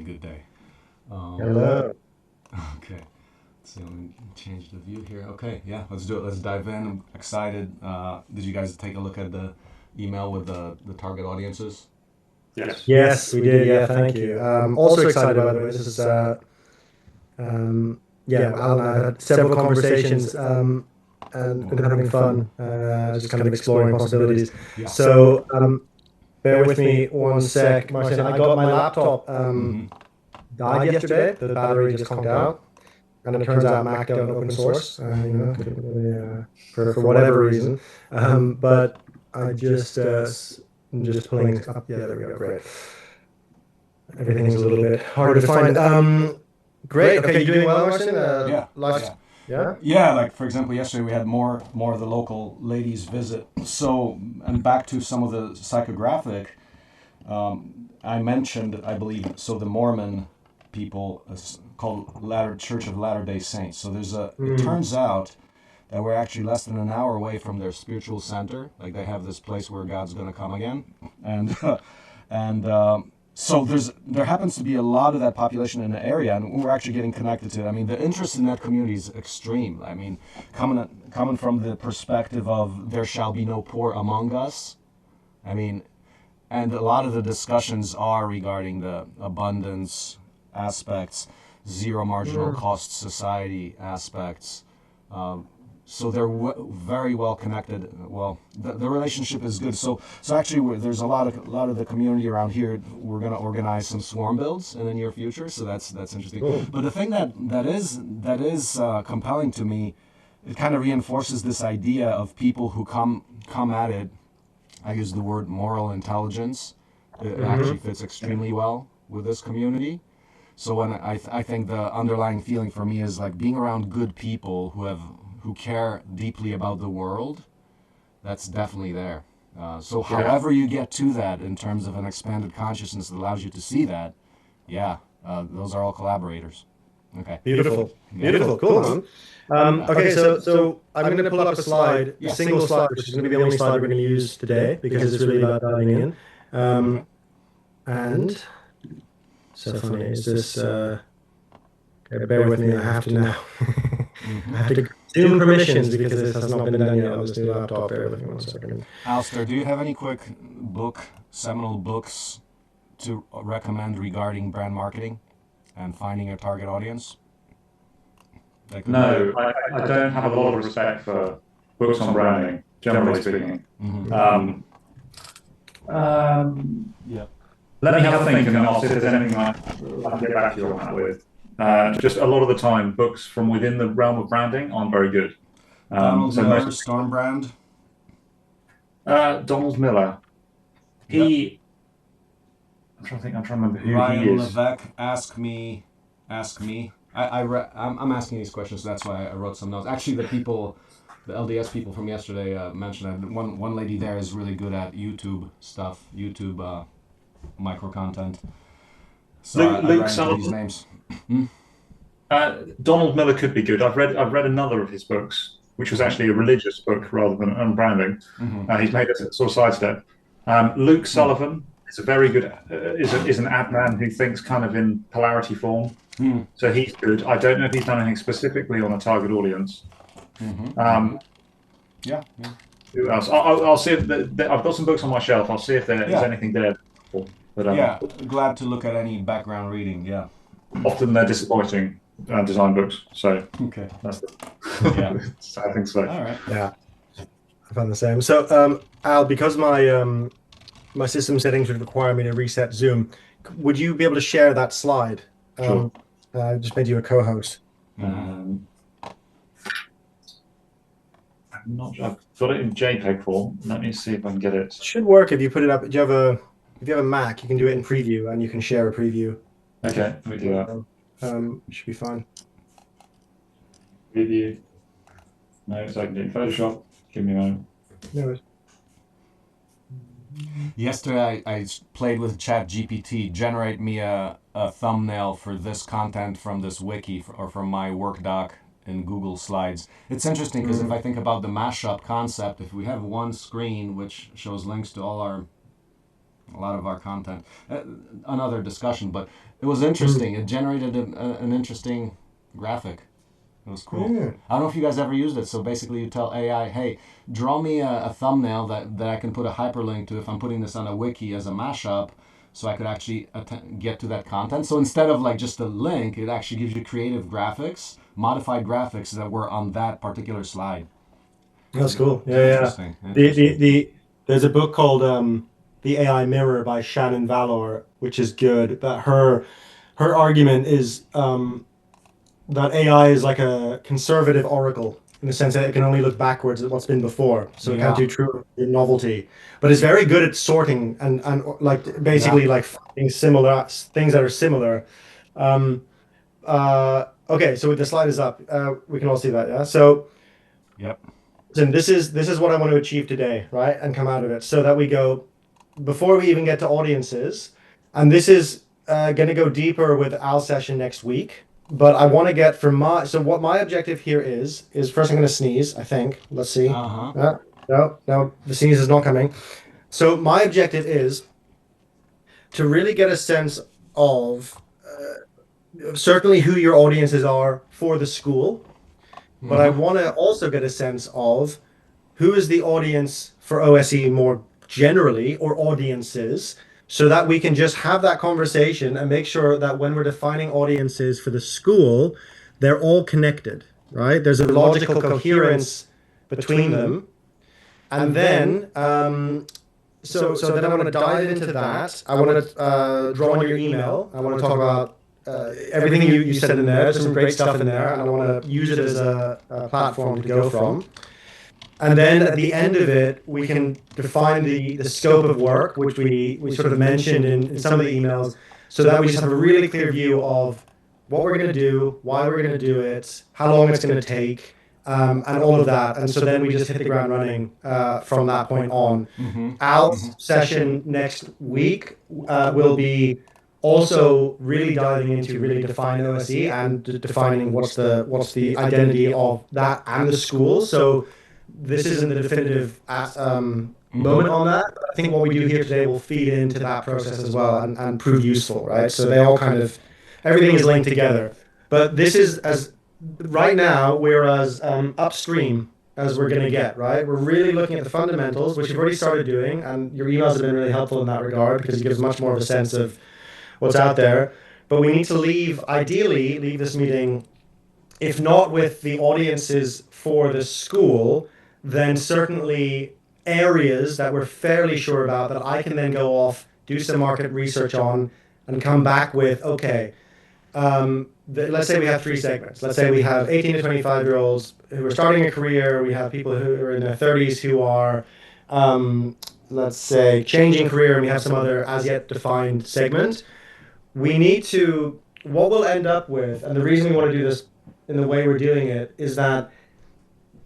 good day. Hello. Okay, so let me change the view here. Okay, yeah, let's do it. Let's dive in. I'm excited. Did you guys take a look at the email with the target audiences? Yes. Yes, we did. Yeah, thank you. Also excited, by the way. This is yeah, Alan and I have had several conversations and been having fun, just kind of exploring possibilities. Yeah. So bear with me one sec, Marcin. I got my laptop Mm-hmm. died yesterday. The battery just conked out, and it turns out Mac don't open source. Couldn't really, for whatever reason. But I I'm just pulling up. Yeah, there we go. Great. Everything's a little bit harder to find. Great. Okay, you doing well, Marcin? Yeah. Life. Yeah. Yeah, like for example, yesterday we had more of the local ladies visit. So, and back to some of the psychographic, I mentioned, I believe, so the Mormon people called Church of Latter-day Saints. So it turns out that we're actually less than an hour away from their spiritual center. Like they have this place where God's going to come again, and and so there happens to be a lot of that population in the area, and we're actually getting connected to it. I mean, the interest in that community is extreme. I mean, coming from the perspective of there shall be no poor among us. I mean, and a lot of the discussions are regarding the abundance aspects, zero marginal cost society aspects. So they're very well connected. Well, the relationship is good. So actually, there's a lot of the community around here. We're going to organize some swarm builds in the near future. So that's interesting. Cool. But the thing that is compelling to me, it kind of reinforces this idea of people who come at it. I use the word moral intelligence. It actually fits extremely well with this community. So when I think the underlying feeling for me is like being around good people who care deeply about the world. That's definitely there. So however you get to that in terms of an expanded consciousness that allows you to see that, those are all collaborators. Okay. Beautiful. Beautiful. Cool, man. Okay, so I'm going to pull up a slide, a single slide, which is going to be the only slide we're going to use today because it's really about diving in. And so funny is this. Okay, bear with me. I have to now. I have to Zoom permissions because this has not been done yet on this new laptop. Bear with me 1 second. Alistair, do you have any quick seminal books to recommend regarding brand marketing and finding your target audience? No, I don't have a lot of respect for books on branding, generally speaking. Mm-hmm. Yeah. Let me have a think, and then I'll see if there's anything I can get back to you on that with. Just a lot of the time, books from within the realm of branding aren't very good. Donald Miller, Storm Brand. Donald Miller. I'm trying to remember who Ryan he is. Levesque, Ask Me. I'm asking these questions, so that's why I wrote some notes. Actually, the LDS people from yesterday mentioned that one lady there is really good at YouTube stuff, YouTube micro content. So Luke Sullivan. These names. Donald Miller could be good. I've read another of his books, which was actually a religious book rather than on branding. He's made a sort of sidestep. Luke Sullivan is a very good is an ad man who thinks kind of in polarity form. So he's good. I don't know if he's done anything specifically on a target audience. Yeah. Who else? I'll see if I've got some books on my shelf. I'll see if there's anything there. But, glad to look at any background reading. Yeah. Often they're disappointing design books. So okay, that's the sad thing to say. All right. Yeah, I found the same. So Al, because my system settings would require me to reset Zoom, would you be able to share that slide? Sure. I just made you a co-host. I've got it in JPEG form. Let me see if I can get it. It should work if you put it up. If you have a Mac, you can do it in preview, and you can share a preview. Okay, let me do that. It should be fine. Preview. No, so I can do Photoshop. Give me a moment. No worries. Yesterday, I played with ChatGPT. Generate me a thumbnail for this content from this wiki or from my work doc in Google Slides. It's interesting because if I think about the mashup concept, if we have one screen which shows links to all our a lot of our content. Another discussion, but it was interesting. It generated an interesting graphic. It was cool. Yeah. I don't know if you guys ever used it. So basically, you tell AI, "Hey, draw me a thumbnail that I can put a hyperlink to if I'm putting this on a wiki as a mashup, so I could actually get to that content." So instead of like just a link, it actually gives you creative graphics, modified graphics that were on that particular slide. That's cool. Yeah, Interesting. yeah. Interesting. There's a book called The AI Mirror by Shannon Valor, which is good. But her argument is that AI is like a conservative oracle in the sense that it can only look backwards at what's been before, so it can't Yeah. do true novelty. But it's very good at sorting and like basically Yeah. like finding similar things that are similar. Um, okay, so the slide is up. We can all see that, yeah. So. Yep. And this is what I want to achieve today, right? And come out of it so that we go before we even get to audiences. And this is going to go deeper with Al's session next week. But I want to get from so what my objective here is first I'm going to sneeze, I think. Let's see. Uh-huh. No, the sneeze is not coming. So my objective is to really get a sense of certainly who your audiences are for the school. But I want to also get a sense of who is the audience for OSE more generally, or audiences, so that we can just have that conversation and make sure that when we're defining audiences for the school, they're all connected, right? There's a logical coherence between them. And then, so then I want to dive into that. I want to draw on your email. I want to talk about everything you said in there. There's some great stuff in there, and I want to use it as a platform to go from. And then at the end of it, we can define the scope of work, which we sort of mentioned in some of the emails, so that we just have a really clear view of what we're going to do, why we're going to do it, how long it's going to take, and all of that. And so then we just hit the ground running from that point on. Al's session next week will be also really diving into really defining OSE and defining what's the identity of that and the school. So this isn't the definitive moment on that. But I think what we do here today will feed into that process as well and prove useful, right? So they all kind of, everything is linked together. But this is as right now we're as upstream as we're going to get, right? We're really looking at the fundamentals, which you've already started doing, and your emails have been really helpful in that regard because it gives much more of a sense of what's out there. But we need to ideally leave this meeting, if not with the audiences for the school, then certainly areas that we're fairly sure about that I can then go off, do some market research on, and come back with, okay, let's say we have three segments. Let's say we have 18 to 25-year-olds who are starting a career. We have people who are in their 30s who are, let's say, changing career, and we have some other as yet defined segment. We need to, what we'll end up with, and the reason we want to do this in the way we're doing it, is that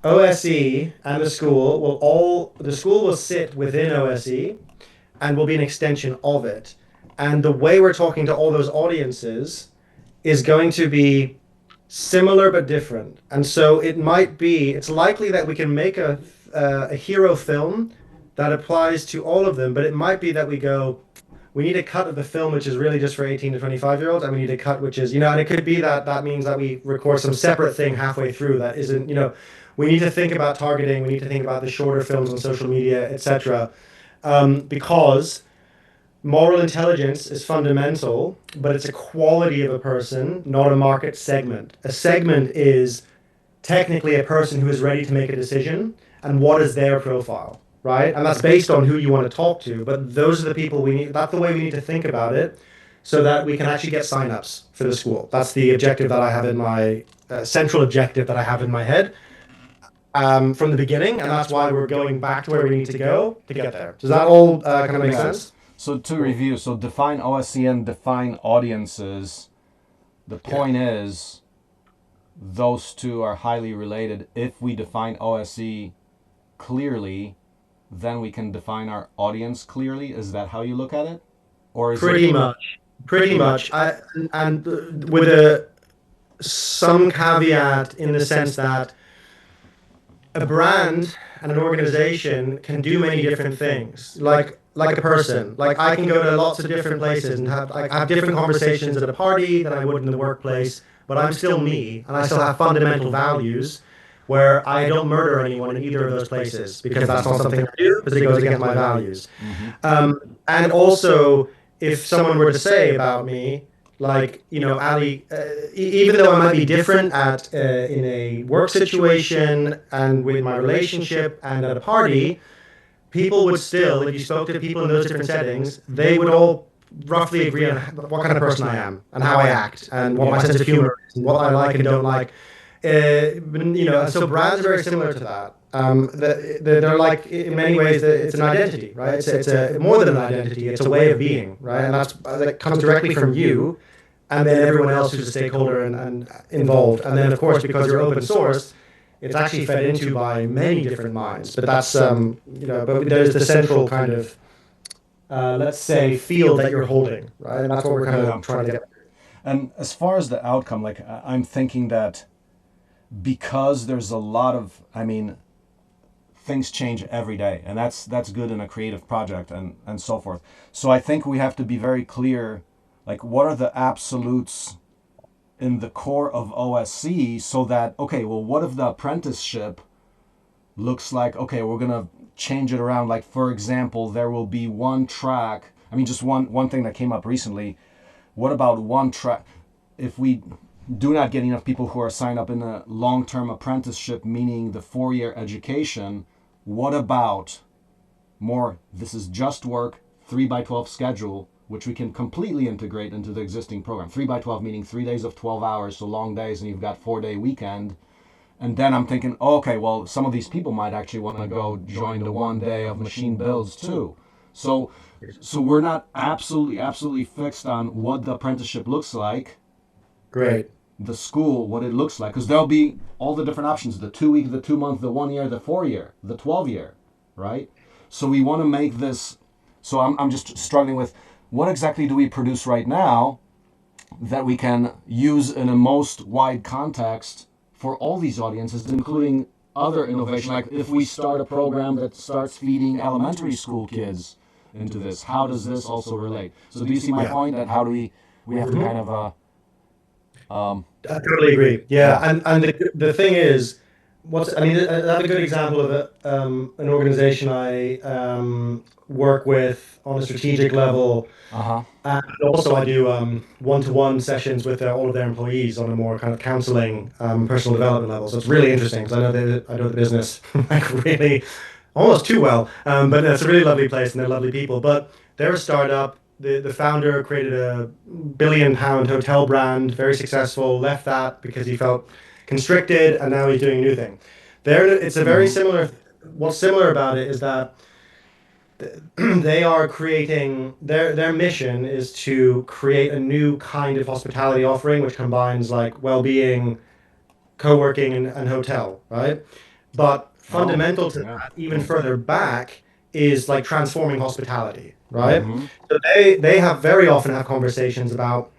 OSE and the school will sit within OSE and will be an extension of it. And the way we're talking to all those audiences is going to be similar but different. And so it's likely that we can make a hero film that applies to all of them, but it might be that we need a cut of the film which is really just for 18 to 25-year-olds, and we need a cut which is, and it could be that means that we record some separate thing halfway through that isn't, we need to think about targeting, we need to think about the shorter films on social media, etc. Because moral intelligence is fundamental, but it's a quality of a person, not a market segment. A segment is technically a person who is ready to make a decision, and what is their profile, right? And that's based on who you want to talk to, but those are the people we need. That's the way we need to think about it, so that we can actually get signups for the school. That's the objective that I have in my central objective that I have in my head from the beginning, and that's why we're going back to where we need to go to get there. Does that all kind of make sense? So to review, so define OSE and define audiences. The point is, those two are highly related. If we define OSE clearly, then we can define our audience clearly. Is that how you look at it? Or is Pretty much. And with some caveat in the sense that a brand and an organization can do many different things. Like like a person. Like I can go to lots of different places and have different conversations at a party than I would in the workplace, but I'm still me, and I still have fundamental values where I don't murder anyone in either of those places because that's not something I do because it goes against my values. And also, if someone were to say about me, like, Ali, even though I might be different in a work situation and with my relationship and at a party, people would still, if you spoke to people in those different settings, they would all roughly agree on what kind of person I am and how I act and what my sense of humor is and what I like and don't like. So brands are very similar to that. They're like, in many ways, it's an identity, right? It's more than an identity. It's a way of being, right? And that comes directly from you, and then everyone else who's a stakeholder and involved. And then, of course, because you're open source, it's actually fed into by many different minds. But that's, but there's the central kind of, let's say, field that you're holding, right? And that's what we're kind of trying to get. And as far as the outcome, like, I'm thinking that because there's a lot of, things change every day, and that's good in a creative project and so forth. So I think we have to be very clear, like, what are the absolutes in the core of OSE, so that, okay, well, what if the apprenticeship looks like, okay, we're going to change it around. Like, for example, there will be one track. Just one thing that came up recently. What about one track? If we do not get enough people who are signed up in a long-term apprenticeship, meaning the 4-year education, what about more, this is just work, 3x12 schedule, which we can completely integrate into the existing program. 3x12 meaning 3 days of 12 hours, so long days, and you've got 4-day weekend. And then I'm thinking, okay, well, some of these people might actually want to go join the 1 day of machine builds too. So we're not absolutely fixed on what the apprenticeship looks like. Great. The school, what it looks like, because there'll be all the different options: the 2 week, the 2 month, the 1 year, the 4 year, the 12 year, right? So we want to make this. So I'm just struggling with what exactly do we produce right now that we can use in a most wide context for all these audiences, including other innovation. Like, if we start a program that starts feeding elementary school kids into this, how does this also relate? So do you see my point, that how do we have to kind of I totally agree. Yeah, and the thing is, I have a good example of an organization I work with on a strategic level. And also I do one-to-one sessions with all of their employees on a more kind of counseling, personal development level. So it's really interesting because I know the business like really almost too well. But it's a really lovely place and they're lovely people. But they're a startup. The founder created a £1 billion hotel brand, very successful, left that because he felt constricted, and now he's doing a new thing. It's a very similar, what's similar about it is that they are creating, their mission is to create a new kind of hospitality offering, which combines like well-being, co-working, and hotel, right? But fundamental to that, even further back, is like transforming hospitality, right? So they have very often have conversations about,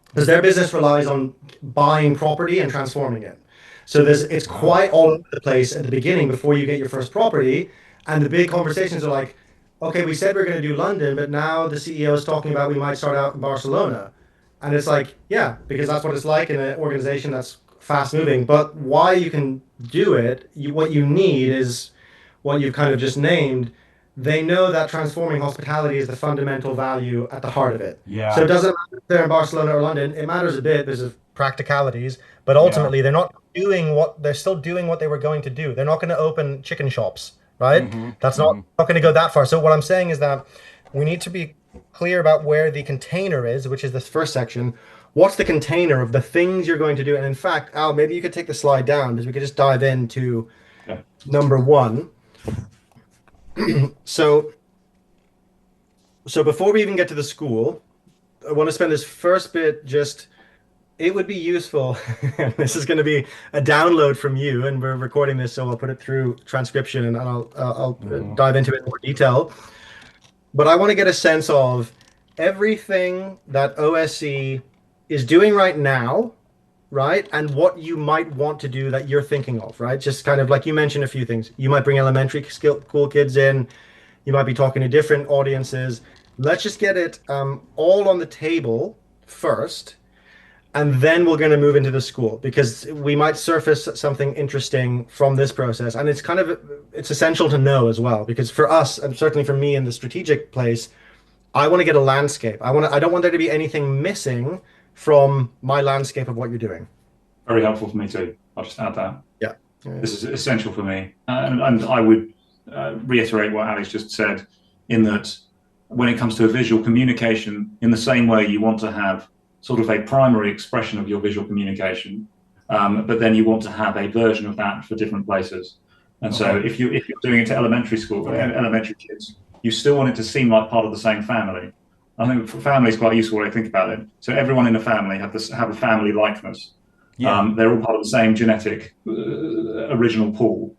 because their business relies on buying property and transforming it. So it's quite all over the place at the beginning before you get your first property, and the big conversations are like, okay, we said we're going to do London, but now the CEO is talking about we might start out in Barcelona, and it's like, yeah, because that's what it's like in an organization that's fast moving. But why you can do it, what you need is what you've kind of just named. They know that transforming hospitality is the fundamental value at the heart of it. Yeah. So it doesn't matter if they're in Barcelona or London. It matters a bit because of practicalities, but ultimately they're still doing what they were going to do. They're not going to open chicken shops, right? That's not going to go that far. So what I'm saying is that we need to be clear about where the container is, which is this first section. What's the container of the things you're going to do? And in fact, Al, maybe you could take the slide down because we could just dive into number 1. So before we even get to the school, I want to spend this first bit it would be useful. This is going to be a download from you, and we're recording this, so I'll put it through transcription and I'll dive into it in more detail. But I want to get a sense of everything that OSE is doing right now, right? And what you might want to do that you're thinking of, right? Just kind of like you mentioned a few things. You might bring elementary school kids in. You might be talking to different audiences. Let's just get it all on the table first, and then we're going to move into the school because we might surface something interesting from this process. And it's essential to know as well, because for us, and certainly for me in the strategic place, I want to get a landscape. I don't want there to be anything missing from my landscape of what you're doing. Very helpful for me too. I'll just add that. Yeah. This is essential for me. And I would reiterate what Alex just said, in that when it comes to a visual communication, in the same way you want to have sort of a primary expression of your visual communication, but then you want to have a version of that for different places. And so if you're doing it to elementary school, elementary kids, you still want it to seem like part of the same family. I think for family is quite a useful way to think about it. So everyone in a family have a family likeness. Yeah. They're all part of the same genetic original pool.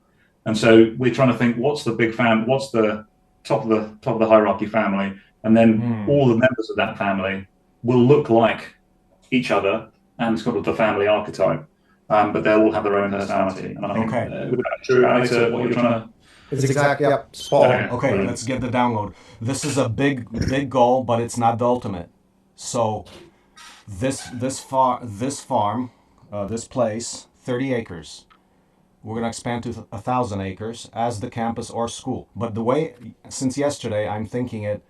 And so we're trying to think, what's the big what's the top of the hierarchy family, and then all the members of that family will look like each other, and it's called the family archetype, but they'll all have their own personality. And I think, would that be true, Alex, what you're trying to... It's exactly, yep, spot on. Okay, let's get the download. This is a big goal, but it's not the ultimate. So this farm, this place, 30 acres. We're going to expand to 1,000 acres as the campus or school. But the way, since yesterday, I'm thinking it,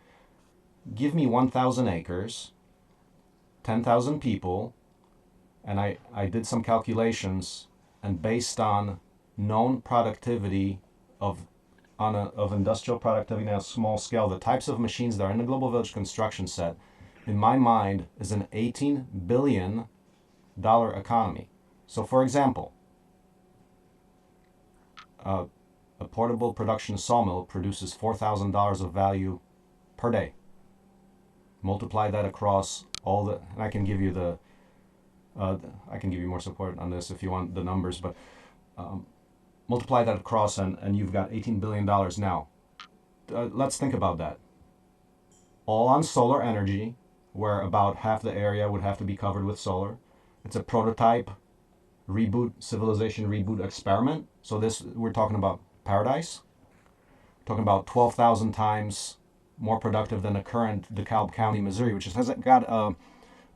give me 1,000 acres, 10,000 people, and I did some calculations, and based on known productivity of industrial productivity on a small scale, the types of machines that are in the Global Village construction set, in my mind, is an $18 billion economy. So for example, a portable production sawmill produces $4,000 of value per day. Multiply that across all the, and I can give you more support on this if you want the numbers, but multiply that across and you've got $18 billion now. Let's think about that. All on solar energy, where about half the area would have to be covered with solar. It's a prototype civilization reboot experiment. So we're talking about paradise. We're talking about 12,000 times more productive than the current DeKalb County, Missouri, which has got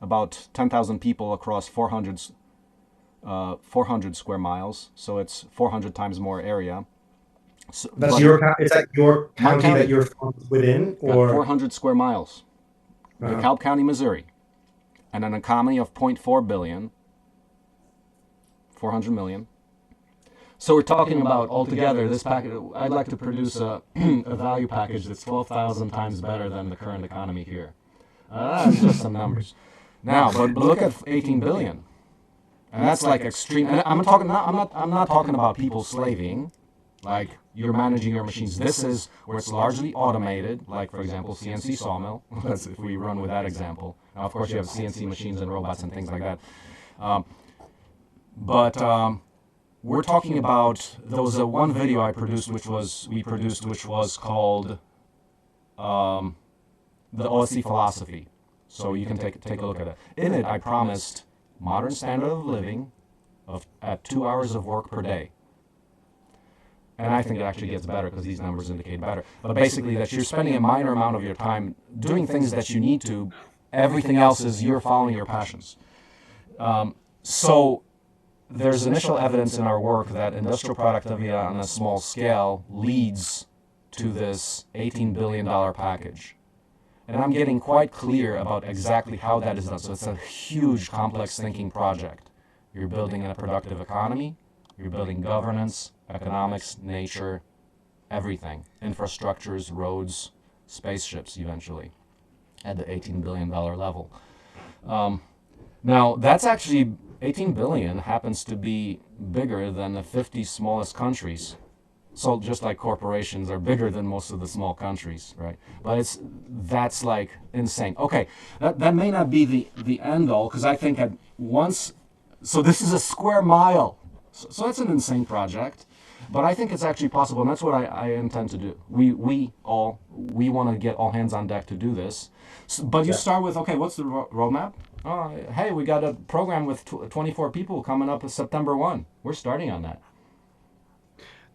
about 10,000 people across 400 square miles. So it's 400 times more area. So, is that your county that you're within, or 400 square miles? DeKalb County, Missouri, and an economy of 0.4 billion. 400 million. So we're talking about altogether this package. I'd like to produce a value package that's 12,000 times better than the current economy here. That's just some numbers. Now, but look at 18 billion, and that's like extreme. And I'm not talking about people slaving, like you're managing your machines. This is where it's largely automated, like for example CNC sawmill. Let's if we run with that example. Now, of course, you have CNC machines and robots and things like that. But we're talking about, there was one video which was called the OSE philosophy. So you can take a look at it. In it, I promised modern standard of living at 2 hours of work per day. And I think it actually gets better because these numbers indicate better. But basically that you're spending a minor amount of your time doing things that you need to. Everything else is you're following your passions. So there's initial evidence in our work that industrial productivity on a small scale leads to this $18 billion package. And I'm getting quite clear about exactly how that is done. So it's a huge, complex thinking project. You're building a productive economy. You're building governance, economics, nature, everything. Infrastructures, roads, spaceships eventually at the $18 billion level. Now, that's actually, 18 billion happens to be bigger than the 50 smallest countries. So just like corporations are bigger than most of the small countries, right? But that's like insane. Okay, that may not be the end all, because I think so this is a square mile. So that's an insane project, but I think it's actually possible, and that's what I intend to do. We want to get all hands on deck to do this. But you start with, okay, what's the roadmap? Hey, we got a program with 24 people coming up September 1. We're starting on that.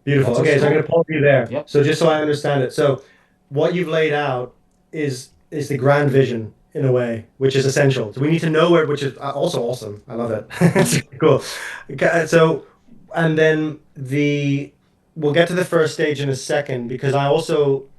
Beautiful. Okay, so I'm going to pause you there. Yep. So just so I understand it. So what you've laid out is the grand vision in a way, which is essential. So we need to know where, which is also awesome. I love it. It's cool. Okay, so, and then we'll get to the first stage in a second because I also,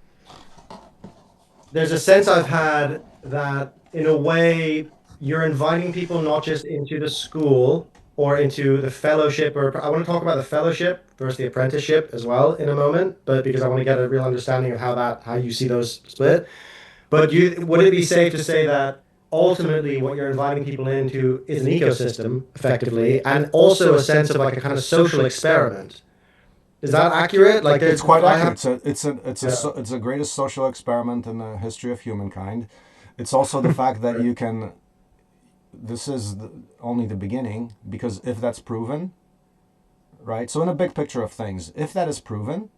there's a sense I've had that in a way you're inviting people not just into the school or into the fellowship, or I want to talk about the fellowship versus the apprenticeship as well in a moment, but because I want to get a real understanding of how you see those split. But would it be safe to say that ultimately what you're inviting people into is an ecosystem effectively, and also a sense of like a kind of social experiment? Is that accurate? Like It's quite I have, accurate. It's the greatest social experiment in the history of humankind. It's also the fact that you can. This is only the beginning, because if that's proven, right? So in a big picture of things, if that is proven,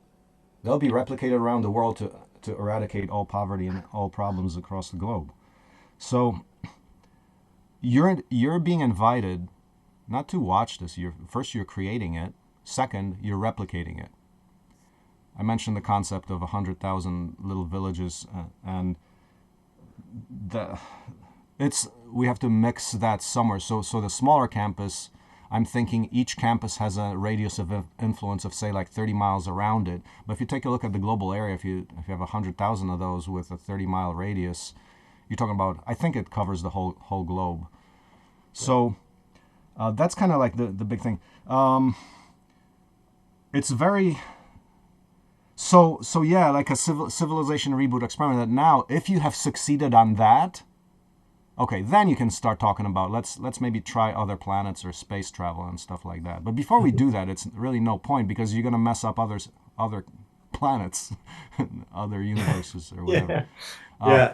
they'll be replicated around the world to eradicate all poverty and all problems across the globe. So you're being invited not to watch this. You're creating it. Second, you're replicating it. I mentioned the concept of 100,000 little villages, and we have to mix that somewhere. So the smaller campus, I'm thinking each campus has a radius of influence of say like 30 miles around it. But if you take a look at the global area, if you have 100,000 of those with a 30-mile radius, you're talking about, I think it covers the whole globe. So that's kind of like the big thing. It's very so yeah, like a civilization reboot experiment. That now, if you have succeeded on that, okay, then you can start talking about let's maybe try other planets or space travel and stuff like that. But before we do that, it's really no point, because you're gonna mess up other planets, other universes or whatever.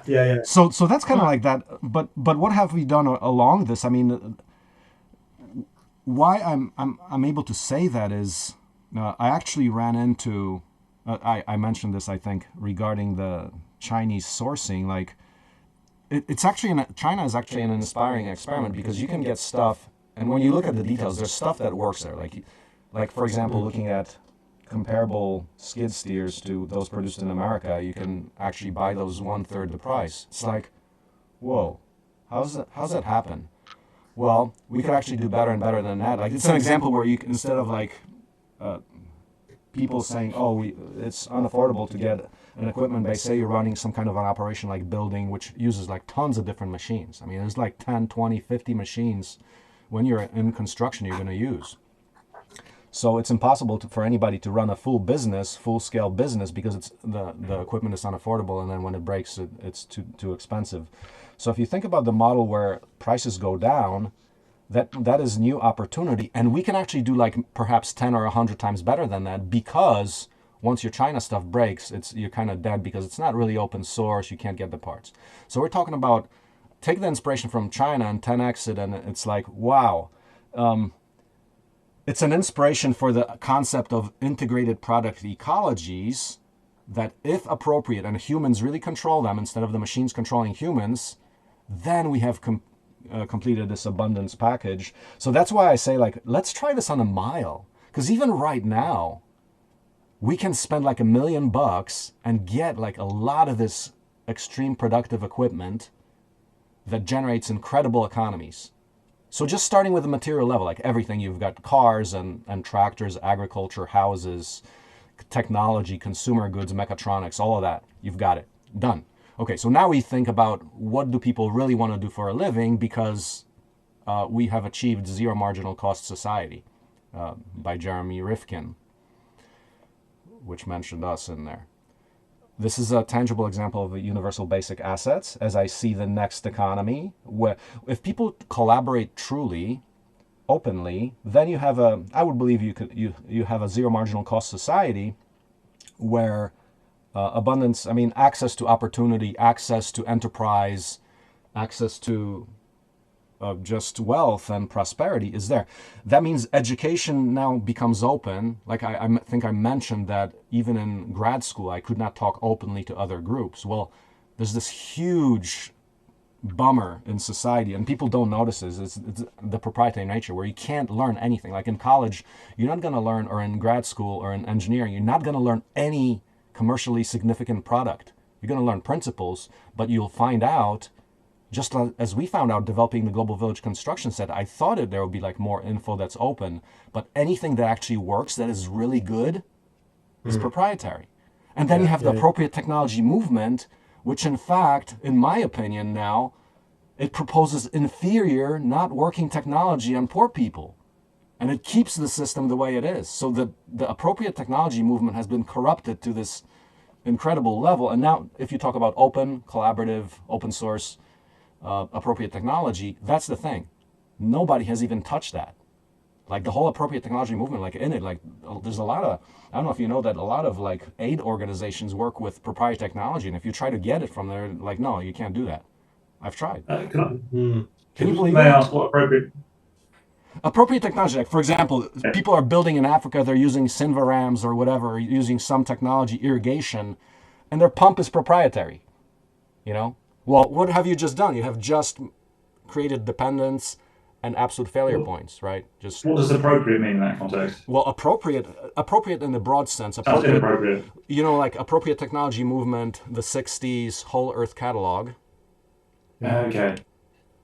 yeah. So that's kind of like that. But what have we done along this? I mean, why I'm able to say that is I actually ran into I mentioned this, I think, regarding the Chinese sourcing. Like it's actually China is actually an inspiring experiment, because you can get stuff, and when you look at the details, there's stuff that works there. Like for example, looking at comparable skid steers to those produced in America, you can actually buy those 1/3 the price. It's like, whoa, how's that happen? Well, we could actually do better and better than that. Like it's an example where you can, instead of like people saying, oh, it's unaffordable to get an equipment base, say you're running some kind of an operation like building, which uses like tons of different machines. I mean, there's like 10, 20, 50 machines when you're in construction you're going to use. So it's impossible for anybody to run a full-scale business, because it's the equipment is unaffordable, and then when it breaks, it's too expensive. So if you think about the model where prices go down, that is new opportunity, and we can actually do like perhaps 10 or 100 times better than that, because once your China stuff breaks, you're kind of dead, because it's not really open source. You can't get the parts. So we're talking about take the inspiration from China and 10x it, and it's like, wow. It's an inspiration for the concept of integrated product ecologies, that if appropriate and humans really control them instead of the machines controlling humans, then we have completed this abundance package. So that's why I say, like, let's try this on a mile. Because even right now, we can spend like $1 million and get like a lot of this extreme productive equipment that generates incredible economies. So just starting with the material level, like everything, you've got cars and tractors, agriculture, houses, technology, consumer goods, mechatronics, all of that. You've got it. Done. Okay, so now we think about what do people really want to do for a living, because we have achieved zero marginal cost society by Jeremy Rifkin, which mentioned us in there. This is a tangible example of the universal basic assets as I see the next economy, where if people collaborate truly, openly, then you have I would believe you have a zero marginal cost society where abundance, I mean, access to opportunity, access to enterprise, access to just wealth and prosperity is there. That means education now becomes open. Like I think I mentioned that even in grad school, I could not talk openly to other groups. Well, there's this huge bummer in society, and people don't notice this. It's the proprietary nature where you can't learn anything. Like in college, you're not going to learn, or in grad school or in engineering, you're not going to learn any commercially significant product. You're going to learn principles, but you'll find out, just as we found out developing the Global Village construction set, I thought there would be like more info that's open, but anything that actually works, that is really good, is proprietary. And then you have the appropriate technology movement, which in fact, in my opinion now, it proposes inferior, not working technology on poor people. And it keeps the system the way it is. So the appropriate technology movement has been corrupted to this incredible level. And now if you talk about open, collaborative, open source, appropriate technology, that's the thing. Nobody has even touched that. Like the whole appropriate technology movement, like in it, like there's a lot of, I don't know if you know that a lot of like aid organizations work with proprietary technology. And if you try to get it from there, like, no, you can't do that. I've tried. Can you believe May I that? ask what appropriate? Appropriate technology, like for example, people are building in Africa, they're using Sinvarams or whatever, using some technology, irrigation, and their pump is proprietary, you know? Well, what have you just done? You have just created dependence and absolute failure points, right? Just What does appropriate mean in that context? well, appropriate in the broad sense. Sounds inappropriate. You know, like appropriate technology movement, the '60s Whole Earth Catalog. Okay.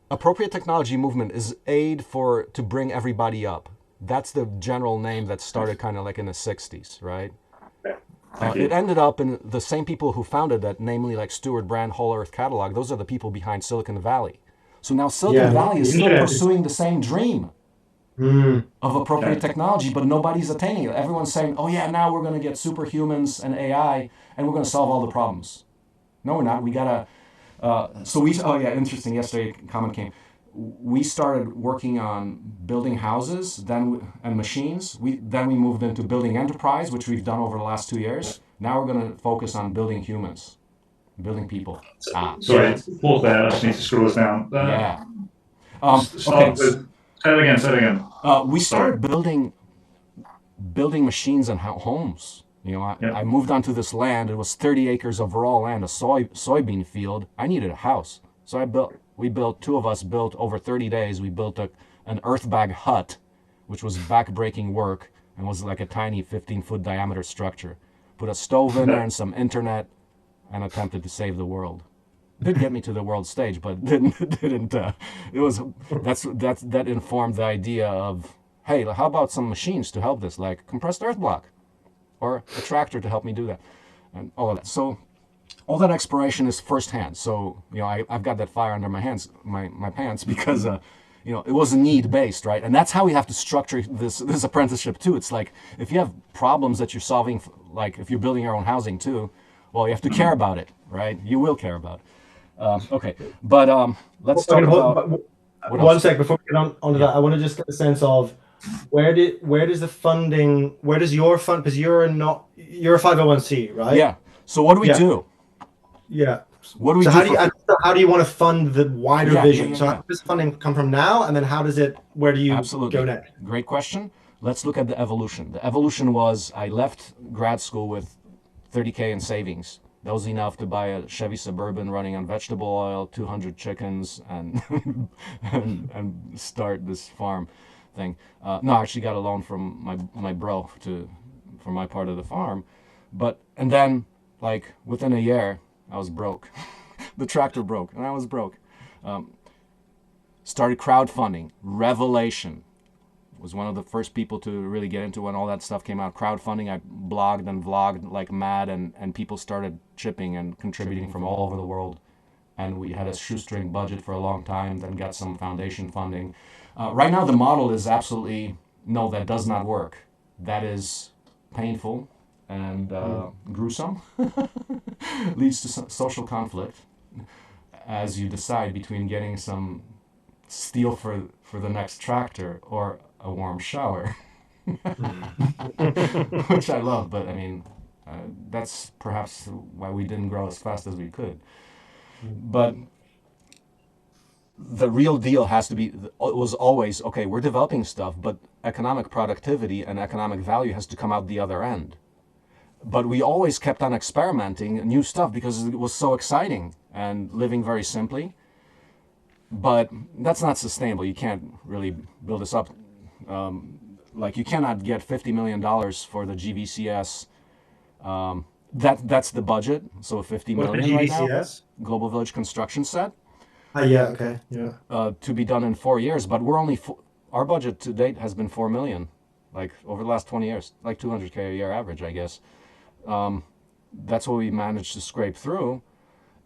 Appropriate technology movement is aid to bring everybody up. That's the general name that started kind of like in the '60s, right? It ended up in the same people who founded that, namely like Stuart Brand, Whole Earth Catalog. Those are the people behind Silicon Valley. So now Silicon Valley is still pursuing the same dream of appropriate technology, but nobody's attaining it. Everyone's saying, oh yeah, now we're going to get superhumans and AI, and we're going to solve all the problems. No, we're not. We got to... interesting. Yesterday, a comment came. We started working on building houses, and machines. Then we moved into building enterprise, which we've done over the last 2 years. Now we're going to focus on building humans, building people. Sorry, pause there. I just need to scroll this down. Yeah. Say it again. We started building machines and homes. You know, I moved onto this land. It was 30 acres of raw land, a soybean field. I needed a house. So two of us built over 30 days. We built an earth bag hut, which was back-breaking work and was like a tiny 15-foot diameter structure. Put a stove in there and some internet and attempted to save the world. Did get me to the world stage, but didn't. That informed the idea of, hey, how about some machines to help this, like compressed earth block, or a tractor to help me do that, and all of that. So all that exploration is firsthand. So you know, I've got that fire under my pants because you know, it was need based, right? And that's how we have to structure this apprenticeship too. It's like if you have problems that you're solving, like if you're building your own housing too, well, you have to care about it, right? You will care about it. Okay, but let's talk about. One sec before we get onto that. I want to just get a sense of where does your fund, because you're a 501c, right? Yeah. So what do we do? Yeah. What do we so do? How do you want to fund the wider vision? Yeah. So how does funding come from now, and then where do you go next? Great question. Let's look at the evolution. The evolution was I left grad school with $30K in savings. That was enough to buy a Chevy Suburban running on vegetable oil, 200 chickens, and and start this farm thing. No, I actually got a loan from my bro for my part of the farm, and then like within a year I was broke. The tractor broke, and I was broke. Started crowdfunding. Revelation. Was one of the first people to really get into when all that stuff came out. Crowdfunding, I blogged and vlogged like mad, and people started chipping and contributing from all over the world. And we had a shoestring budget for a long time, then got some foundation funding. Right now the model is absolutely, no, that does not work. That is painful and gruesome. Leads to social conflict as you decide between getting some steel for the next tractor or a warm shower, which I love, but I mean, that's perhaps why we didn't grow as fast as we could. But the real deal was always, okay, we're developing stuff, but economic productivity and economic value has to come out the other end. But we always kept on experimenting new stuff because it was so exciting and living very simply. But that's not sustainable. You can't really build this up. Like you cannot get $50 million for the GVCS That's the budget. So 50 What's the million right now. GVCS? Global Village Construction Set. Yeah, okay, yeah. To be done in 4 years, but we're only our budget to date has been 4 million, like over the last 20 years, like 200K a year average, I guess. That's what we managed to scrape through,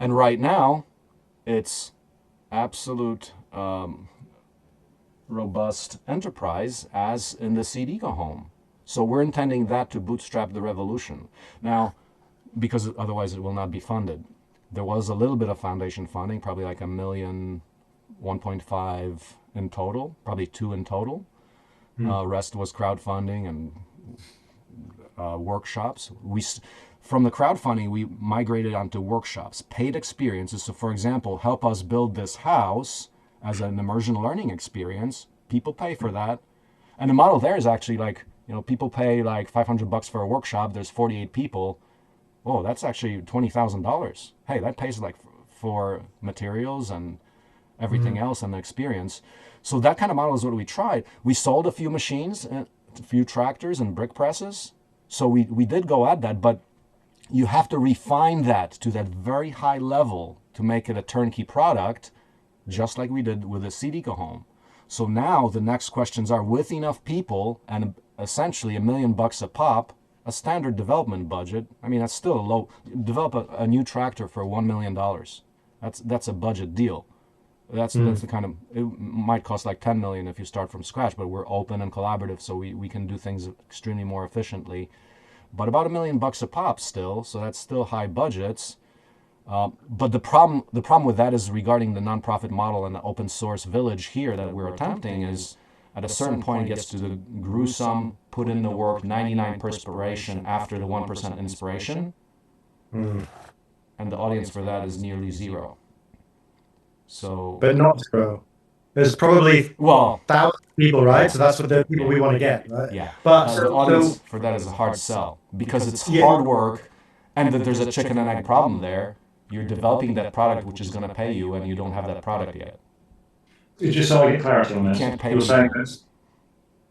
and right now, it's absolute robust enterprise as in the Seed Eco Home. So we're intending that to bootstrap the revolution now, because otherwise it will not be funded. There was a little bit of foundation funding, probably like 1 million, 1.5 in total, probably 2 in total. Rest was crowdfunding and workshops. From the crowdfunding, we migrated onto workshops, paid experiences. So for example, help us build this house as an immersion learning experience. People pay for that. And the model there is actually like, people pay like $500 for a workshop. There's 48 people. Oh, that's actually $20,000. Hey, that pays like for materials and everything else and the experience. So that kind of model is what we tried. We sold a few machines, a few tractors and brick presses. So we did go at that, but you have to refine that to that very high level to make it a turnkey product, just like we did with the Seed Eco Home. So now the next questions are, with enough people and essentially $1 million a pop, a standard development budget, I mean, that's still low. Develop a new tractor for $1 million. That's a budget deal. That's the kind of, it might cost like 10 million if you start from scratch, but we're open and collaborative, so we can do things extremely more efficiently. But about $1 million a pop still, so that's still high budgets. But the problem with that is regarding the nonprofit model and the open source village here that we're attempting is, at a certain point, it gets to the gruesome, put in the work, 99 perspiration after the 1% inspiration. And the audience for that is nearly zero. So, But not zero. There's probably thousands of people, right? So that's what the people we want to get, right? yeah. But The audience for that is a hard sell because it's hard work, and that there's a chicken and egg problem there. You're developing that product which is going to pay you, and you don't have that product yet. Just so I get clarity on this, can't pay you're saying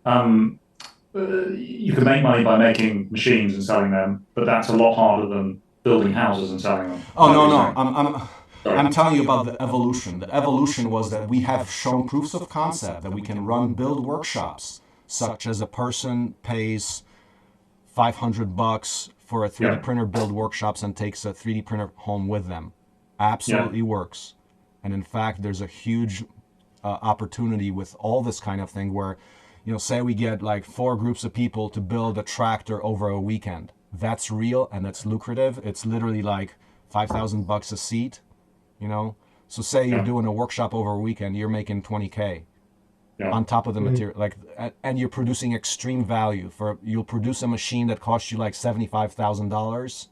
that you can make money by making machines and selling them, but that's a lot harder than building houses and selling them. Oh, no. I'm telling you about the evolution. The evolution was that we have shown proofs of concept that we can build workshops, such as a person pays $500 for a 3D printer build workshops and takes a 3D printer home with them. Absolutely works. And in fact, there's a huge opportunity with all this kind of thing where, say we get like 4 groups of people to build a tractor over a weekend. That's real and that's lucrative. It's literally like $5,000 a seat. So say you're doing a workshop over a weekend, you're making 20K on top of the material, and you're producing extreme value. You'll produce a machine that costs you like $75,000.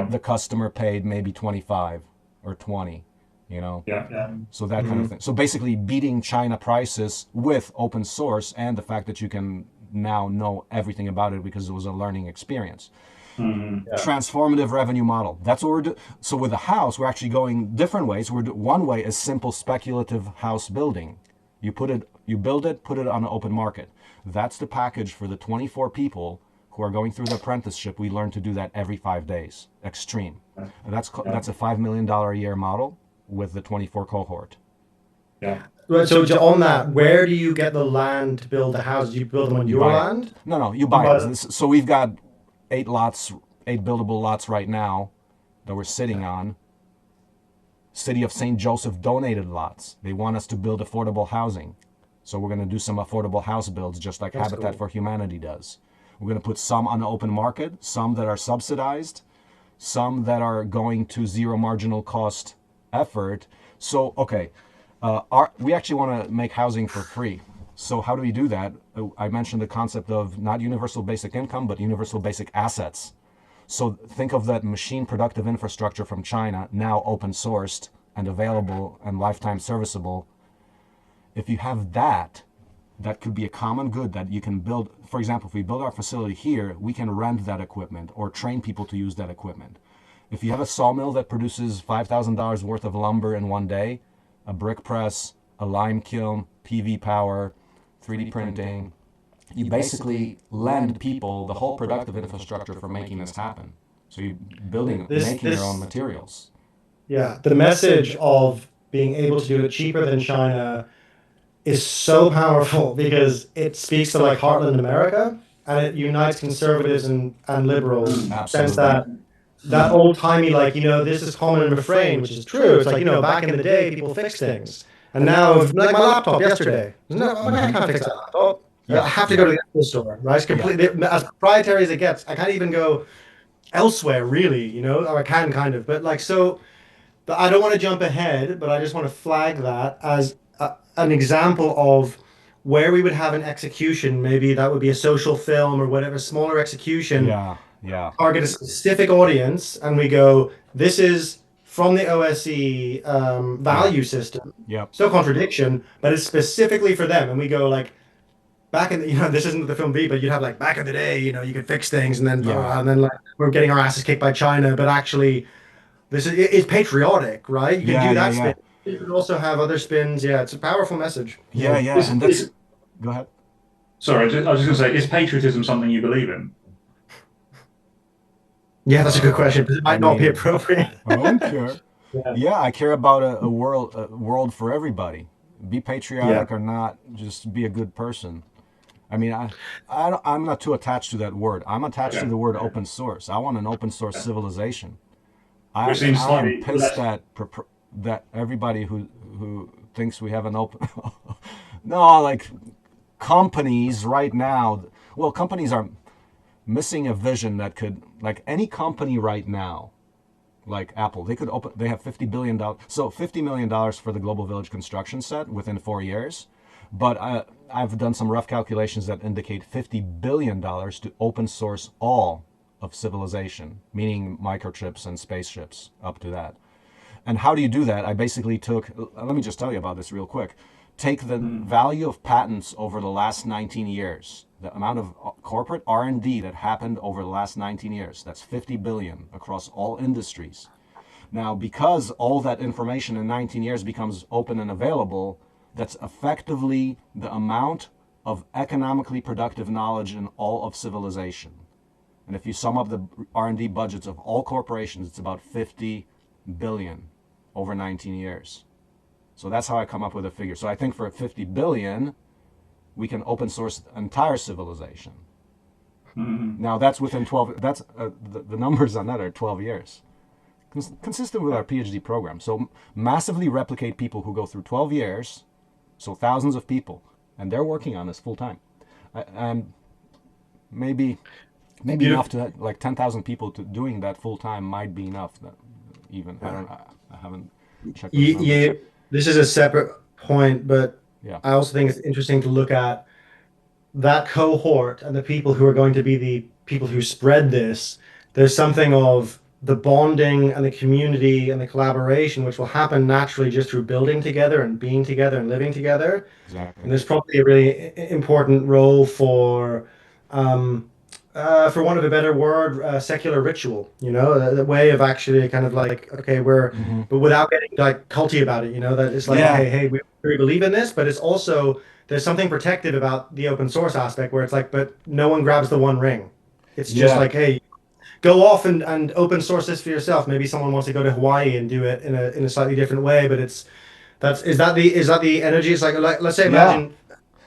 The customer paid maybe 25 or 20. So that kind of thing. So basically beating China prices with open source and the fact that you can now know everything about it because it was a learning experience. Transformative revenue model. That's what we're doing. So with the house, we're actually going different ways. One way is simple speculative house building. You build it, put it on the open market. That's the package for the 24 people who are going through the apprenticeship. We learn to do that every 5 days. Extreme. And that's a $5 million a year model with the 24 cohort. Yeah. So on that, where do you get the land to build the houses? You build them on your land? No, you buy it. So we've got 8 buildable lots right now that we're sitting on. City of St. Joseph donated lots. They want us to build affordable housing. So we're going to do some affordable house builds just like Habitat for Humanity does. We're going to put some on the open market, some that are subsidized, some that are going to zero marginal cost effort. So, we actually want to make housing for free. So how do we do that? I mentioned the concept of not universal basic income, but universal basic assets. So think of that machine productive infrastructure from China, now open sourced and available and lifetime serviceable. If you have that could be a common good that you can build. For example, if we build our facility here, we can rent that equipment or train people to use that equipment. If you have a sawmill that produces $5,000 worth of lumber in one day, a brick press, a lime kiln, PV power, 3D printing, you basically lend people the whole productive infrastructure for making this happen. So you're building, making your own materials. Yeah, the message of being able to do it cheaper than China is so powerful because it speaks to like Heartland America, and it unites conservatives and liberals. Sense that old timey, like, this is common refrain, which is true. It's like, back in the day, people fix things. And now, like my laptop yesterday, no, I can't fix that laptop. I have to go to the Apple store, right? It's completely, as proprietary as it gets. I can't even go elsewhere, really, or I can kind of. But like, so, but I don't want to jump ahead, but I just want to flag that as an example of where we would have an execution. Maybe that would be a social film or whatever, smaller execution. Yeah. Target a specific audience, and we go, this is from the OSE value system. Yep. It's no contradiction, but it's specifically for them. And we go like, back in the, this isn't the film B, but you'd have like back in the day, you could fix things, and then like we're getting our asses kicked by China, but actually this is it's patriotic, right? You can do that spin. You can also have other spins. Yeah, it's a powerful message. Yeah. And that's go ahead. Sorry, I was just going to say, is patriotism something you believe in? Yeah, that's a good question. It might not be appropriate. I don't care. Yeah, I care about a world for everybody. Be patriotic or not, just be a good person. I mean, I'm not too attached to that word. I'm attached to the word open source. I want an open source civilization. I'm pissed that everybody who thinks we have an open... No, like companies right now... Well, companies are missing a vision that could... Like any company right now, like Apple, they have $50 billion. So $50 million for the Global Village construction set within 4 years. But I've done some rough calculations that indicate $50 billion to open source all of civilization, meaning microchips and spaceships up to that. And how do you do that? I basically let me just tell you about this real quick. Take the value of patents over the last 19 years, the amount of corporate R&D that happened over the last 19 years. That's 50 billion across all industries. Now, because all that information in 19 years becomes open and available, that's effectively the amount of economically productive knowledge in all of civilization. And if you sum up the R&D budgets of all corporations, it's about 50 billion over 19 years. So that's how I come up with a figure. So I think for 50 billion, we can open source the entire civilization. Mm-hmm. Now that's within 12, that's the numbers on that are 12 years. Consistent with our PhD program. So massively replicate people who go through 12 years, so thousands of people, and they're working on this full time. And maybe enough to like 10,000 people doing that full time might be enough. Even I haven't checked. This is a separate point, but I also think it's interesting to look at that cohort and the people who are going to be the people who spread this. There's something of the bonding and the community and the collaboration, which will happen naturally just through building together and being together and living together. Exactly. And there's probably a really important role for want of a better word, secular ritual, the way of actually kind of like, okay, but without getting like culty about it, that it's like, hey, we believe in this, but it's also, there's something protective about the open source aspect where it's like, but no one grabs the one ring. It's just like, hey, go off and open source this for yourself. Maybe someone wants to go to Hawaii and do it in a slightly different way, but is that the energy? It's like let's say imagine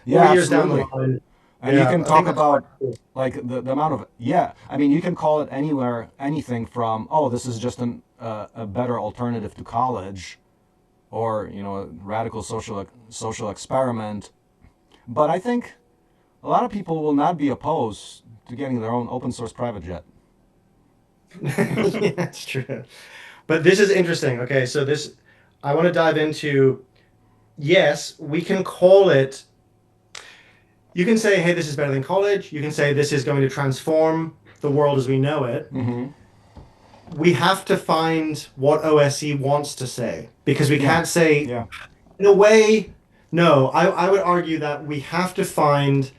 4 years down the line. And you can talk about like the amount of, I mean, you can call it anything from, this is just a better alternative to college, or, a radical social experiment. But I think a lot of people will not be opposed to getting their own open source private jet. Yeah, that's true. But this is interesting. Okay, so I want to dive into, yes, we can call it, you can say, hey, this is better than college. You can say this is going to transform the world as we know it. Mm-hmm. We have to find what OSE wants to say, because we can't say, in a way, no, I would argue that we have to find,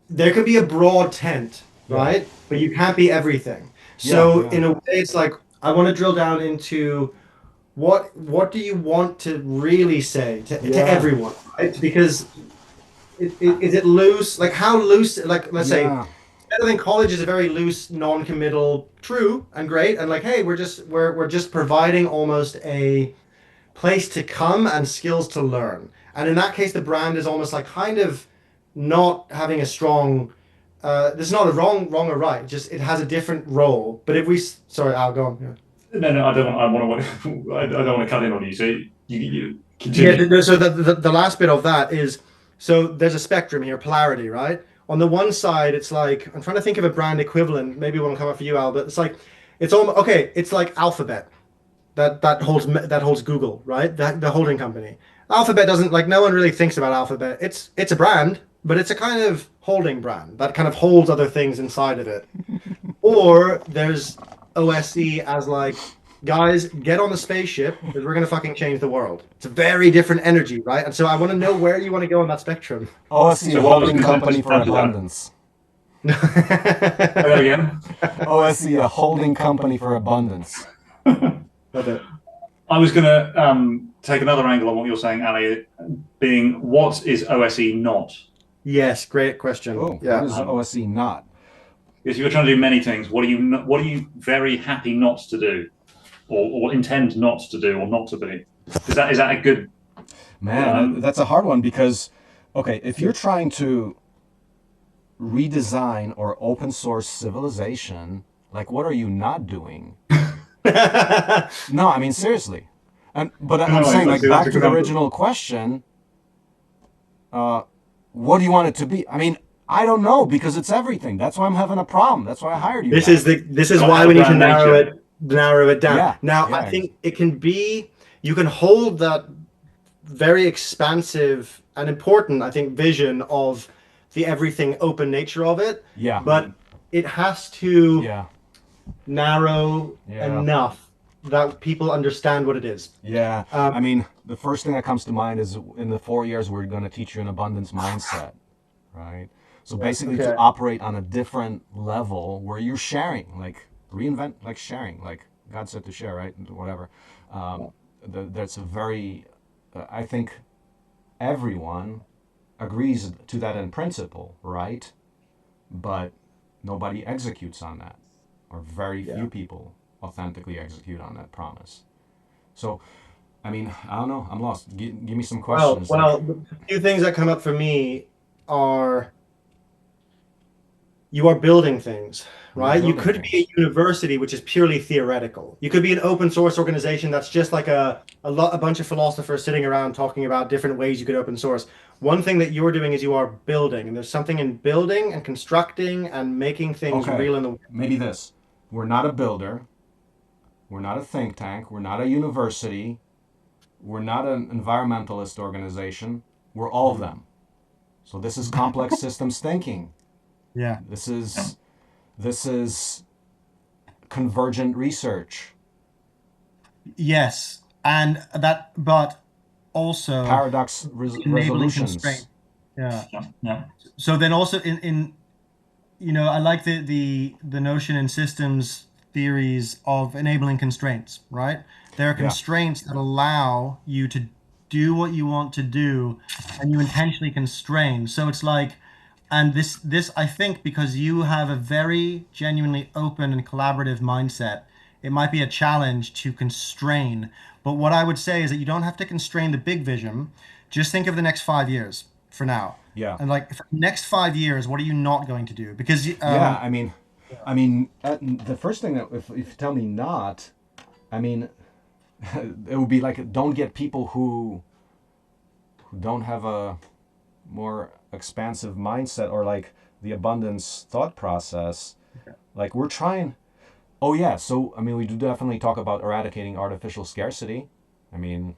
there could be a broad tent, right? But you can't be everything. So in a way, it's like, I want to drill down into what do you want to really say to everyone, right? Because is it loose? Like how loose, like let's say, better than college is a very loose, non-committal, true and great, and like, hey, we're just providing almost a place to come and skills to learn. And in that case, the brand is almost like kind of not having a strong. This is not a wrong or right. Just it has a different role. But if we, sorry, Al, go on. Yeah. No, no, I don't. I want to. I don't want to cut in on you. So you Yeah. continue. So the last bit of that is so there's a spectrum here, polarity, right? On the one side, it's like I'm trying to think of a brand equivalent. Maybe it won't come up for you, Al, but it's like it's almost okay. It's like Alphabet. That holds Google, right? The holding company. Alphabet doesn't like no one really thinks about Alphabet. It's a brand, but it's a kind of holding brand that kind of holds other things inside of it. Or there's OSE as like, guys, get on the spaceship because we're gonna fucking change the world. It's a very different energy, right? And so I want to know where you want to go on that spectrum. OSE, So a what was holding the company for context behind abundance. Say that again. OSE, a holding company for abundance. Love it. I was going to take another angle on what you're saying, Ali, being what is OSE not? Yes, great question. Oh, Yeah. what is OSE not? Because you're trying to do many things. What are you very happy not to do, or intend not to do, or not to be? Is that a good? Man, that's a hard one because, okay, if you're trying to redesign or open source civilization, like what are you not doing? No, I mean seriously. But I'm saying, like, back to the original question, what do you want it to be? I mean, I don't know because it's everything. That's why I'm having a problem. That's why I hired you. This guys. is why we need to narrow it down. Yeah, Now, yeah. I think it can be you can hold that very expansive and important, I think, vision of the everything open nature of it. Yeah. But it has to Yeah. narrow Yeah. enough that people understand what it is. Yeah. I mean, the first thing that comes to mind is in the 4 years we're going to teach you an abundance mindset, right? So basically Okay. to operate on a different level where you're sharing, like reinvent, like sharing, like God said to share, right? Whatever. That's a very, I think everyone agrees to that in principle, right? But nobody executes on that, or very few people authentically execute on that promise. So, I mean, I don't know. I'm lost. Give me some questions. Well, the few things that come up for me are you are building things, right? You could be a university, which is purely theoretical. You could be an open source organization that's just like a bunch of philosophers sitting around talking about different ways you could open source. One thing that you're doing is you are building, and there's something in building and constructing and making things real in the world. Maybe this. We're not a builder. We're not a think tank. We're not a university. We're not an environmentalist organization. We're all of them. So this is complex systems thinking. Yeah. This is convergent research. Yes, and that, but also Paradox enabling resolutions. constraint. Yeah. Yeah. So then also in I like the notion in systems theories of enabling constraints, right? There are constraints that allow you to do what you want to do, and you intentionally constrain. So it's like, and this I think because you have a very genuinely open and collaborative mindset, it might be a challenge to constrain. But what I would say is that you don't have to constrain the big vision. Just think of the next 5 years for now. Yeah. And like, for the next 5 years, what are you not going to do? Because I mean, the first thing that if you tell me not, I mean, it would be like don't get people who don't have a more expansive mindset or like the abundance thought process. Like we're trying. Oh yeah, so I mean, we do definitely talk about eradicating artificial scarcity. I mean.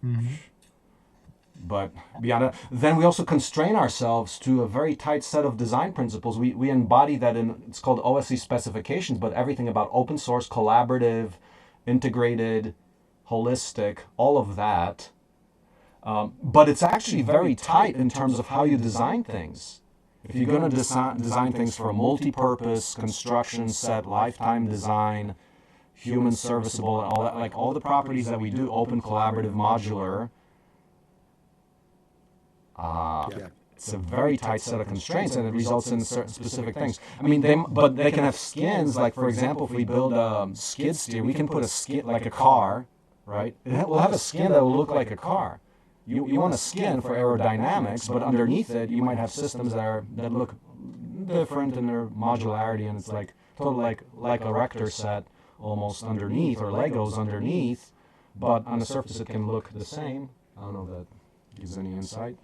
But beyond that, then we also constrain ourselves to a very tight set of design principles. We embody that in, it's called OSE specifications, but everything about open source, collaborative, integrated, holistic, all of that. But it's actually very tight in terms of how you design things. If you're going to design things for a multi-purpose construction set, lifetime design, human serviceable, and all that, like all the properties that we do, open, collaborative, modular, it's a very tight set of constraints, and it results in certain specific things. I mean, but they can have skins. Like, for example, if we build a skid steer, we can put a skin like a car, right? We'll have a skin that will look like a car. You want a skin for aerodynamics, but underneath it, you might have systems that look different in their modularity, and it's like totally like a Rector set almost underneath, or Legos underneath, but on the surface it can look the same. I don't know if that gives any insight.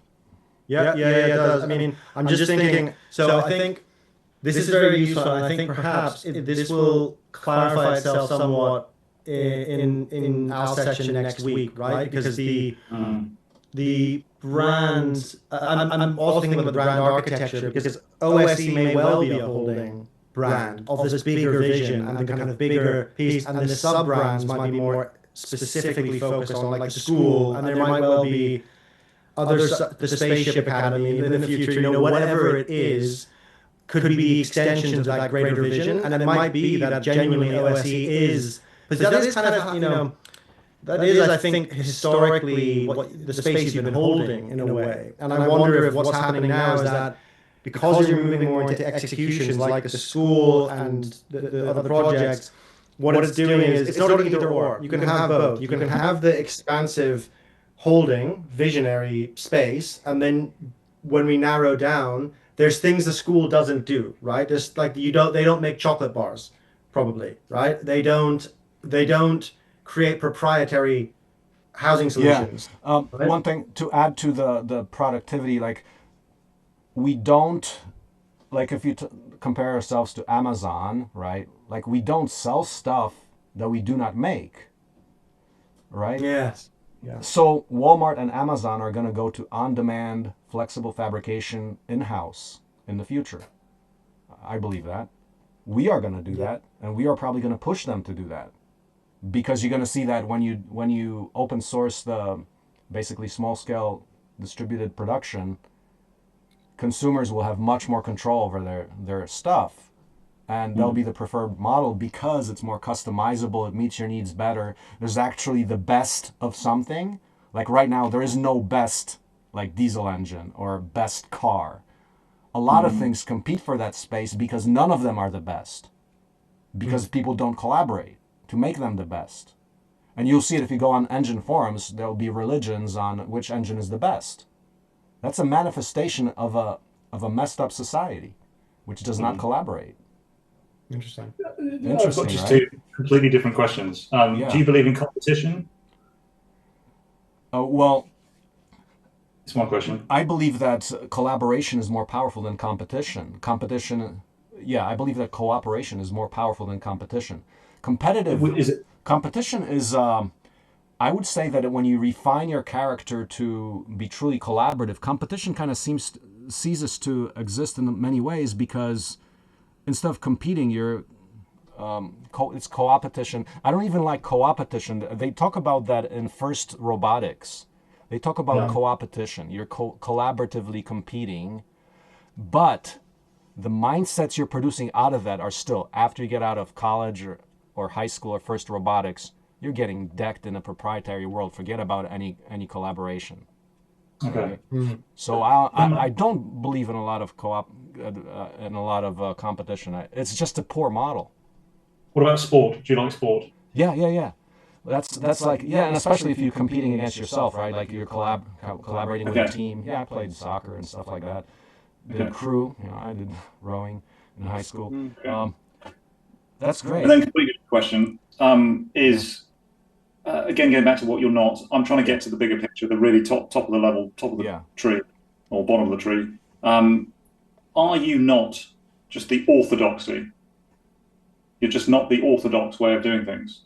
Yeah, it does. I mean, I'm just thinking, so I think this is very useful, and I think perhaps this will clarify itself somewhat in our section next week, right? Because the brand, I'm also thinking about the brand architecture, because OSE may well be a holding brand of this bigger vision and the kind of bigger piece, and the sub-brands might be more specifically focused on like the school, and there might well be the Spaceship Academy in the future, whatever it is, could be the extensions of that greater vision, and it might be that genuinely OSE is, because that is kind of, that is, I think, historically what the space you've been holding in a way. And I wonder if what's happening now is that because you're moving more into executions like the school and the other projects, what it's doing is it's not an either or. You can have both. You can have the expansive holding visionary space, and then when we narrow down, there's things the school doesn't do, right? There's like they don't make chocolate bars, probably, right? They don't create proprietary housing solutions. Yeah. Right? One thing to add to the productivity, like we don't, like if you compare ourselves to Amazon, right? Like we don't sell stuff that we do not make, right? Yes. Yeah. So Walmart and Amazon are going to go to on-demand, flexible fabrication in-house in the future. I believe that. We are going to do that, and we are probably going to push them to do that, because you're going to see that when you open source the basically small-scale distributed production, consumers will have much more control over their stuff. And they'll be the preferred model because it's more customizable. It meets your needs better. There's actually the best of something. Like right now, there is no best like diesel engine or best car. A lot of things compete for that space because none of them are the best. Because people don't collaborate to make them the best. And you'll see it if you go on engine forums. There'll be religions on which engine is the best. That's a manifestation of a messed up society, which does not collaborate. Interesting. I've got just right? two completely different questions. Do you believe in competition? Well, it's one question. I believe that collaboration is more powerful than competition. I believe that cooperation is more powerful than competition. Competition is, I would say that when you refine your character to be truly collaborative, competition kind of ceases to exist in many ways, because instead of competing, it's co-opetition. I don't even like co-opetition. They talk about that in FIRST Robotics. They talk about co-opetition. You're collaboratively competing, but the mindsets you're producing out of that are still, after you get out of college or high school or FIRST Robotics, you're getting decked in a proprietary world. Forget about any collaboration. Okay. Right? So I don't believe in a lot of co-op and a lot of competition. It's just a poor model. What about sport? Do you like sport? Yeah. That's like, and especially if you're competing against yourself, right? Like you're collaborating with a team. Yeah, I played soccer and stuff like that. Did crew. I did rowing in high school. Okay. That's great. And then completely different question is, again, going back to what you're not, I'm trying to get to the bigger picture, the really top of the level, top of the tree, or bottom of the tree. Are you not just the orthodoxy? You're just not the orthodox way of doing things,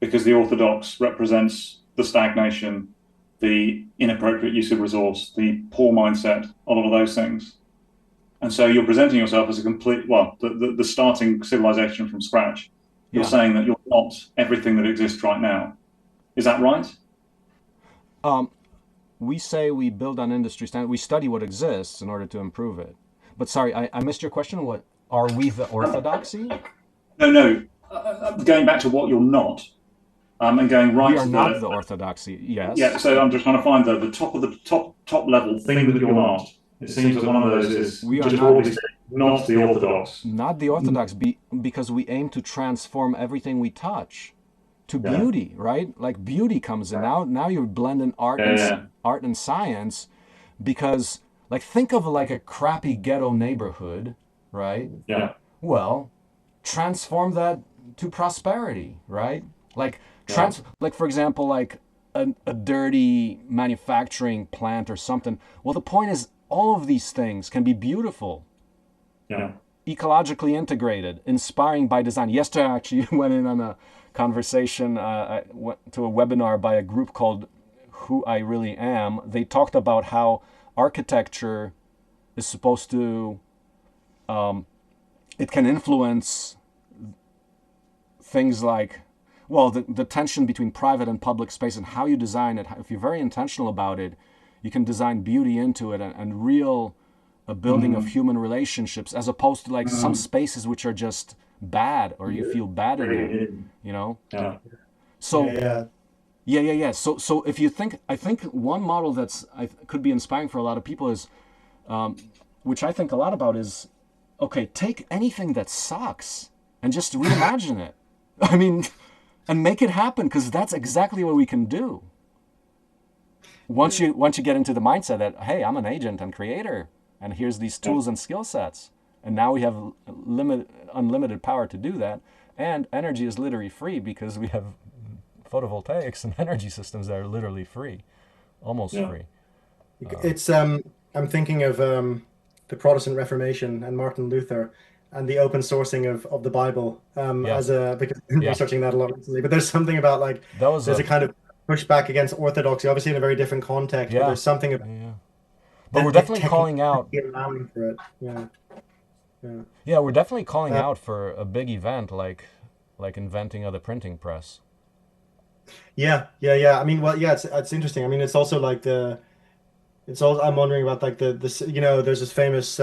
because the orthodox represents the stagnation, the inappropriate use of resource, the poor mindset, a lot of those things. And so you're presenting yourself as a complete, the starting civilization from scratch. You're saying that you're not everything that exists right now. Is that right? We say we build on industry standard. We study what exists in order to improve it. But sorry, I missed your question. What are we, the orthodoxy? No. Going back to what you're not, and going right. We are not the orthodoxy. Yes. Yeah. So I'm just trying to find the top of the top level thing that you're not. It seems that one of those is We are just not broadly speaking, not the orthodox. not the orthodox because we aim to transform everything we touch to Yeah. beauty, right? Like beauty comes in. Now you're blending art and science because like think of like a crappy ghetto neighborhood, right? Yeah. Well, transform that to prosperity, right? Like like for example, like a dirty manufacturing plant or something. Well, the point is all of these things can be beautiful, Yeah. ecologically integrated, inspiring by design. Yesterday, I actually went in on a conversation. I went to a webinar by a group called Who I Really Am. They talked about how architecture is supposed to, it can influence things like, well, the tension between private and public space and how you design it. If you're very intentional about it, you can design beauty into it and real a building of human relationships, as opposed to like some spaces which are just bad or you feel bad in them, you know? Yeah. So Yeah. So if you think, I think one model that's could be inspiring for a lot of people is, which I think a lot about is, okay, take anything that sucks and just reimagine it. I mean, and make it happen, because that's exactly what we can do. Once you get into the mindset that, hey, I'm an agent and creator, and here's these tools and skill sets, and now we have unlimited power to do that, and energy is literally free because we have photovoltaics and energy systems that are literally free, almost free. It's I'm thinking of the Protestant Reformation and Martin Luther and the open sourcing of the Bible as a because I've been researching that a lot recently. But there's something about like there's a kind of pushback against orthodoxy, obviously in a very different context. But there's something about But we're definitely calling out. Allowing for it. Yeah, we're definitely calling out for a big event like inventing of the printing press. Yeah. I mean, well, yeah, it's interesting. I mean, it's also like it's all I'm wondering about like this. You know, there's this famous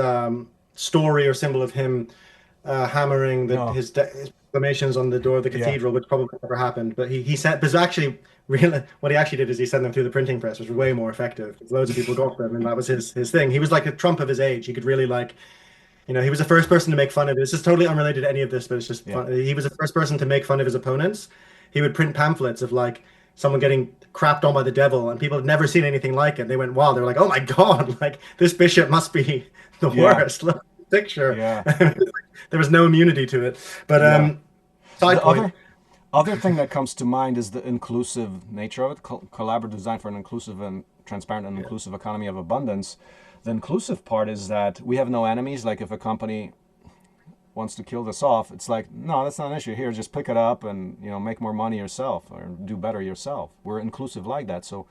story or symbol of him hammering his proclamations on the door of the cathedral, which probably never happened. But he said, but actually, really, what he actually did is he sent them through the printing press, which was way more effective. Loads of people got them, and that was his thing. He was like a Trump of his age. He could really like, you know, he was the first person to make fun of it. This is totally unrelated to any of this, but it's just fun. He was the first person to make fun of his opponents. He would print pamphlets of like someone getting crapped on by the devil, and people had never seen anything like it. They went, wow, they were like, oh my God, like this bishop must be the worst. Look at the picture. There was no immunity to it. But side point. Other thing that comes to mind is the inclusive nature of it, collaborative design for an inclusive and transparent and inclusive economy of abundance. The inclusive part is that we have no enemies. Like if a company wants to kill this off, it's like, no, that's not an issue. Here, just pick it up and, you know, make more money yourself or do better yourself. We're inclusive like that. So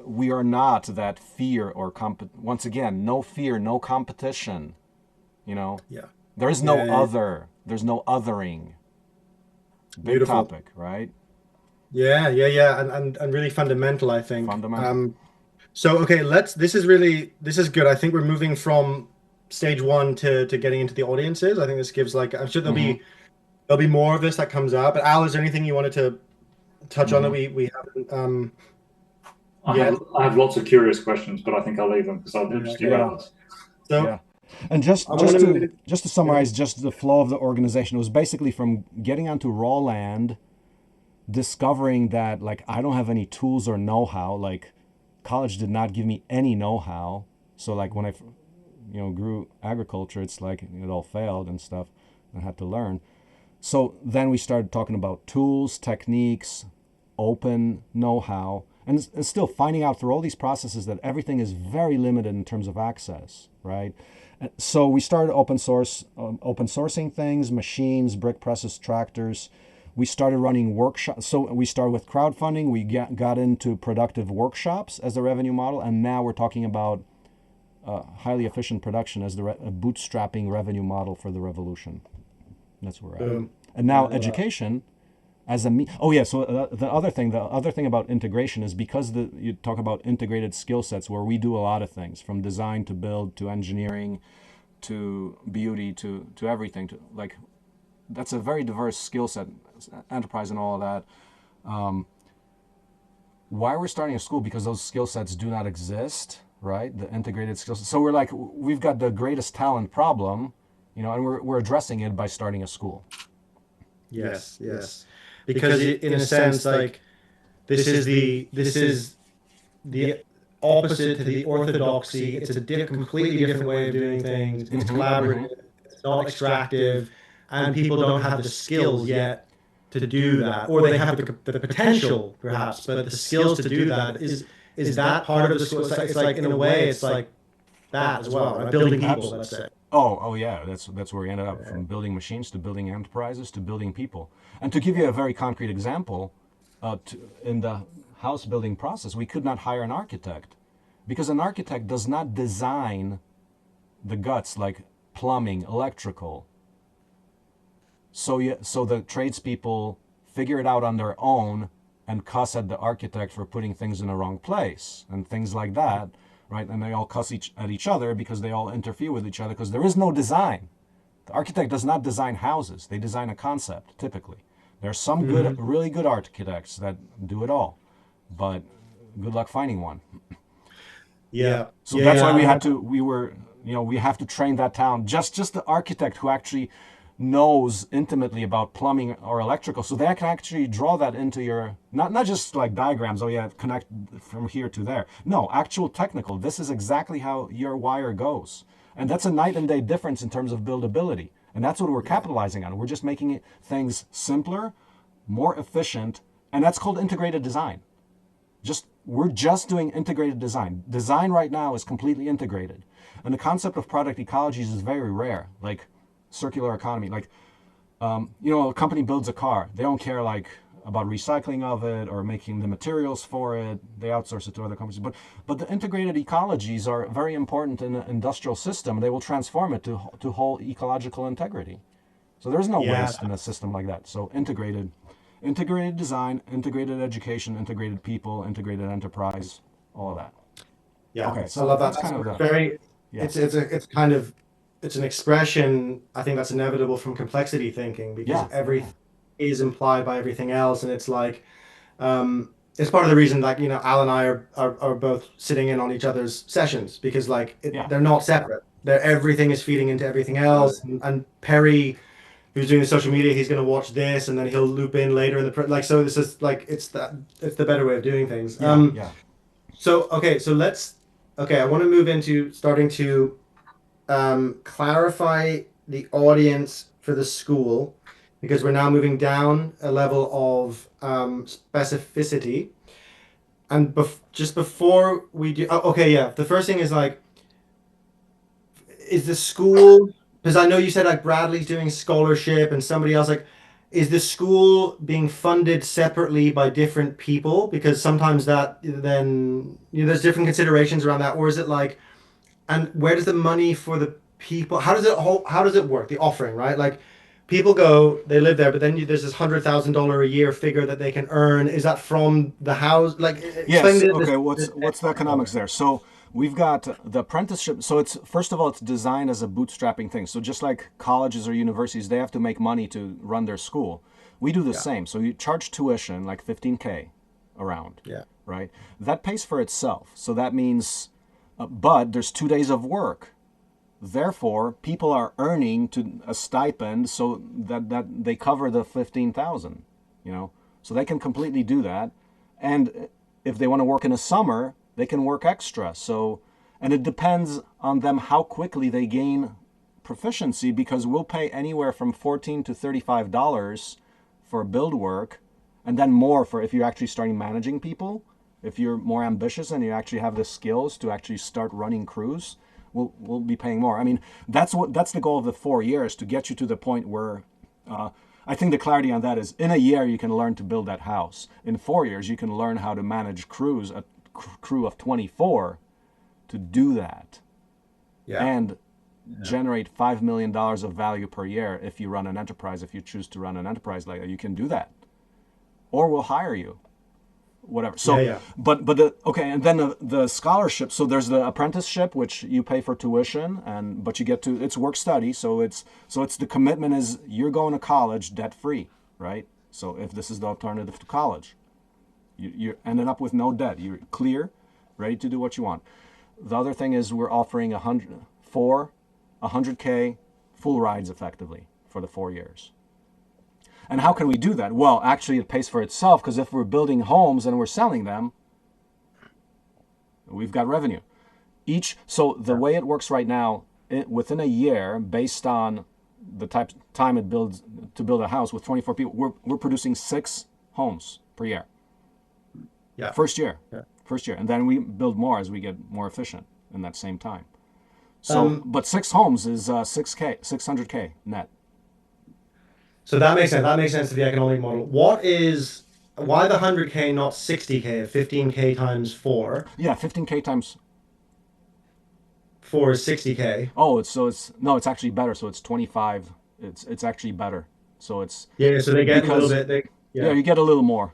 we are not that fear or once again, no fear, no competition, you know. There is no other. There's no othering. Big Beautiful topic, right? Yeah, and really fundamental, I think. Fundamental. So okay, this is good. I think we're moving from stage one to getting into the audiences. I think this gives like, I'm sure there'll be more of this that comes out. But Al, is there anything you wanted to touch on that we haven't? I have lots of curious questions, but I think I'll leave them because I'm interested about this. So. And just to summarize, just the flow of the organization, it was basically from getting onto raw land, discovering that like I don't have any tools or know-how. Like college did not give me any know-how. So like when I, grew agriculture, it's like it all failed and stuff. I had to learn. So then we started talking about tools, techniques, open know-how, and still finding out through all these processes that everything is very limited in terms of access, right? So we started open sourcing things, machines, brick presses, tractors. We started running workshops. So we started with crowdfunding. We got into productive workshops as the revenue model. And now we're talking about highly efficient production as the bootstrapping revenue model for the revolution. That's where we're at. And now education as a so the other thing about integration is because you talk about integrated skill sets where we do a lot of things from design to build to engineering to beauty to everything, to like that's a very diverse skill set, enterprise and all of that. Why we're starting a school, because those skill sets do not exist right? The integrated skills. So we're like, we've got the greatest talent problem, you know, and we're addressing it by starting a school. Yes, yes. Because in a sense, like this is the opposite to the orthodoxy. It's a completely different way of doing things. It's collaborative. It's not extractive, and people don't have the skills yet to do that, or they have the potential perhaps, but the skills to do that is that part of the school. It's like in a way, it's like that as well, right? Building people, let's say. Oh yeah, that's where we ended up, from building machines to building enterprises to building people. And to give you a very concrete example, in the house building process, we could not hire an architect because an architect does not design the guts like plumbing, electrical. So the tradespeople figure it out on their own and cuss at the architect for putting things in the wrong place and things like that. Right, and they all cuss at each other because they all interfere with each other because there is no design. The architect does not design houses; they design a concept. Typically, there are some good, really good architects that do it all, but good luck finding one. Yeah. So that's why we have to train that talent. Just the architect who actually knows intimately about plumbing or electrical, so they can actually draw that into your, not just like diagrams, oh yeah, connect from here to there. No, actual technical. This is exactly how your wire goes. And that's a night and day difference in terms of buildability. And that's what we're capitalizing on. We're just making things simpler, more efficient, and that's called integrated design. We're just doing integrated design. Design right now is completely integrated. And the concept of product ecologies is very rare. Like circular economy, like a company builds a car, they don't care like about recycling of it or making the materials for it, they outsource it to other companies, but the integrated ecologies are very important in an industrial system. They will transform it to whole ecological integrity. So there's no waste in a system like that. So integrated design, integrated education, integrated people, integrated enterprise, all of that. Okay, so I love that. That's kind of very it's an expression, I think, that's inevitable from complexity thinking, because everything is implied by everything else. And it's like, it's part of the reason, like, Al and I are both sitting in on each other's sessions, because like they're not separate. Everything is feeding into everything else. And Perry, who's doing the social media, he's going to watch this and then he'll loop in later in the, so this is like, it's the better way of doing things. So, I want to move into starting to clarify the audience for the school, because we're now moving down a level of specificity. And just before we do, the first thing is like, is the school, because I know you said like Bradley's doing scholarship and somebody else, like, is the school being funded separately by different people? Because sometimes that then, there's different considerations around that. Or is it like, and where does the money for the people, how does it work? The offering, right? Like, people go, they live there, but then there's this $100,000 a year figure that they can earn. Is that from the house? Like, yes. Okay. What's the economics there? So we've got the apprenticeship. So it's, first of all, it's designed as a bootstrapping thing. So just like colleges or universities, they have to make money to run their school. We do the same. So you charge tuition like $15K around. Yeah. Right. That pays for itself. So that means, but there's 2 days of work. Therefore, people are earning to a stipend so that they cover the 15,000, so they can completely do that. And if they want to work in the summer, they can work extra. So, and it depends on them how quickly they gain proficiency, because we'll pay anywhere from $14 to $35 for build work, and then more for if you're actually starting managing people. If you're more ambitious and you actually have the skills to actually start running crews, we'll be paying more. I mean, that's the goal of the 4 years, to get you to the point where, I think the clarity on that is, in a year you can learn to build that house. In 4 years you can learn how to manage crews, a crew of 24, to do that, and generate $5 million of value per year if you run an enterprise. If you choose to run an enterprise like that, you can do that, or we'll hire you. Whatever. So, but and then the scholarship. So there's the apprenticeship, which you pay for tuition, but you get to, it's work study. So it's the commitment is you're going to college debt free, right? So if this is the alternative to college, you're ending up with no debt. You're clear, ready to do what you want. the other thing is we're offering 100K full rides effectively for the 4 years. And how can we do that? Well, actually, it pays for itself, because if we're building homes and we're selling them, we've got revenue. So the way it works right now, within a year, based on the time it builds to build a house with 24 people, we're producing 6 homes per year. Yeah. First year. Yeah. First year. And then we build more as we get more efficient in that same time. So, but 6 homes is 600K net. So that makes sense. That makes sense to the economic model. Why the 100K, not 60K? 15K times 4. Yeah, 15K times 4 is 60K. Oh, it's actually better. So it's 25. It's actually better. So it's So they get a little bit. You get a little more.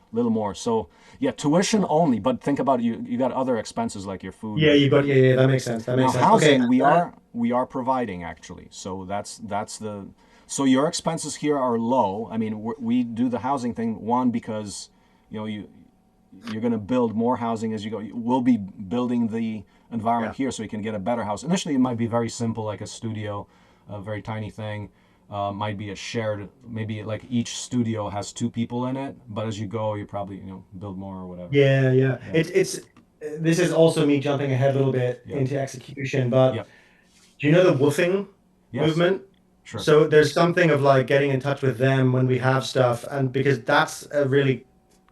So yeah, tuition only. But think about it, you got other expenses like your food. Yeah, you got that makes sense. That makes sense. Housing, Okay. we are providing actually. So that's the. So your expenses here are low. I mean, we do the housing thing because you're going to build more housing as you go. We'll be building the environment here so you can get a better house. Initially, it might be very simple, like a studio, a very tiny thing. Might be a shared, maybe like each studio has 2 people in it. But as you go, you probably build more or whatever. Yeah. It's this is also me jumping ahead a little bit into execution, but do you know the woofing movement? Sure. So there's something of like getting in touch with them when we have stuff, and because that's a really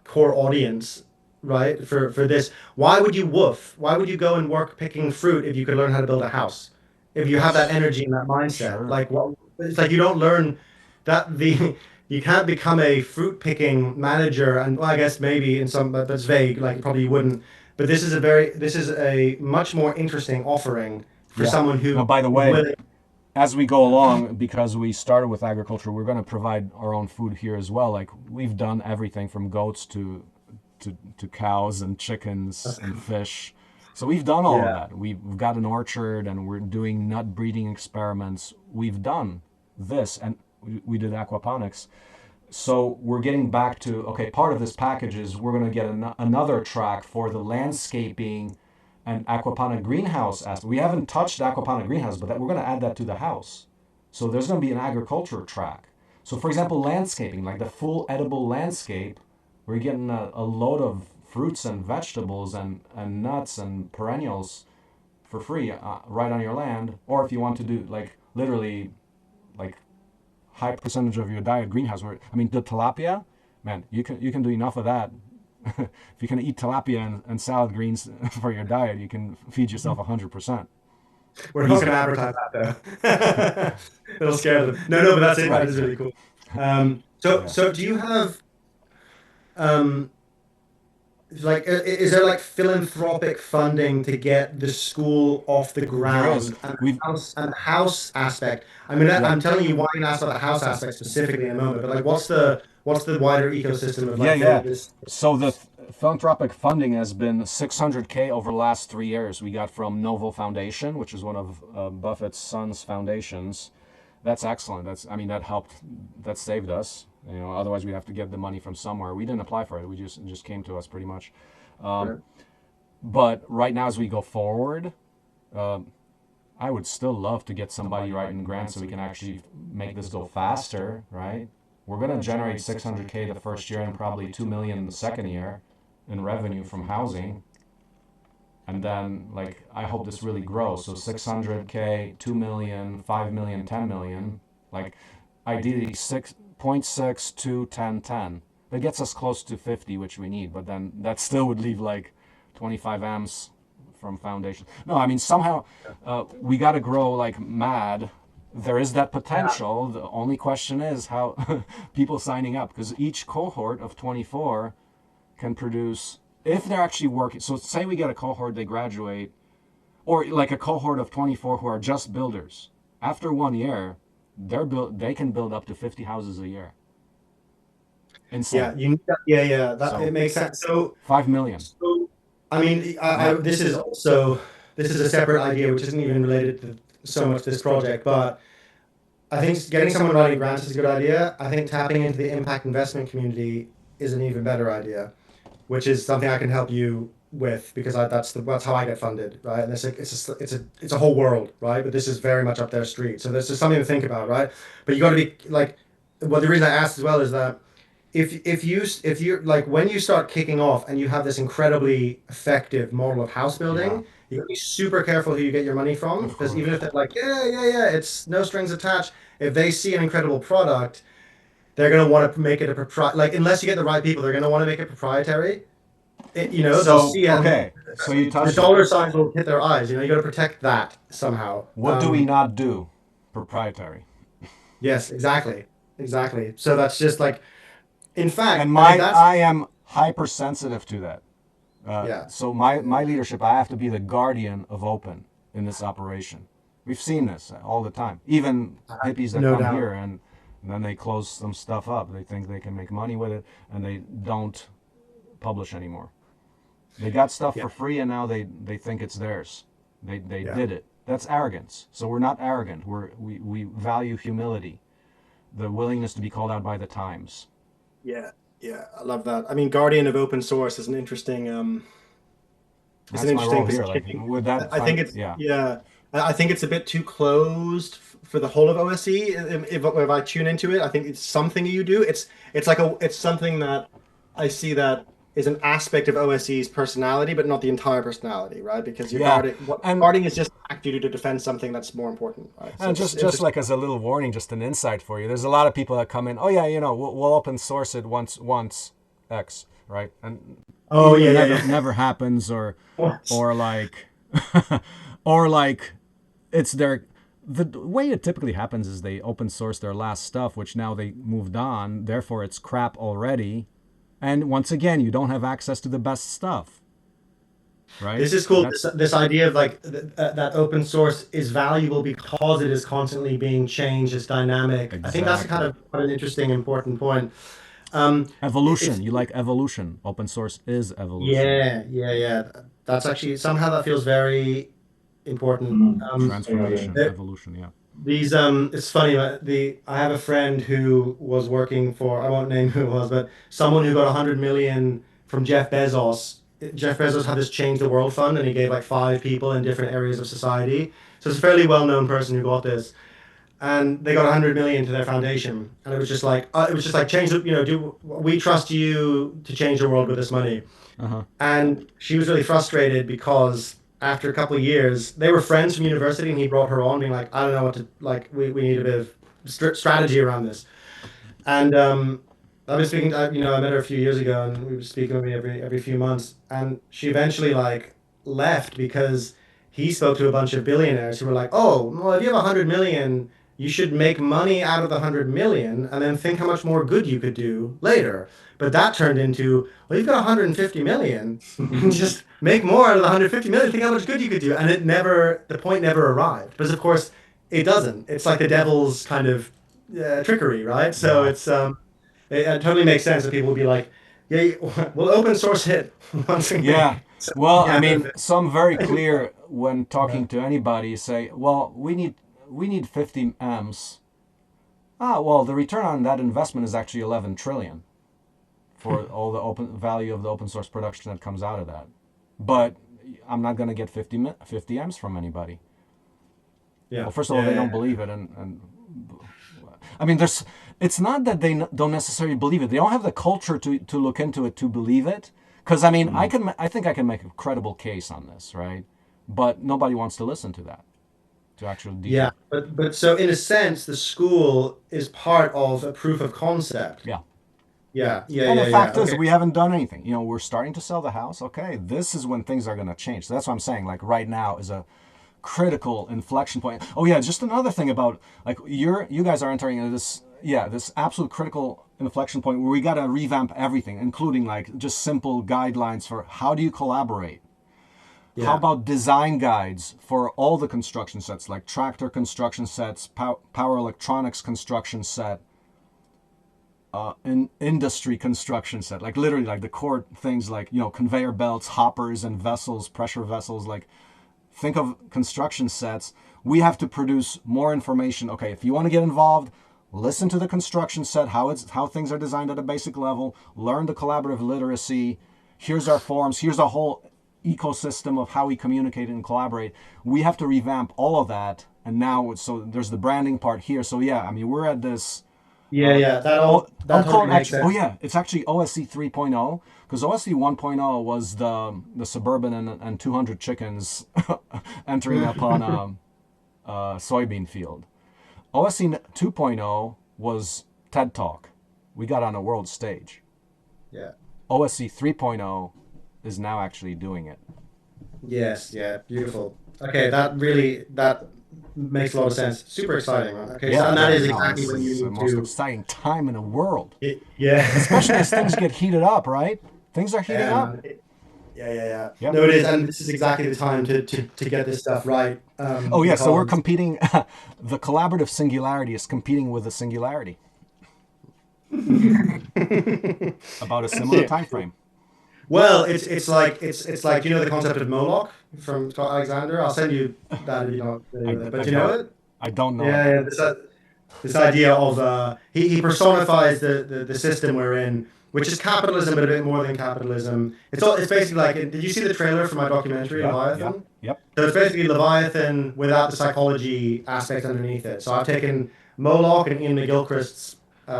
core audience, right? For this, why would you woof? Why would you go and work picking fruit if you could learn how to build a house? If you have that energy and that mindset, Sure. like what? It's like you don't learn that you can't become a fruit picking manager, and well, I guess maybe in some, but that's vague. Like probably you wouldn't. But this is a much more interesting offering for someone who. Now, by the way, as we go along, because we started with agriculture, we're going to provide our own food here as well. Like we've done everything from goats to cows and chickens and fish. So we've done all of that. We've got an orchard and we're doing nut breeding experiments. We've done this, and we did aquaponics. So we're getting back to, okay, part of this package is we're going to get another track for the landscaping and aquaponic greenhouse aspect. We haven't touched aquaponic greenhouse, but we're going to add that to the house. So there's going to be an agriculture track. So for example, landscaping, like the full edible landscape, we're getting a load of fruits and vegetables and nuts and perennials for free right on your land. Or if you want to do like literally like high percentage of your diet greenhouse, where I mean the tilapia, man, you can do enough of that. If you can eat tilapia and salad greens for your diet, you can feed yourself 100%. We're not going to advertise that though. It'll scare them. No, but that's it. That is really cool. So do you have like is there like philanthropic funding to get the school off the ground and the house aspect? I mean, I'm telling you why I'm asked about the house aspect specifically in a moment, but like what's the wider ecosystem of like this? So the philanthropic funding has been 600K over the last 3 years. We got from Novo Foundation, which is one of Buffett's son's foundations. That's excellent. That helped. That saved us. Otherwise we'd have to get the money from somewhere. We didn't apply for it. We just came to us pretty much. But right now, as we go forward, I would still love to get somebody writing grants so we can actually make this go faster, right? We're going to generate 600K the first year and probably 2 million the second year in revenue from housing. And then, like, I hope this really grows. So 600K, 2 million, 5 million, 10 million. Like, ideally 6.6, 2, 10, 10. That gets us close to 50, which we need. But then that still would leave like 25 amps from foundation. No, I mean, somehow we got to grow like mad. There is that potential. The only question is how people signing up, because each cohort of 24 can produce, if they're actually working. So say we get a cohort, they graduate, or like a cohort of 24 who are just builders. After 1 year, they can build up to 50 houses a year. Insane. It makes sense. So 5 million. So, I mean, this is a separate idea which isn't even related to so much this project, but I think getting someone writing grants is a good idea. I think tapping into the impact investment community is an even better idea, which is something I can help you with, because that's how I get funded, right? And it's a whole world, right? But this is very much up their street, so there's just something to think about, right? But you got to be like, well, the reason I asked as well is that if you're like, when you start kicking off and you have this incredibly effective model of house Yeah, building, you gotta be super careful who you get your money from, of because even course. if they're like, yeah, it's no strings attached, if they see an incredible product, they're gonna want to make it a like, unless you get the right people, they're gonna want to make it proprietary. They'll So, see it and okay, so you the touched it. dollar signs will hit their eyes. You got to protect that somehow. What do we not do? Proprietary. Yes, exactly. So that's just like, in And fact, like my that's I am hypersensitive to that. yeah, So my leadership, I have to be the guardian of open in this operation. We've seen this all the time. Even hippies that no come doubt. here and then they close some stuff up. They think they can make money with it, and they don't publish anymore. They got stuff Yeah, for free, and now they think it's theirs. They yeah, did it. That's arrogance. So we're not arrogant. We value humility, the willingness to be called out by the times. yeah. I love that. I mean, guardian of open source is an interesting it's an That's my interesting role here. Like position. with that, I think it's yeah, yeah. I think it's a bit too closed for the whole of OSE. If I tune into it, I think it's something you do. It's something that I see that is an aspect of OSE's personality, but not the entire personality, right? Because you're yeah, guarding. and Guarding is just an act you do to defend something that's more important, right? So And it's just interesting. like as a little warning, just an insight for you. There's a lot of people that come in. Oh yeah, we'll open source it once X, right? And Oh either yeah, yeah, never happens, yeah. or like or like it's their the way it typically happens is they open source their last stuff, which now they moved on. Therefore, it's crap already. And once again, you don't have access to the best stuff, right? This is cool. That's This idea of like that open source is valuable because it is constantly being changed. It's dynamic. I think that's kind exactly of quite an interesting, important point. Um, evolution. it's You like evolution. Open source is evolution. yeah. That's actually somehow that feels very important. Transformation, The- evolution, yeah. These it's funny. I have a friend who was working for, I won't name who it was, but someone who got 100 million from Jeff Bezos. Jeff Bezos had this Change the World Fund, and he gave like five people in different areas of society. So it's a fairly well-known person who got this, and they got 100 million to their foundation, and it was just like, change the, do we trust you to change the world with this money? Uh-huh. And she was really frustrated because after a couple of years, they were friends from university, and he brought her on, being like, I don't know what to, like, we need a bit of strategy around this. And I've been speaking, I met her a few years ago, and we were speaking with me every few months. And she eventually like left because he spoke to a bunch of billionaires who were like, "Oh, well, if you have 100 million, you should make money out of the 100 million, and then think how much more good you could do later." But that turned into, well, you've got 150 million, just make more out of the 150 million. Think how much good you could do, and the point never arrived. Because of course, it doesn't. It's like the devil's kind of trickery, right? So Yeah. it totally makes sense that people would be like, yeah, we'll open source it once we Yeah. make some Well, money I out of mean, it. some very clear when Yeah. talking to anybody say, well, we need 50 M's. Ah, well, the return on that investment is actually 11 trillion for all the open value of the open source production that comes out of that. But I'm not going to get 50 M's from anybody. Well, Yeah. first of all, Yeah. they Yeah. don't believe it, and I mean, it's not that they don't necessarily believe it. They don't have the culture to look into it to believe it. Because I mean, I think I can make a credible case on this, right? But nobody wants to listen to that, to actually Yeah. debunk. But so in a sense, the school is part of a proof of concept. Yeah. And the Yeah. fact is, Okay. we haven't done anything. We're starting to sell the house. Okay, this is when things are going to change. So that's what I'm saying. Like right now is a critical inflection point. Oh yeah, just another thing about like you guys are entering into this absolute critical inflection point where we got to revamp everything, including like just simple guidelines for how do you collaborate. How Yeah. about design guides for all the construction sets, like tractor construction sets, power electronics construction set, in industry construction set, like literally like the core things like conveyor belts, hoppers, and vessels, pressure vessels. Like think of construction sets. We have to produce more information. Okay, if you want to get involved, listen to the construction set, how things are designed at a basic level. Learn the collaborative literacy. Here's our forms. Here's a whole ecosystem of how we communicate and collaborate. We have to revamp all of that. And now, so there's the branding part here. So yeah, I mean, we're at this. Yeah, that totally makes sense. Oh yeah, it's actually OSE 3.0, because OSE 1.0 was the suburban and 200 chickens entering upon a soybean field. OSE 2.0 was TED Talk. We got on a world stage. Yeah. OSE 3.0 is now actually doing it. Yes, yeah, beautiful. Okay, that makes a lot of sense. Super exciting, man. Okay, so and that is exactly what you It's the need most to. exciting time in the world. Yeah. Especially as things get heated up, right? Things are heating Yeah, up. man. Yeah. Yep. No, it is, and this is exactly the time to get this stuff right. Oh yeah, so we're because competing. The collaborative singularity is competing with the singularity about a similar time frame. well, it's like you know the concept of Moloch from Scott Alexander. I'll send you that if you don't know it. But you know it? I don't know. Yeah, this idea of he personifies the system we're in, which is capitalism, but a bit more than capitalism. It's basically like, did you see the trailer for my documentary, Leviathan? Yep. So it's basically Leviathan without the psychology aspect underneath it. So I've taken Moloch and Ian McGilchrist's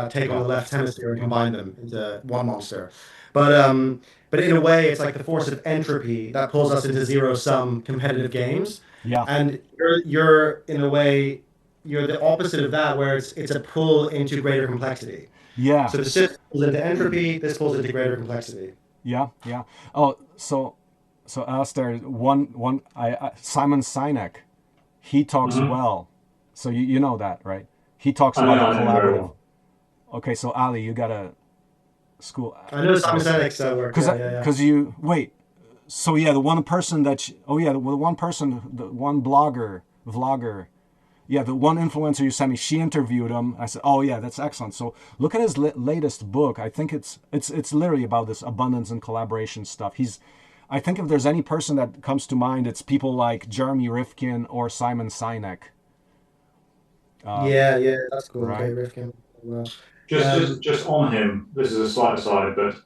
take on the left hemisphere and combined them into one monster. But in a way, it's like the force of entropy that pulls us into zero-sum competitive games. Yeah. And you're in a way, you're the opposite of that, where it's a pull into greater complexity. Yeah. So the system pulls into entropy, this pulls into greater complexity. Yeah. Oh, so Alistair, Simon Sinek, he talks well. So you know that, right? He talks about the collaborative. Well. Okay, so Ali, you got a school. I know Simon Sinek's work. Because you wait. So yeah, the one person that the one vlogger. Yeah, the one influencer you sent me, she interviewed him. I said, "Oh yeah, that's excellent." So look at his latest book. I think it's literally about this abundance and collaboration stuff. I think if there's any person that comes to mind, it's people like Jeremy Rifkin or Simon Sinek. Yeah, that's cool. Right? Okay, Rifkin. Well, just on him. This is a slight aside, but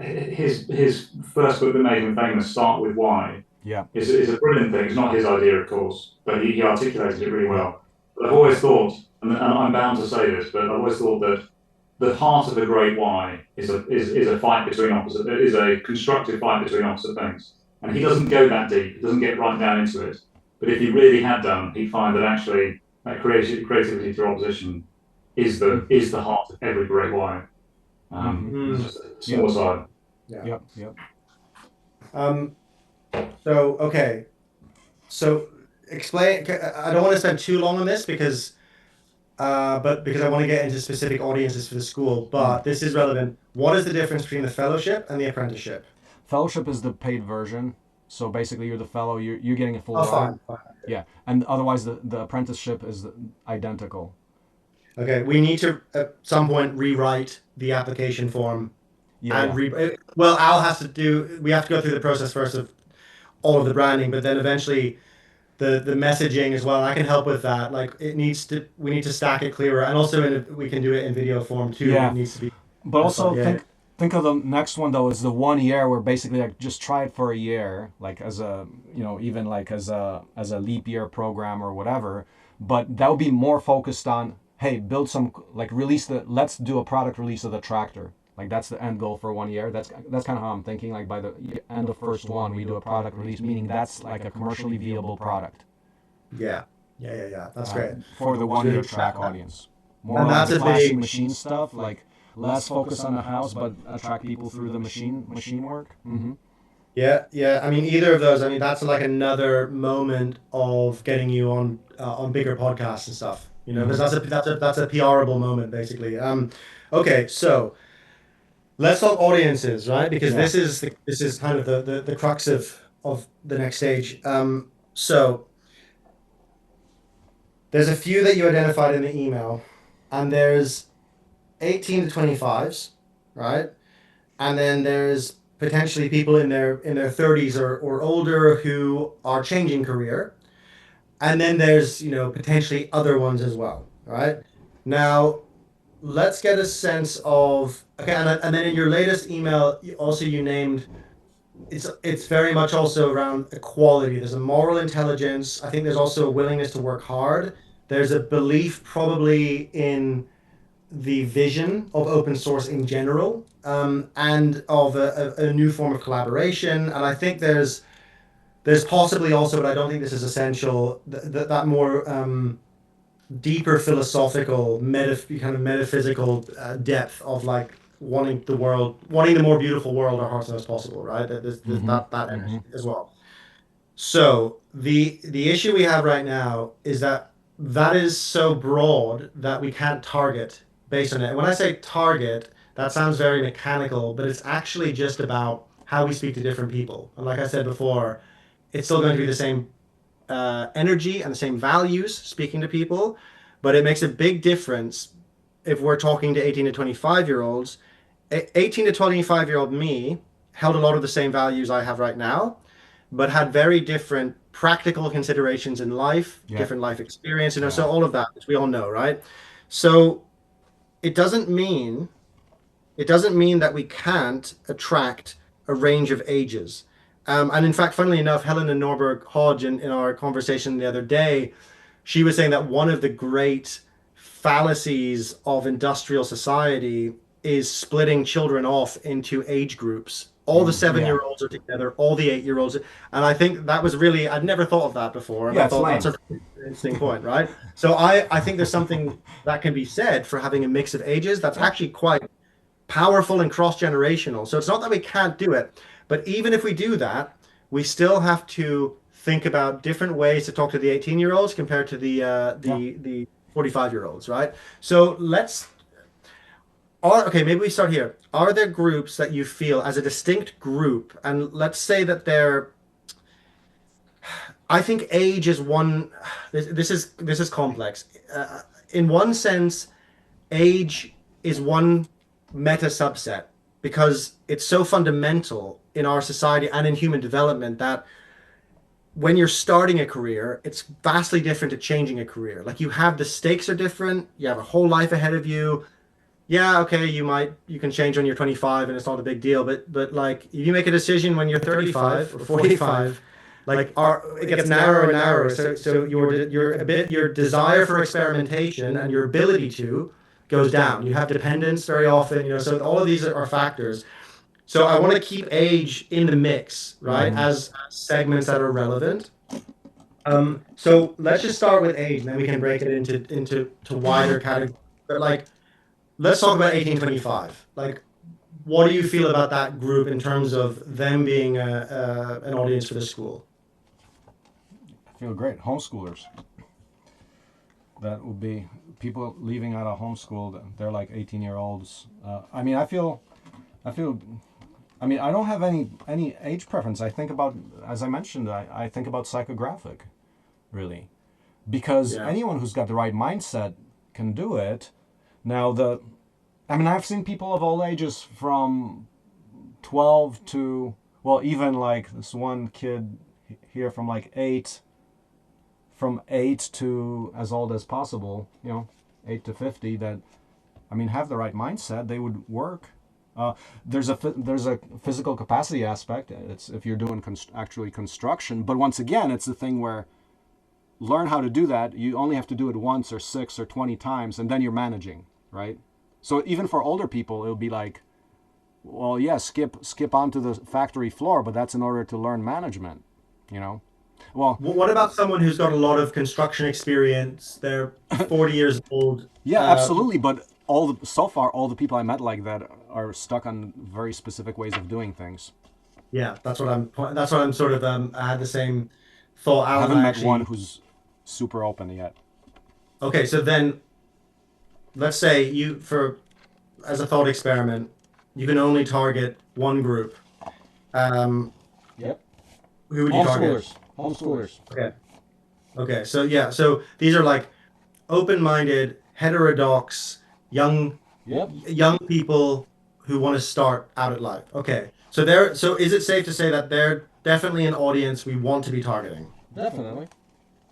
his first book that made him famous, Start With Why. Yeah, is a brilliant thing. It's not his idea, of course, but he articulated it really well. But I've always thought, and I'm bound to say this, but I've always thought that the heart of a great why is a fight between opposite. It is a constructive fight between opposite things, and he doesn't go that deep. He doesn't get right down into it. But if he really had done, he'd find that actually that creativity through opposition is the heart of every great why. Just a small side. Yep. So explain. I don't want to spend too long on this because I want to get into specific audiences for the school. But this is relevant. What is the difference between the fellowship and the apprenticeship? Fellowship is the paid version. So basically, you're the fellow. You're getting a full. Oh, fine. Yeah, and otherwise the apprenticeship is identical. Okay, we need to at some point rewrite the application form. Yeah. Well, Al has to do. We have to go through the process first of all of the branding, but then eventually the messaging as well. I can help with that. Like we need to stack it clearer, and also we can do it in video form too. Yeah. It needs to be. But also think of the next one though is the 1 year where basically like just try it for a year, like as a even like as a leap year program or whatever. But that would be more focused on build some let's do a product release of the tractor. Like that's the end goal for 1 year. That's kind of how I'm thinking. Like by the end of first one, we do a product release, meaning that's like a commercially viable product. Yeah. That's great for the 1 year track audience. More and like that's flashy machine stuff, like less focus on the house, but attract people through the machine work. Mm-hmm. Yeah. I mean, either of those. I mean, that's like another moment of getting you on bigger podcasts and stuff. Because that's a PRable moment basically. Okay, so. Let's talk audiences, right? Because this is kind of the crux of the next stage. So there's a few that you identified in the email, and there's 18 to 25s, right? And then there's potentially people in their 30s or older who are changing career, and then there's potentially other ones as well, right? Now. Let's get a sense of and then in your latest email, you named it's very much also around equality. There's a moral intelligence. I think there's also a willingness to work hard. There's a belief probably in the vision of open source in general, and of a new form of collaboration. And I think there's possibly also, but I don't think this is essential, that more deeper philosophical, kind of metaphysical depth of like wanting the more beautiful world our hearts know as possible, right? That energy as well. So the issue we have right now is that that is so broad that we can't target based on it. And when I say target, that sounds very mechanical, but it's actually just about how we speak to different people. And like I said before, it's still going to be the same energy and the same values speaking to people, but it makes a big difference if we're talking to 18 to 25-year-olds. 18 to 25-year-old me held a lot of the same values I have right now, but had very different practical considerations in life, different life experience, so all of that, which we all know, right? So it doesn't mean that we can't attract a range of ages. And in fact, funnily enough, Helena Norberg Hodge, in our conversation the other day, she was saying that one of the great fallacies of industrial society is splitting children off into age groups. All the 7-year-olds are together, all the 8-year-olds. And I think that was really, I'd never thought of that before. And I thought that's a interesting point, right? So I think there's something that can be said for having a mix of ages that's actually quite powerful and cross-generational. So it's not that we can't do it, but even if we do that, we still have to think about different ways to talk to the 18-year-olds compared to the 45-year-olds, right? So okay, maybe we start here. Are there groups that you feel as a distinct group, and let's say that I think age is one. This is complex. In one sense, age is one meta subset because it's so fundamental in our society and in human development that when you're starting a career, it's vastly different to changing a career. Like the stakes are different. You have a whole life ahead of you. Yeah, okay, you can change when you're 25 and it's not a big deal, but like if you make a decision when you're 35 or 45, like it gets narrower and narrower. So your desire for experimentation and your ability to goes down. You have dependence very often, so all of these are factors. So I want to keep age in the mix, right, as segments that are relevant. So let's just start with age, and then we can break it into wider categories. But like, let's talk about 1825. Like, what do you feel about that group in terms of them being an audience for the school? I feel great. Homeschoolers. That would be people leaving out of homeschool. They're like 18-year-olds. I mean, I don't have any age preference. I think about, as I mentioned, I think about psychographic, really, because anyone who's got the right mindset can do it. Now, I've seen people of all ages from 12 to, well, even like this one kid here from like 8 to as old as possible, 8 to 50, that, have the right mindset, they would work. There's a physical capacity aspect. It's if you're doing actually construction, but once again, it's the thing where learn how to do that. You only have to do it once or 6 or 20 times, and then you're managing, right? So even for older people, it'll be like, well, yeah, skip onto the factory floor, but that's in order to learn management, Well, what about someone who's got a lot of construction experience? They're 40 years old. Yeah, absolutely, but so far all the people I met like that are stuck on very specific ways of doing things. Yeah, that's what I'm sort of I had the same thought. I haven't met one who's super open yet. Okay, so then let's say as a thought experiment, you can only target one group. Yep. Who would you target? Homeschoolers. Okay. So these are like open-minded, heterodox, young people who want to start out at life. Okay. So is it safe to say that they're definitely an audience we want to be targeting? Definitely.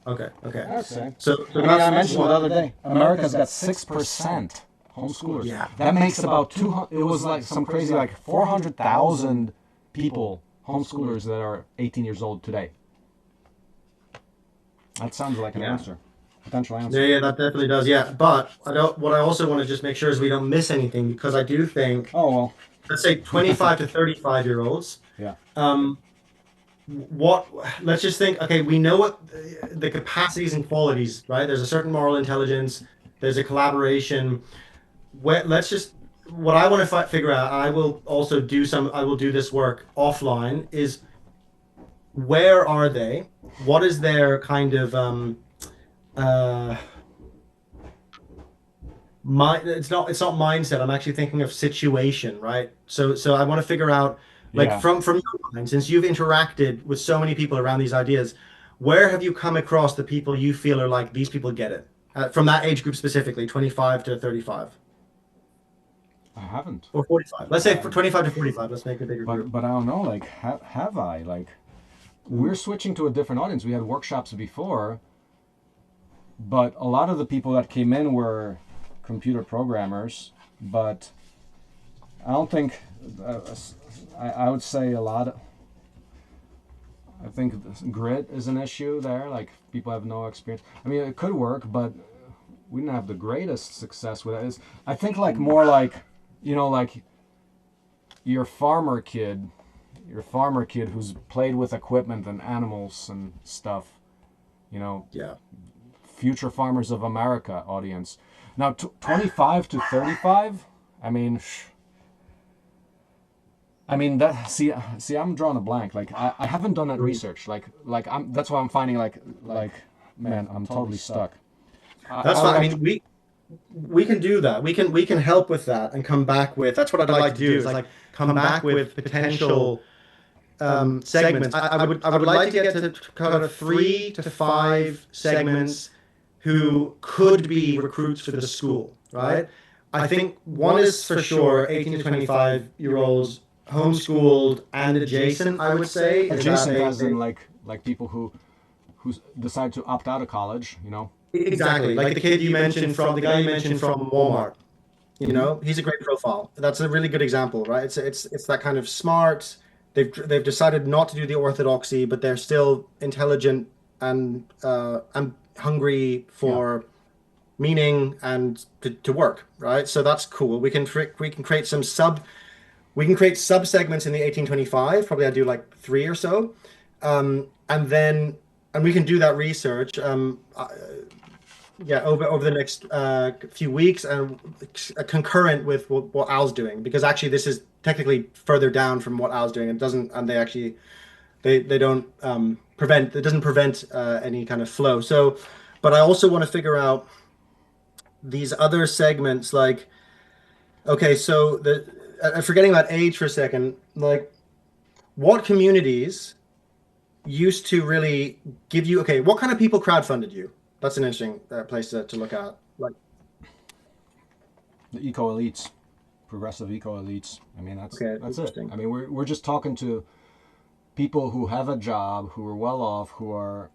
Okay. I'd say. So I mentioned the other day, America's got 6% homeschoolers. Yeah. That makes about 200. It was like some crazy, like 400,000 people homeschoolers that are 18 years old today? That sounds like an answer. Potential answer. Yeah, that definitely does. Yeah, but what I also want to just make sure is we don't miss anything, because I do think, Oh, well. let's say 25 to 35-year-olds. Yeah. Let's just think, okay, we know what the capacities and qualities, right? There's a certain moral intelligence, there's a collaboration. What I want to figure out, I will do this work offline, is where are they? What is their kind of it's not mindset. I'm actually thinking of situation, right? So I want to figure out, like, from your mind, since you've interacted with so many people around these ideas, where have you come across the people you feel are like, these people get it, from that age group specifically, 25 to 35? I haven't. Or 45. Let's say for 25 to 45. Let's make a bigger group. But I don't know. Like, have I? Like, we're switching to a different audience. We had workshops before, but a lot of the people that came in were computer programmers. But I don't think. I would say a lot of. I think grit is an issue there. Like, people have no experience. I mean, it could work, but we didn't have the greatest success with it. I think, like, more like, like your farmer kid who's played with equipment and animals and stuff, Yeah. Future Farmers of America audience. Now, 25 to 35, I mean that. See, I'm drawing a blank. Like, I haven't done that research. That's why I'm finding man, I'm totally stuck. That's fine. I mean, we can do that. We can help with that and come back with. That's what I'd like to do. Is like come back with potential segments. I would like to get to kind of 3 to 5 segments who could be recruits for the school, right? I think one is for sure 18 to 25-year-olds, homeschooled and adjacent, I would say. Adjacent as in like people who decide to opt out of college, Exactly. Like the guy you mentioned from Walmart. He's a great profile. That's a really good example, right? It's that kind of smart. They've decided not to do the orthodoxy, but they're still intelligent and hungry for meaning and to work, right? So that's cool. We can create sub segments in the 1825. Probably I do like 3 or so, and we can do that research. Over the next few weeks, and concurrent with what Al's doing, because actually this is technically further down from what Al's doing, and they don't prevent. It doesn't prevent any kind of flow. So, but I also want to figure out these other segments, like, okay, so forgetting about age for a second, like, what communities used to really give you, okay, what kind of people crowdfunded you? That's an interesting place to look at. Like the eco elites, progressive eco elites. I mean, that's it. I mean, we're just talking to people who have a job, who are well off, who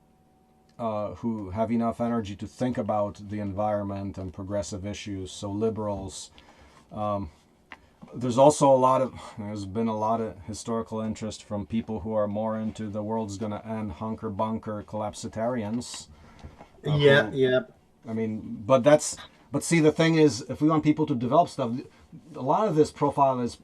have enough energy to think about the environment and progressive issues. So liberals. There's been a lot of historical interest from people who are more into the world's gonna end, hunker bunker collapsitarians. Yeah. I mean, but see, the thing is, if we want people to develop stuff, a lot of this profile is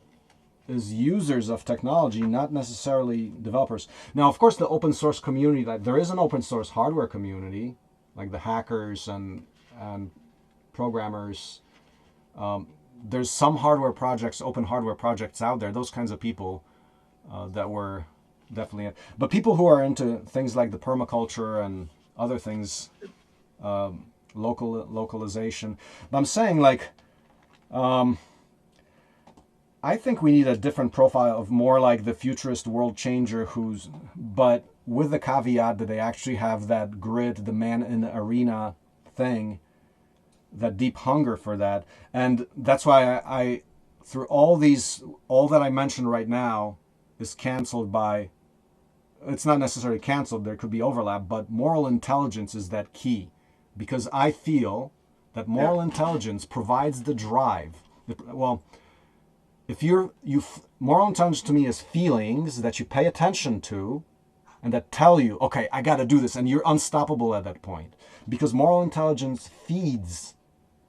users of technology, not necessarily developers. Now, of course, the open source community, like, there is an open source hardware community, like the hackers and programmers. There's some hardware projects, open hardware projects out there. Those kinds of people that were definitely, but people who are into things like the permaculture and other things, localization. But I'm saying, like, I think we need a different profile of more like the futurist world changer but with the caveat that they actually have that grit, the man in the arena thing, that deep hunger for that. And that's why I through all that I mentioned right now is canceled by, it's not necessarily canceled, there could be overlap, but moral intelligence is that key, because I feel that moral intelligence provides the drive. moral intelligence to me is feelings that you pay attention to and that tell you, okay, I got to do this, and you're unstoppable at that point, because moral intelligence feeds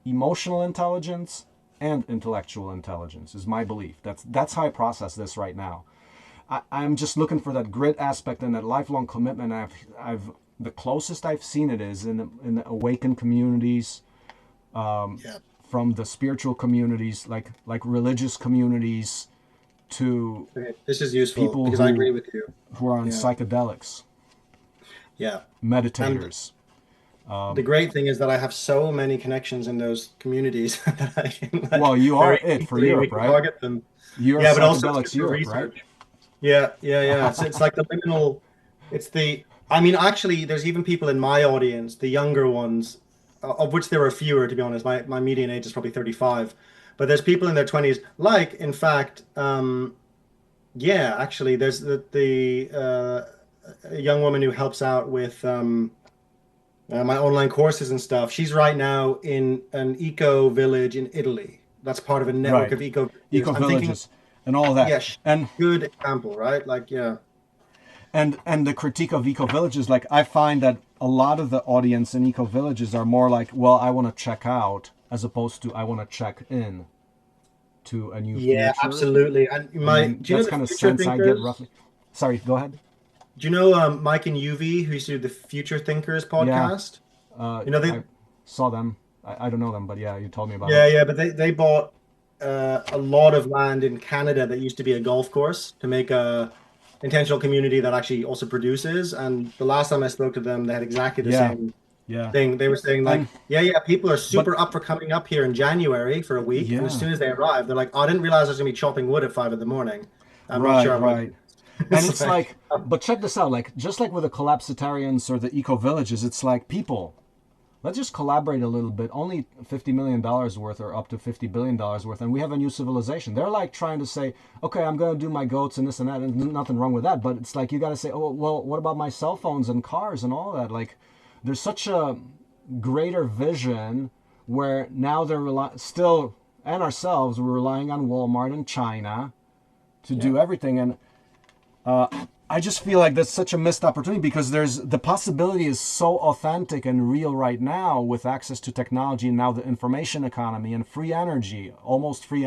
emotional intelligence and intellectual intelligence, is my belief. That's how I process this right now. I'm just looking for that grit aspect and that lifelong commitment. I've the closest I've seen it is in the awakened communities, from the spiritual communities, like religious communities, to this is useful people because I agree with you. who are on psychedelics, Yeah, meditators. The great thing is that I have so many connections in those communities that I can, like, Well, you are very it for easily we Europe, can right? target them. You're Yeah, but also it's psychedelics good for Europe, research. right? Yeah. It's like the liminal. It's the. I mean, actually, there's even people in my audience, the younger ones, of which there are fewer, to be honest. My median age is probably 35, but there's people in their 20s. Like, in fact, yeah, actually, there's a young woman who helps out with my online courses and stuff. She's right now in an eco village in Italy. That's part of a network Right. of eco villages. Eco I'm thinking, villages and all that. yeah, And good example, right? Like, yeah. and the critique of eco villages, like I find that a lot of the audience in eco villages are more like, well, I want to check out, as opposed to I want to check in to a new Yeah, future. absolutely. And I mean, do you know that's the kind of future sense I get thinkers? roughly. Sorry, go ahead. Do you know Mike and UV, who used to do the Future Thinkers Yeah, podcast? You know, they, I saw them. I don't know them, but yeah, you told me about it. yeah, but they bought a lot of land in Canada that used to be a golf course to make a intentional community that actually also produces. And the last time I spoke to them, they had exactly the Yeah, same yeah, thing. They were saying like, and yeah, people are but super up for coming up here in January for a week, and as yeah, soon as they arrive, they're like, oh, I didn't realize I was gonna be chopping wood at 5 in the morning. I'm not sure right, I want to right. do And this. it's It's like, like, but check this out, like just like with the collapsitarians or the eco villages, it's like people. Let's just collaborate a little bit. Only $50 million worth, or up to $50 billion worth, and we have a new civilization. They're like trying to say, okay, I'm going to do my goats and this and that, and nothing wrong with that. But it's like you got to say, oh well, what about my cell phones and cars and all that? Like, there's such a greater vision where now they're still, and ourselves, we're relying on Walmart and China to do everything, and I just feel like that's such a missed opportunity, because the possibility is so authentic and real right now with access to technology and now the information economy and free energy, almost free,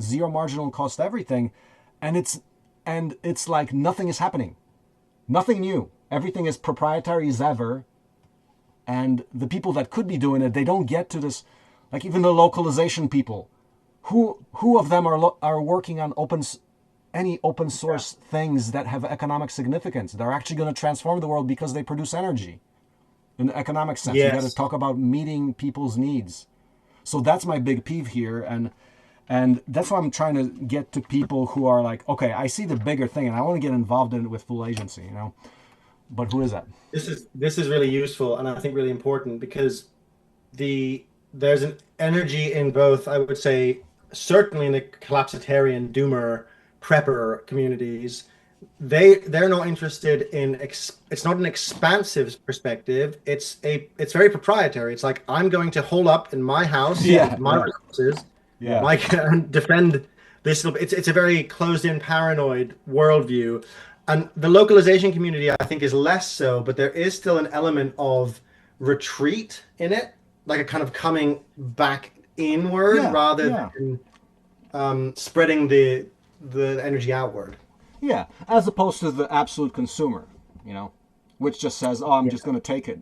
zero marginal cost everything, and it's like nothing is happening, nothing new, everything is proprietary as ever, and the people that could be doing it, they don't get to this, like even the localization people, who of them are working on any open source things that have economic significance. They're actually going to transform the world because they produce energy. In the economic sense, you got to yes. talk about meeting people's needs. So that's my big peeve here, and that's why I'm trying to get to people who are like, okay, I see the bigger thing, and I want to get involved in it with full agency, you know. But who is that? This is really useful and I think really important because there's an energy in both, I would say, certainly in the collapsitarian doomer prepper communities. They're not interested in it's not an expansive perspective. It's very proprietary. It's like, I'm going to hole up in my house Yeah, with my yeah, resources, yeah, my and defend this. It's a very closed in paranoid worldview. And the localization community, I think, is less so, but there is still an element of retreat in it, like a kind of coming back inward yeah, rather yeah, than spreading the energy outward. yeah. As opposed to the absolute consumer, you know, which just says, oh, I'm Yeah. just going to take it.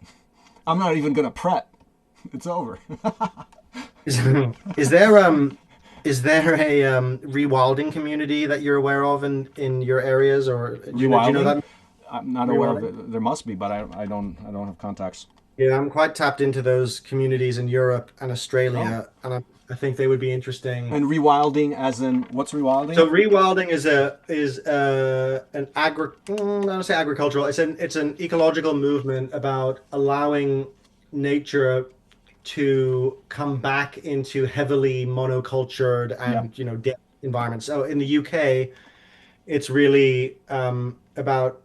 I'm not even going to prep. It's over. Is, is there a rewilding community that you're aware of in your areas, or do you know Rewilding? that I'm not aware of rewilding? it. There must be, but I don't have contacts. Yeah, I'm quite tapped into those communities in Europe and Oh. Australia, and I think they would be interesting. And rewilding, as in what's rewilding? So rewilding is an I don't want to say agricultural. It's an ecological movement about allowing nature to come back into heavily monocultured Yeah, and environments. So in the UK, it's really about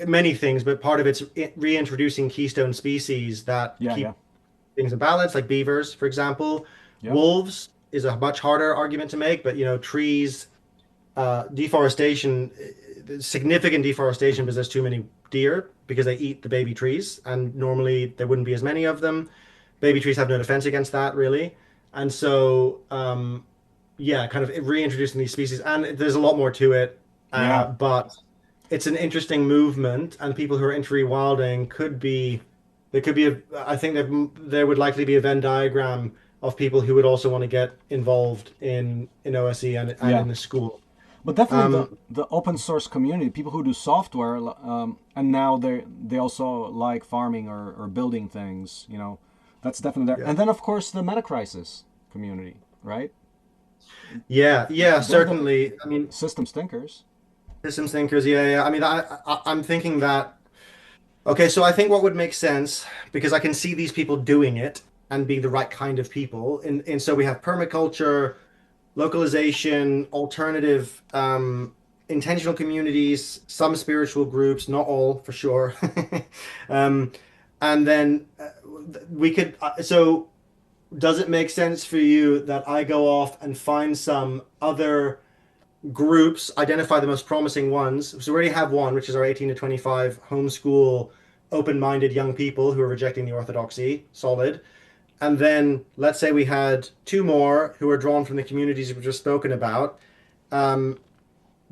many things, but part of it's reintroducing keystone species that yeah, yeah, keep things in balance, like beavers, for example. yeah, Wolves is a much harder argument to make, but trees deforestation, significant deforestation because there's too many deer because they eat the baby trees, and normally there wouldn't be as many of them. Baby trees have no defense against that, really. And so, yeah, kind of reintroducing these species, and there's a lot more to it, Yeah. but it's an interesting movement, and people who are into rewilding could be, there could be, I think there would likely be a Venn diagram of people who would also want to get involved in OSE and Yeah. in the school. But definitely Um, the open source community, people who do software, and now they also like farming or building things. That's definitely there. yeah, And then of course the meta crisis community, right? yeah, They're the certainly. I mean, system thinkers. systems thinkers, yeah, yeah. I mean, I'm thinking that. Okay, so I think what would make sense, because I can see these people doing it and being the right kind of people. And so we have permaculture, localization, alternative, intentional communities, some spiritual groups, not all for sure. um, and then we could, so does it make sense for you that I go off and find some other groups, identify the most promising ones? So we already have one, which is our 18 to 25 homeschool, open-minded young people who are rejecting the orthodoxy, solid. And then let's say we had two more who are drawn from the communities we've just spoken about. Um,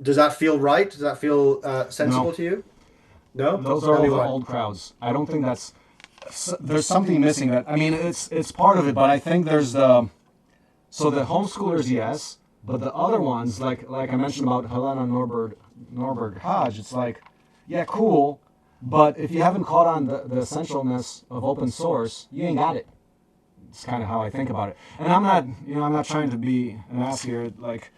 does that feel right? Does that feel sensible No, to you? No? those are Tell all me the what. old crowds. I don't think that's. There's something missing. That I mean, it's part of it, but I think there's the so the homeschoolers, yes, but the other ones, like I mentioned about Helena Norberg Hodge, it's like, yeah, cool, but if you haven't caught on the essentialness of open source, you ain't got it. It's kind of how I think about it. And I'm not trying to be an ass here. Like,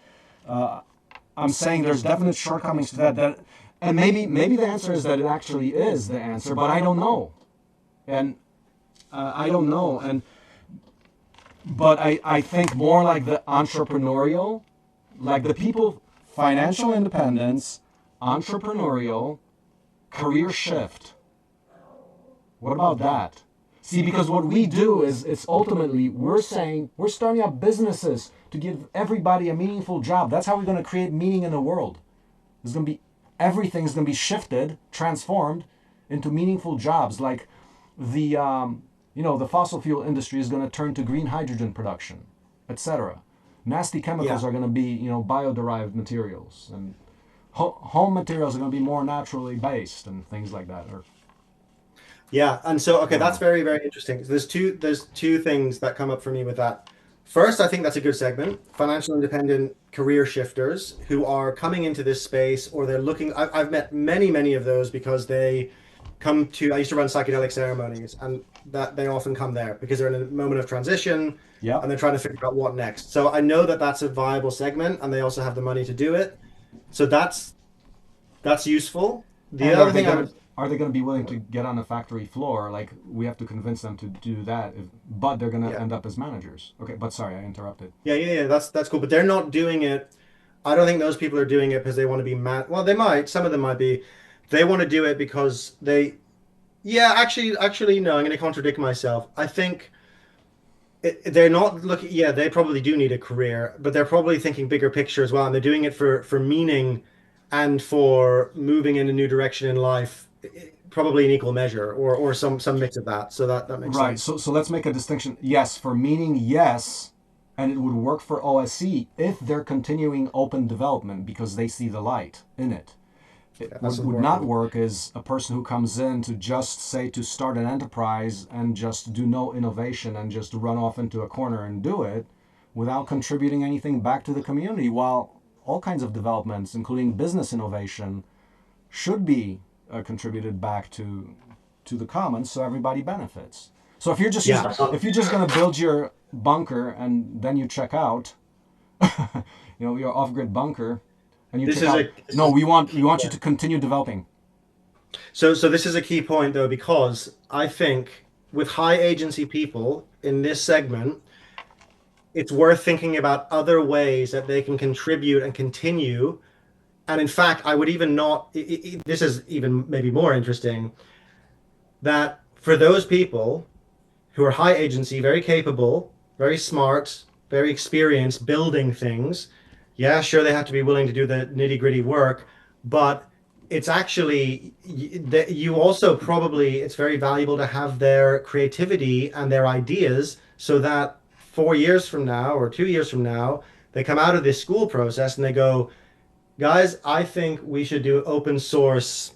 I'm saying there's definite shortcomings to that. And maybe the answer is that it actually is the answer, but I don't know. And I don't know. But I think more like the entrepreneurial, like the people, financial independence, entrepreneurial, career shift. What about that? See, because what we do is it's ultimately we're saying we're starting up businesses to give everybody a meaningful job. That's how we're going to create meaning in the world. There's going to be everything's going to be shifted, transformed into meaningful jobs. Like the fossil fuel industry is going to turn to green hydrogen production, etc. Nasty chemicals Yeah. are going to be bio-derived materials, and home materials are going to be more naturally based and things like that. Or Yeah, and so I okay, don't that's know. very, very interesting. So there's two things that come up for me with that. First, I think that's a good segment. Financial independent career shifters who are coming into this space, or they're looking. I've met many, many of those because they come to. I used to run psychedelic ceremonies, and that they often come there because they're in a moment of transition Yeah, and they're trying to figure out what next. So I know that that's a viable segment, and they also have the money to do it. So that's useful. The and other thing I would. are they gonna be willing to get on the factory floor? Like we have to convince them to do that, but they're gonna Yeah. end up as managers. Okay, but sorry, I interrupted. Yeah, yeah, yeah. That's cool. But they're not doing it. I don't think those people are doing it because they want to be mad. Well, they might. Some of them might be. They want to do it because they. Yeah, actually, no. I'm going to contradict myself. I think they're not looking. Yeah, they probably do need a career, but they're probably thinking bigger picture as well, and they're doing it for meaning and for moving in a new direction in life, probably in equal measure, or some mix of that. So that makes Right. sense. So let's make a distinction. Yes, for meaning, yes, and it would work for OSE if they're continuing open development because they see the light in it. Yeah, What that's would not important. work is a person who comes in to just say to start an enterprise and just do no innovation and just run off into a corner and do it without contributing anything back to the community. While all kinds of developments, including business innovation, should be contributed back to the commons so everybody benefits. So Yeah. if you're just gonna build your bunker and then you check out, your off-grid bunker, and you This check is out. a this No, is we want you to continue developing. So this is a key point though, because I think with high agency people in this segment, it's worth thinking about other ways that they can contribute and continue. And in fact, I would even not, this is even maybe more interesting, that for those people who are high agency, very capable, very smart, very experienced building things, yeah, sure, they have to be willing to do the nitty-gritty work, but it's actually that you also probably it's very valuable to have their creativity and their ideas so that 4 years from now or 2 years from now, they come out of this school process and they go, guys, I think we should do open source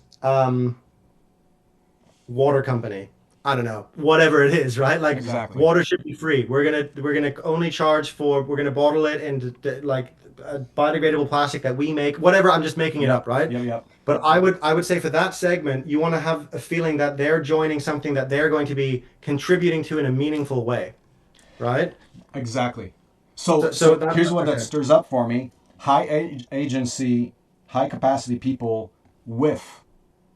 water company. I don't know, whatever it is, right? Like Exactly. water should be free. We're gonna only charge for we're gonna bottle it in like a biodegradable plastic that we make. Whatever. I'm just making it Yep. up, right? Yep. Yep. But I would say for that segment, you want to have a feeling that they're joining something that they're going to be contributing to in a meaningful way, right? Exactly. So, So here's what that okay. stirs up for me: agency, high capacity people with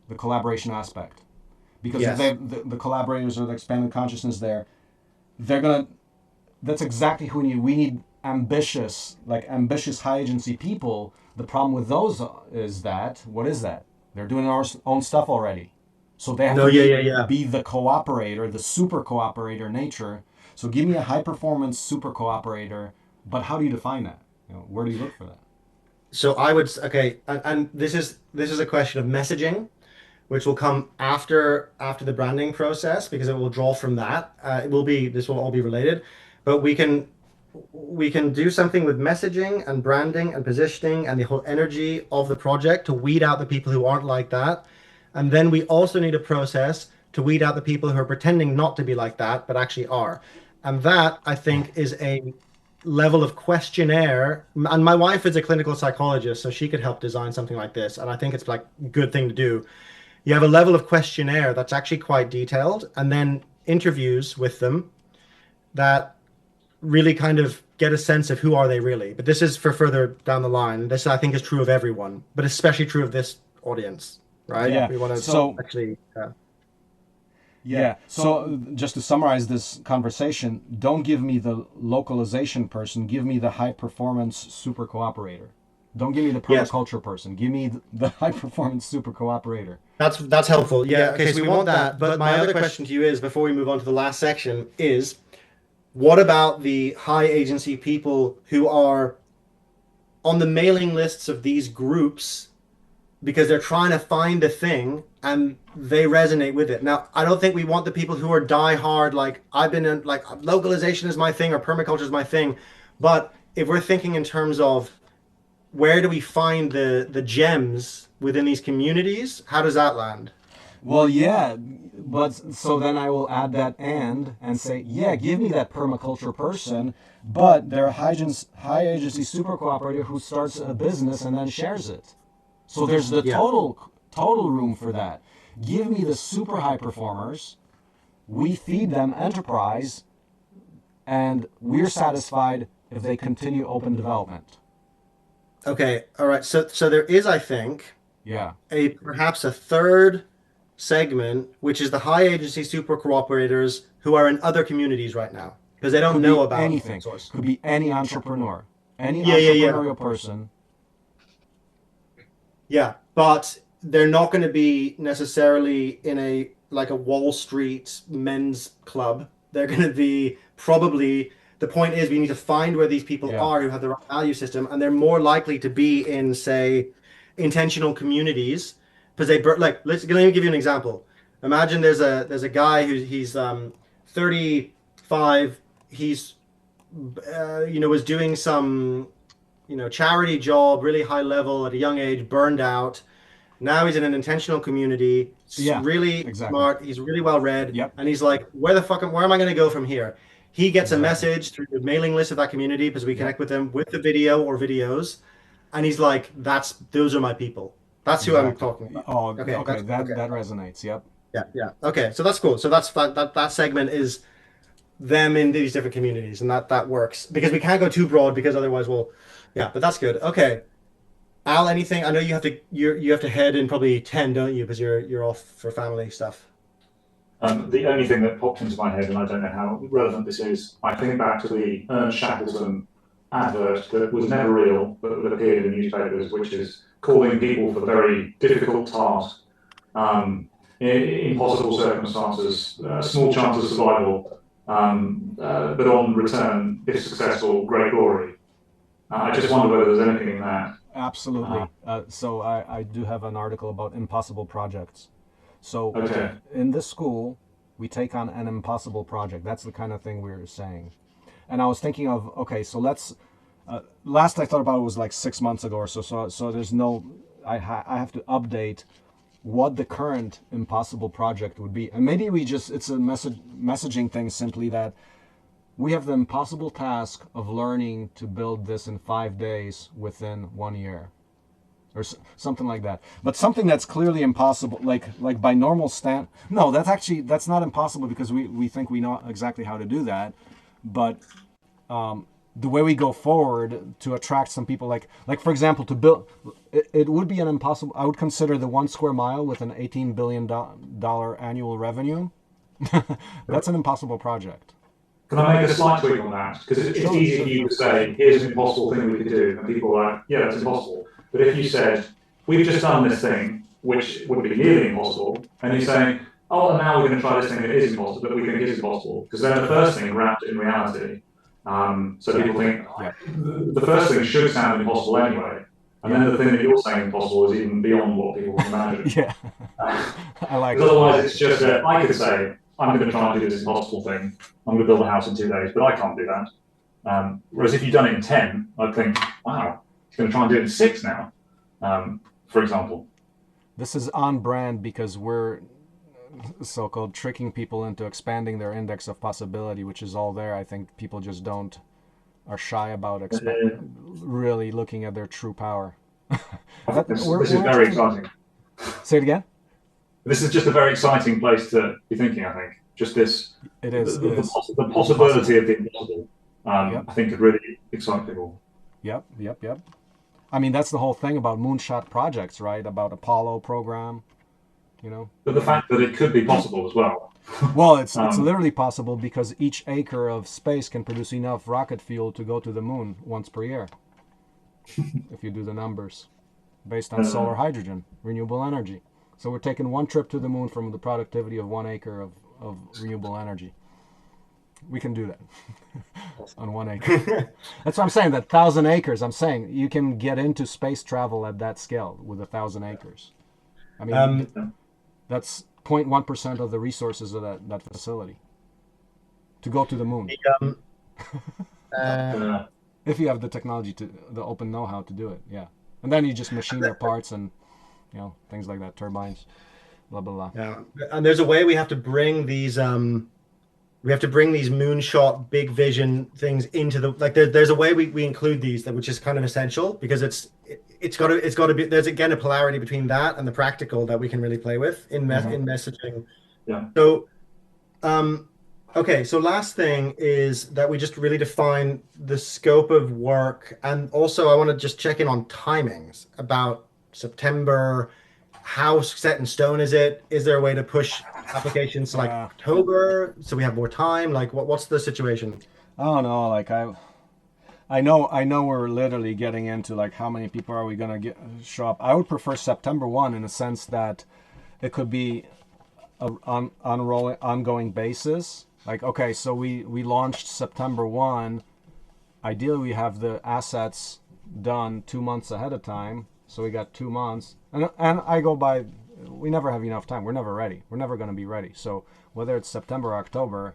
the collaboration aspect. Because if Yes. the collaborators or the expanded consciousness there, they're gonna. That's exactly who we need. We need ambitious high agency people. The problem with those is that what is that? They're doing our own stuff already, so they have No, to yeah, be yeah, yeah. be the cooperator, the super cooperator nature. So give me a high performance super cooperator, but how do you define that? Where do you look for that? So I would okay, and this is a question of messaging, which will come after the branding process because it will draw from that. It will be this will all be related, but we can do something with messaging and branding and positioning and the whole energy of the project to weed out the people who aren't like that, and then we also need a process to weed out the people who are pretending not to be like that but actually are, and that I think is a level of questionnaire. And my wife is a clinical psychologist, so she could help design something like this, and I think it's like a good thing to do. You have a level of questionnaire that's actually quite detailed, and then interviews with them that really kind of get a sense of who are they really. But this is for further down the line. This I think is true of everyone, but especially true of this audience, right? Yeah. We want to So actually, yeah. So just to summarize this conversation, don't give me the localization person. Give me the high performance super cooperator. Don't give me the yes, permaculture person. Give me the high performance super cooperator. that's helpful. Yeah, okay, so we want that. But my other question to you is, before we move on to the last section, is what about the high agency people who are on the mailing lists of these groups because they're trying to find a thing and they resonate with it. Now, I don't think we want the people who are die hard, like I've been in, like localization is my thing or permaculture is my thing. But if we're thinking in terms of where do we find the gems within these communities, how does that land? Well, yeah, but so then I will add that and say, yeah, give me that permaculture person, but they're a high agency super cooperator who starts a business and then shares it. So there's the Yeah. total room for that. Give me the super high performers. We feed them enterprise, and we're satisfied if they continue open development. Okay. All right. So there is, I think, Yeah, a perhaps a third segment, which is the high agency super cooperators who are in other communities right now because they don't could know be about open anything. source. Could be any entrepreneur, any Yeah, yeah, yeah. entrepreneurial person. Yeah, but they're not going to be necessarily in a like a Wall Street men's club. They're going to be probably the point is we need to find where these people Yeah, are who have the right value system, and they're more likely to be in, say, intentional communities because like let me give you an example. Imagine there's a guy he's 35. He's was doing some charity job, really high level at a young age, burned out. Now he's in an intentional community, yeah, really exactly. smart. He's really well read, Yep, and he's like, where am I going to go from here? He gets a exactly. message through the mailing list of that community because we Yep, connect with them with the video or videos, and he's like, those are my people. That's who I'm exactly. talking about. Oh, Okay, okay. that's That okay. that resonates. Yep. Yeah, yeah. Okay, so that's cool. So that segment is them in these different communities, and that works because we can't go too broad because otherwise we'll, yeah. But that's good. Okay. Al, anything? I know you have to head in probably 10, don't you? Because you're off for family stuff. The only thing that popped into my head, and I don't know how relevant this is, I think back to the Ernst Shackleton advert that was never real, but that appeared in newspapers, which is calling people for very difficult tasks, in impossible circumstances, small chance of survival, but on return, if successful, great glory. I just wonder whether there's anything in that. Absolutely. So I do have an article about impossible projects. So Okay. in this school, we take on an impossible project. That's the kind of thing we were saying. And I was thinking of, okay, so let's, last I thought about it was like 6 months ago or so. So there's no, I have to update what the current impossible project would be. And maybe it's a messaging thing simply that we have the impossible task of learning to build this in 5 days within 1 year, or something like that. But something that's clearly impossible, like by normal no, that's not impossible because we think we know exactly how to do that. But the way we go forward to attract some people, like for example, to build, it would be an impossible. I would consider the 1 square mile with an $18 billion annual revenue. That's an impossible project. Can I make a slight tweak on that? Because it's easy for you to say, here's an impossible thing we could do. And people are like, yeah, that's impossible. But if you said, we've just done this thing, which would be nearly impossible, and you say, oh, now we're going to try this thing that is impossible, that we think is impossible. Because then the first thing wrapped in reality. So people think, the first thing should sound impossible anyway. And then the thing that you're saying impossible is even beyond what people can imagine. Yeah. I like Because otherwise it's just that I could say, I'm going to try and do this impossible thing. I'm going to build a house in 2 days, but I can't do that. Whereas if you've done it in 10, I'd think, wow, he's going to try and do it in 6 now, for example. This is on brand because we're so-called tricking people into expanding their index of possibility, which is all there. I think people just are shy about really looking at their true power. This is very exciting. Say it again? This is just a very exciting place to be thinking, I think. Just this. It is. The possibility of the impossible, I think, could really excite people. Yep. I mean, that's the whole thing about moonshot projects, right? About Apollo program, But the fact that it could be possible as well. Well, it's literally possible because each acre of space can produce enough rocket fuel to go to the moon once per year. If you do the numbers, based on solar hydrogen, renewable energy. So we're taking 1 trip to the moon from the productivity of 1 acre of renewable energy. We can do that on 1 acre. That's what I'm saying, that 1,000 acres. I'm saying you can get into space travel at that scale with 1,000 acres. I mean, that's 0.1% of the resources of that facility to go to the moon. If you have the technology the open know-how to do it, yeah. And then you just machine your parts and things like that, turbines, blah blah blah. Yeah, and there's a way we have to bring these moonshot big vision things into there's a way we include these which is kind of essential because it's got to be, there's again a polarity between that and the practical that we can really play with in messaging. Yeah. So okay, so last thing is that we just really define the scope of work, and also I want to just check in on timings about September. How set in stone is it? Is there a way to push applications to October so we have more time? Like what's the situation? I don't know. Like I know we're literally getting into like how many people are we gonna show up. I would prefer September 1 in a sense that it could be on ongoing basis. Like, okay, so we launched September 1. Ideally, we have the assets done 2 months ahead of time. So we got 2 months. And I go by, we never have enough time. We're never ready. We're never going to be ready. So whether it's September or October,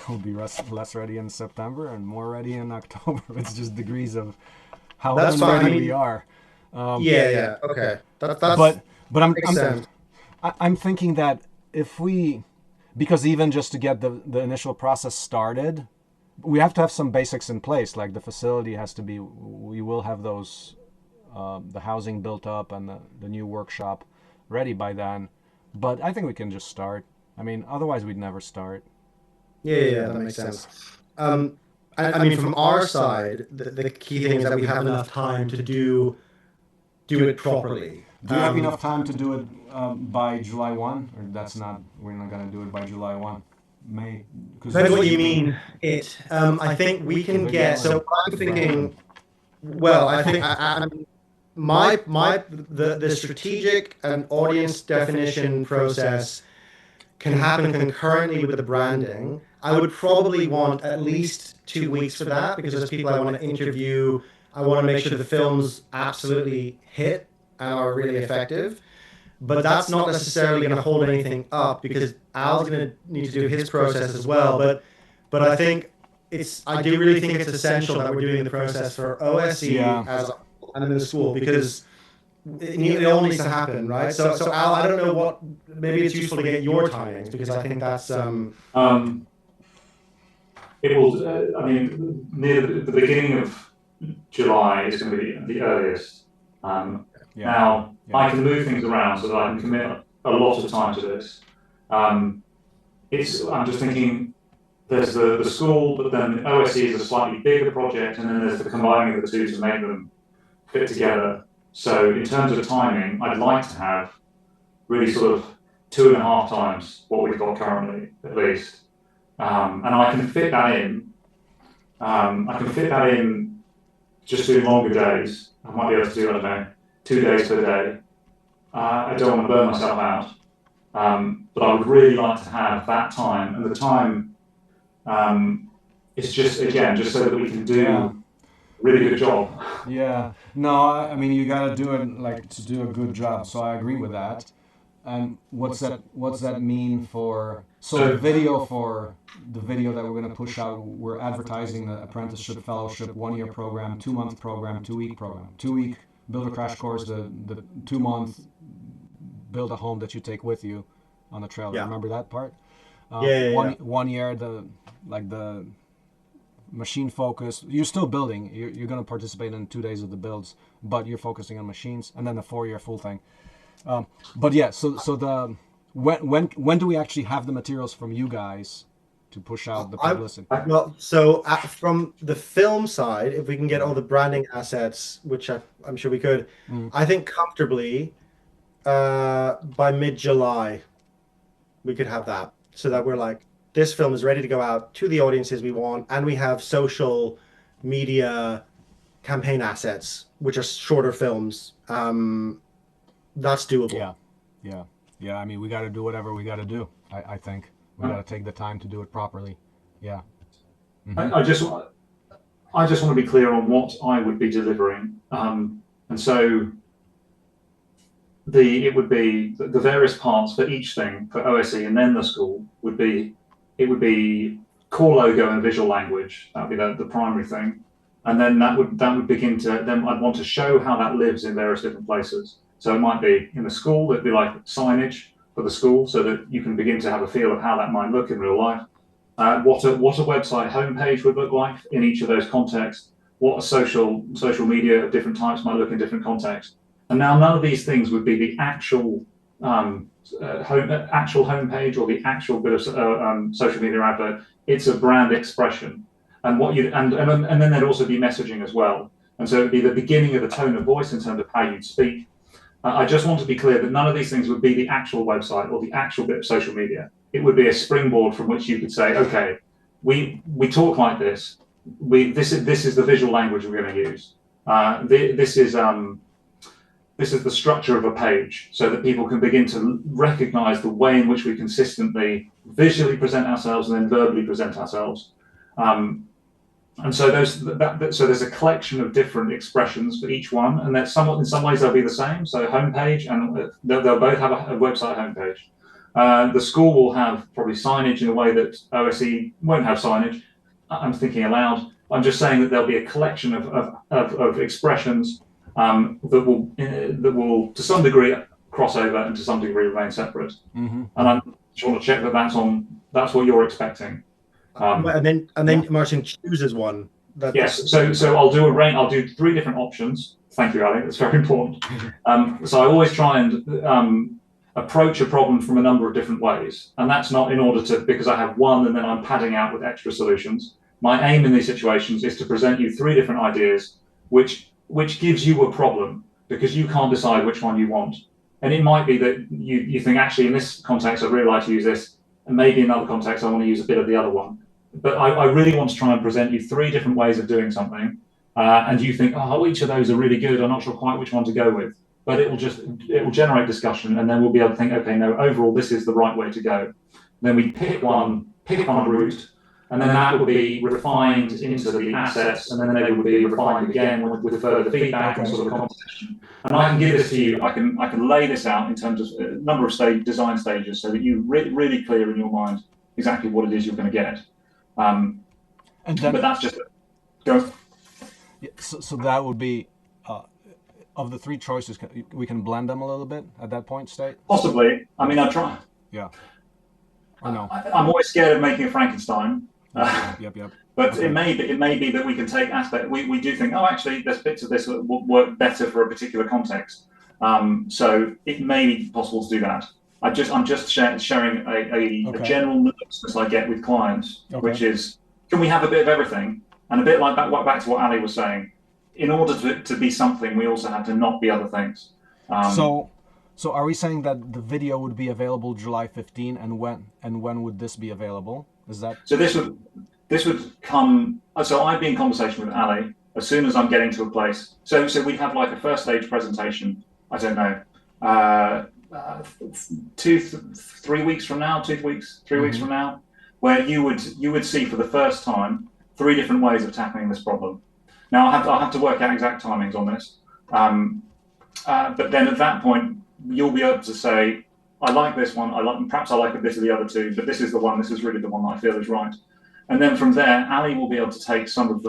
we'll be less ready in September and more ready in October. It's just degrees of how ready we are. Okay. But I'm thinking that if because even just to get the initial process started, we have to have some basics in place. Like the facility has to be, we will have those, the housing built up and the new workshop ready by then. But I think we can just start. I mean, otherwise we'd never start. Yeah, that makes sense. I mean, from our side, the key thing is that we have enough time to do it properly. Do you have enough time to do it by July 1? Or we're not going to do it by July 1? May? Depends what you mean. I think we can get, so I'm thinking, well, I think the strategic and audience definition process can happen concurrently with the branding. I would probably want at least 2 weeks for that, because there's people I want to interview. I want to make sure the films absolutely hit and are really effective. But that's not necessarily going to hold anything up, because Al's going to need to do his process as well. But I think I do really think it's essential that we're doing the process for OSE and in the school, because it all needs to happen, right? So Al, I don't know what, maybe it's useful to get your timings, because I think that's it will. I mean, near the beginning of July is going to be the earliest. Now I can move things around so that I can commit a lot of time to this. I'm just thinking. There's the school, but then OSE is a slightly bigger project, and then there's the combining of the two to make them fit together. So in terms of timing, I'd like to have really sort of 2.5 times what we've got currently, at least. And I can fit that in. Just doing longer days. I might be able to do, I don't know, 2 days per day. I don't want to burn myself out. But I would really like to have that time, and the time it's just so that we can do a really good job. Yeah. No, I mean, you gotta do it like to do a good job. So I agree with that. And what's that mean for the video that we're gonna push out? We're advertising the apprenticeship, fellowship, 1-year program, 2-month program, 2-week program, 2-week builder crash course, the 2-month build a home that you take with you on the trail. Yeah. Remember that part? 1 year, the machine focus. You're still building. You're going to participate in 2 days of the builds, but you're focusing on machines, and then the 4-year full thing. But yeah, so the when do we actually have the materials from you guys to push out the publicity? From the film side, if we can get all the branding assets, which I'm sure we could, I think comfortably by mid-July we could have that, so that we're like, this film is ready to go out to the audiences we want, and we have social media campaign assets, which are shorter films. That's doable. Yeah. I mean, we got to do whatever we got to do. I think we got to take the time to do it properly. Yeah. Mm-hmm. I just want to be clear on what I would be delivering, and so it would be the various parts for each thing for OSE, and then the school would be. It would be core logo and visual language. That would be the primary thing, and then that would begin to. Then I'd want to show how that lives in various different places. So it might be in the school. It'd be like signage for the school, so that you can begin to have a feel of how that might look in real life. What a website homepage would look like in each of those contexts. What a social media of different types might look in different contexts. And now none of these things would be the actual. Actual homepage or the actual bit of social media advert. It's a brand expression, and and then there'd also be messaging as well. And so it'd be the beginning of the tone of voice in terms of how you'd speak. I just want to be clear that none of these things would be the actual website or the actual bit of social media. It would be a springboard from which you could say, okay, we talk like this. This is the visual language we're going to use. This is the structure of a page, so that people can begin to recognize the way in which we consistently visually present ourselves and then verbally present ourselves. And so there's a collection of different expressions for each one, and that in some ways they'll be the same. So homepage, and they'll both have a website homepage. The school will have probably signage in a way that OSE won't have signage. I'm thinking aloud. I'm just saying that there'll be a collection of expressions that will to some degree cross over and to some degree remain separate. Mm-hmm. And I just want to check that that's what you're expecting. And then Marcin chooses one. Yes. So I'll do 3 different options. Thank you, Ali. That's very important. So I always try and approach a problem from a number of different ways, and that's not in order to because I have one and then I'm padding out with extra solutions. My aim in these situations is to present you 3 different ideas, which gives you a problem because you can't decide which one you want. And it might be that you think, actually, in this context, I'd really like to use this, and maybe in another context, I want to use a bit of the other one. But I really want to try and present you 3 different ways of doing something, and you think, oh, each of those are really good. I'm not sure quite which one to go with. but it will generate discussion, and then we'll be able to think, okay, no, overall this is the right way to go. Then we pick one route, and then that would be refined into the assets, and then they would be refined again with further feedback and sort of competition. And I can give this to you. I can lay this out in terms of a number of design stages, so that you're really clear in your mind exactly what it is you're going to get. But that's just go. Yeah, so that would be of the three choices. We can blend them a little bit at that point, State. Possibly. I mean, I try. Yeah. I know. I'm always scared of making a Frankenstein. Yep. But okay. it may be that we can take aspect. We do think, oh, actually, there's bits of this that will work better for a particular context. So it may be possible to do that. I'm just sharing a general nervousness I get with clients, which is, can we have a bit of everything? And a bit like back to what Ali was saying. In order to be something, we also have to not be other things. So are we saying that the video would be available July 15, and when would this be available? Is that so? This would come. So I'd be in conversation with Ali as soon as I'm getting to a place. So we'd have like a first stage presentation. I don't know, 3 weeks from now, 2 weeks, 3 weeks from now, where you would see for the first time 3 different ways of tackling this problem. Now I'll have to work out exact timings on this, but then at that point you'll be able to say, I like this one. Perhaps I like a bit of the other 2, but this is the one. This is really the one that I feel is right. And then from there, Ali will be able to take some of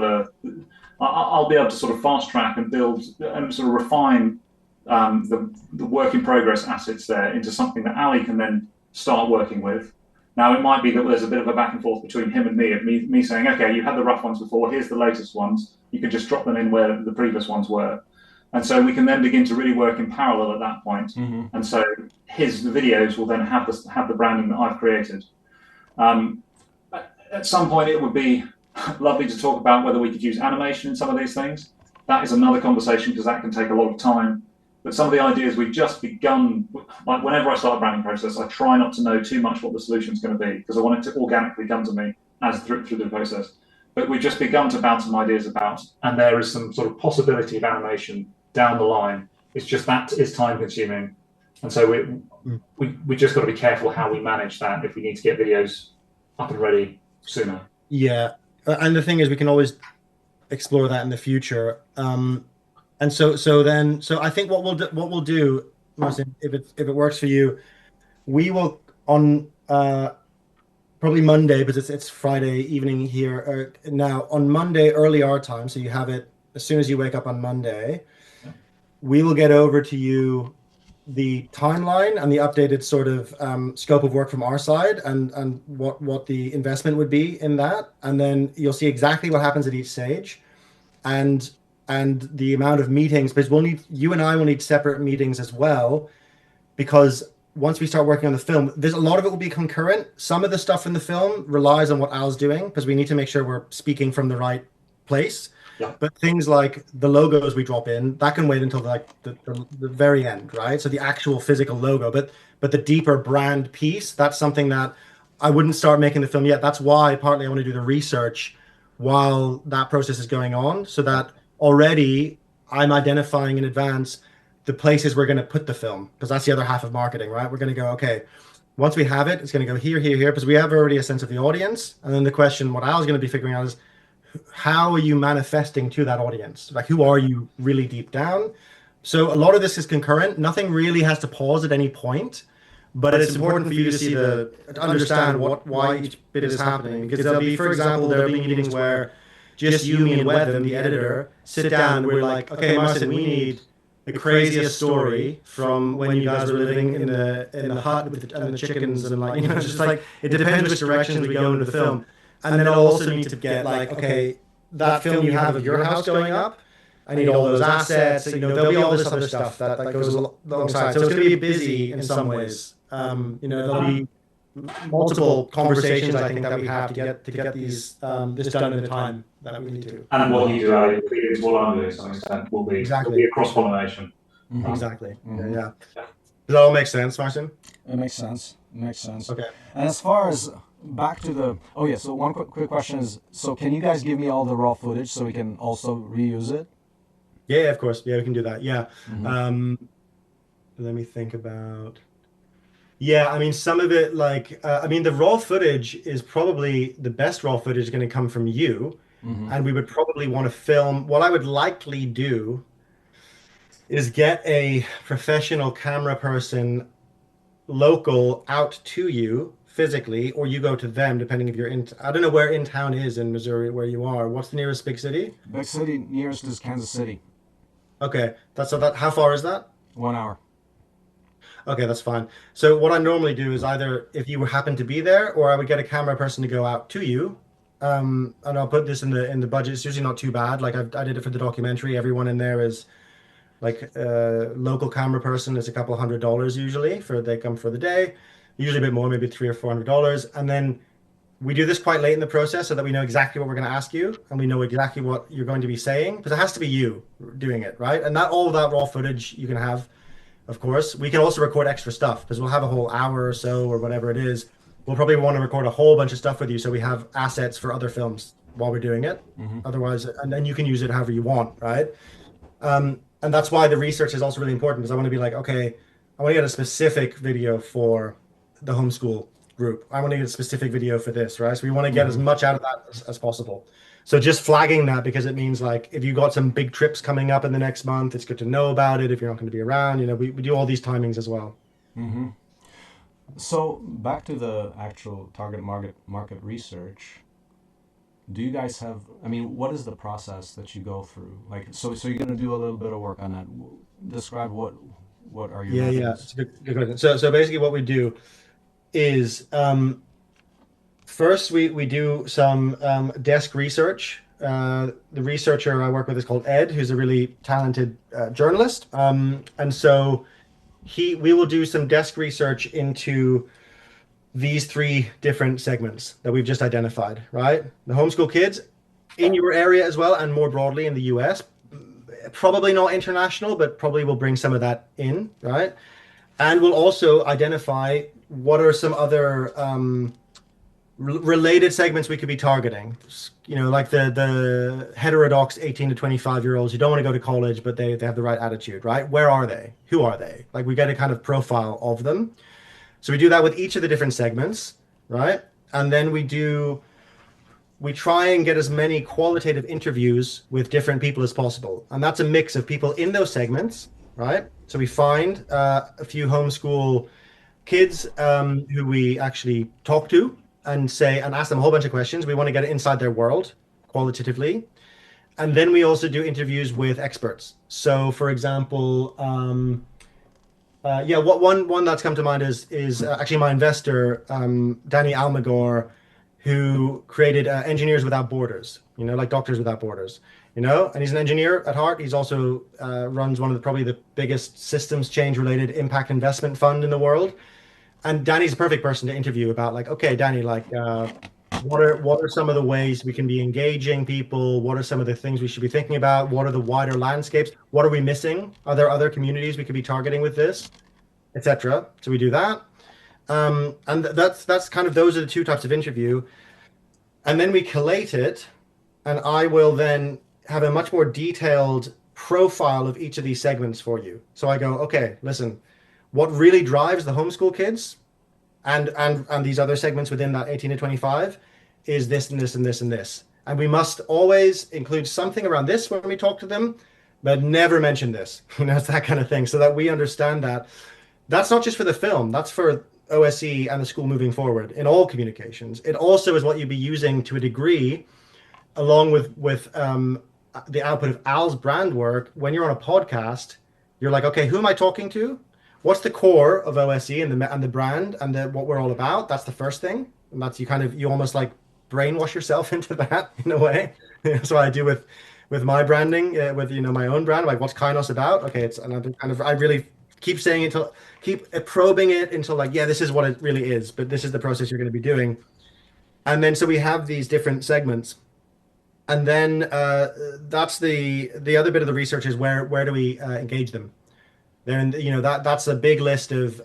I'll be able to sort of fast track and build and sort of refine the work in progress assets there into something that Ali can then start working with. Now, it might be that there's a bit of a back and forth between him and me saying, okay, you had the rough ones before, here's the latest ones. You can just drop them in where the previous ones were. And so we can then begin to really work in parallel at that point. And so his videos will then have the branding that I've created. At some point, it would be lovely to talk about whether we could use animation in some of these things. That is another conversation, because that can take a lot of time. But some of the ideas we've just begun, like whenever I start a branding process, I try not to know too much what the solution is going to be, because I want it to organically come to me as through the process. But we've just begun to bounce some ideas about, and there is some sort of possibility of animation down the line. It's just that is time consuming. And so we just got to be careful how we manage that if we need to get videos up and ready sooner. Yeah. And the thing is, we can always explore that in the future. And so I think what we'll do, Marcin, if it works for you, we will on probably Monday, because it's Friday evening here now. On Monday, early our time, so you have it as soon as you wake up on Monday. We will get over to you the timeline and the updated sort of scope of work from our side, and what the investment would be in that, and then you'll see exactly what happens at each stage, and the amount of meetings, because you and I will need separate meetings as well, because once we start working on the film, there's a lot of it will be concurrent. Some of the stuff in the film relies on what Al's doing, because we need to make sure we're speaking from the right place. Yeah. But things like the logos we drop in, that can wait until like the very end, right? So the actual physical logo, but the deeper brand piece, that's something that I wouldn't start making the film yet. That's why partly I want to do the research while that process is going on, so that already I'm identifying in advance the places we're going to put the film, because that's the other half of marketing, right? We're going to go, okay, once we have it, it's going to go here, because we have already a sense of the audience. And then the question, what Al's going to be figuring out is, how are you manifesting to that audience? Like, who are you really deep down? So a lot of this is concurrent. Nothing really has to pause at any point, but it's important for you to understand why each bit is happening. Because there'll be meetings where just you, me, and Wetham, the editor, sit down and we're like, okay, Marcin, we need the craziest story from when you guys were living in the hut with the chickens, and like, just like, it depends which directions we go into the film. And then I'll also need to get like, okay, that film you have of your house going up, I need all those assets. There'll be all this other stuff that goes alongside. So it's going to be busy in some ways. There'll be multiple conversations, I think, that we have to get these this done in the time that we need to. And what you do, Ali, is what I'm doing to some extent, will be a cross-pollination. Exactly. Yeah. Does that all make sense, Marcin? It makes sense. Okay. And as far as back to the so one quick question is, so can you guys give me all the raw footage so we can also reuse it? Yeah, of course. Yeah, we can do that. Yeah. let me think about. Yeah, I mean, some of it, like, I mean, the raw footage is probably the best raw footage going to come from you. Mm-hmm. And we would probably want to film. What I would likely do is get a professional camera person local out to you physically, or you go to them, depending if you're in. I don't know where in town is in Missouri where you are. What's the nearest big city? Big city nearest is Kansas City. Okay, that's so that. How far is that? 1 hour. Okay, that's fine. So what I normally do is either if you happen to be there, or I would get a camera person to go out to you. And I'll put this in the budget. It's usually not too bad. Like I did it for the documentary. Everyone in there is like local camera person is a couple $100 usually for they come for the day. Usually a bit more, maybe $300 or $400. And then we do this quite late in the process so that we know exactly what we're going to ask you and we know exactly what you're going to be saying because it has to be you doing it, right? And not all of that raw footage you can have. Of course, we can also record extra stuff because we'll have a whole hour or so or whatever it is. We'll probably want to record a whole bunch of stuff with you so we have assets for other films while we're doing it. Mm-hmm. Otherwise, and then you can use it however you want, right? And that's why the research is also really important because I want to be like, okay, I want to get a specific video for the homeschool group. I want to get a specific video for this, right? So we want to get as much out of that as possible. So just flagging that because it means like if you got some big trips coming up in the next month, it's good to know about it. If you're not going to be around, you know, we do all these timings as well. Mm-hmm. So back to the actual target market research. Do you guys have? I mean, what is the process that you go through? Like, so you're going to do a little bit of work on that. Describe what are your Yeah, methods? it's a good question. So basically, what we do is first we do some desk research. The researcher I work with is called Ed, who's a really talented journalist. And so we will do some desk research into these three different segments that we've just identified, right? The homeschool kids in your area as well, and more broadly in the US. Probably not international, but probably will bring some of that in, right? And we'll also identify what are some other related segments we could be targeting. You know, like the heterodox 18 to 25-year-olds who don't want to go to college, but they have the right attitude, right? Where are they? Who are they? Like we get a kind of profile of them. So we do that with each of the different segments, right? And then we try and get as many qualitative interviews with different people as possible. And that's a mix of people in those segments, right? So we find a few homeschool kids who we actually talk to and ask them a whole bunch of questions. We want to get inside their world qualitatively. And then we also do interviews with experts. So for example, one that's come to mind is actually my investor, Danny Almagor, who created Engineers Without Borders, you know, like Doctors Without Borders, you know, and he's an engineer at heart. He's also runs one of probably the biggest systems change related impact investment fund in the world. And Danny's a perfect person to interview about like, okay, Danny, like, what are some of the ways we can be engaging people? What are some of the things we should be thinking about? What are the wider landscapes? What are we missing? Are there other communities we could be targeting with this, etc.? So we do that. And that's kind of those are the two types of interview. And then we collate it, and I will then have a much more detailed profile of each of these segments for you. So I go, okay, listen, what really drives the homeschool kids and these other segments within that 18 to 25 is this and this and this and this. And we must always include something around this when we talk to them, but never mention this. You know, it's that kind of thing, so that we understand that that's not just for the film, that's for OSE and the school moving forward in all communications. It also is what you'd be using to a degree, along with the output of Al's brand work. When you're on a podcast, you're like, okay, who am I talking to? What's the core of OSE and the brand and what we're all about? That's the first thing. And that's you almost like brainwash yourself into that in a way. That's what I do with my branding, with my own brand. Like, what's Kainos about? Okay, it's another kind of. I really keep saying it till keep probing it until like, yeah, this is what it really is. But this is the process you're going to be doing. And then so we have these different segments, and then that's the other bit of the research is where do we engage them. Then that's a big list of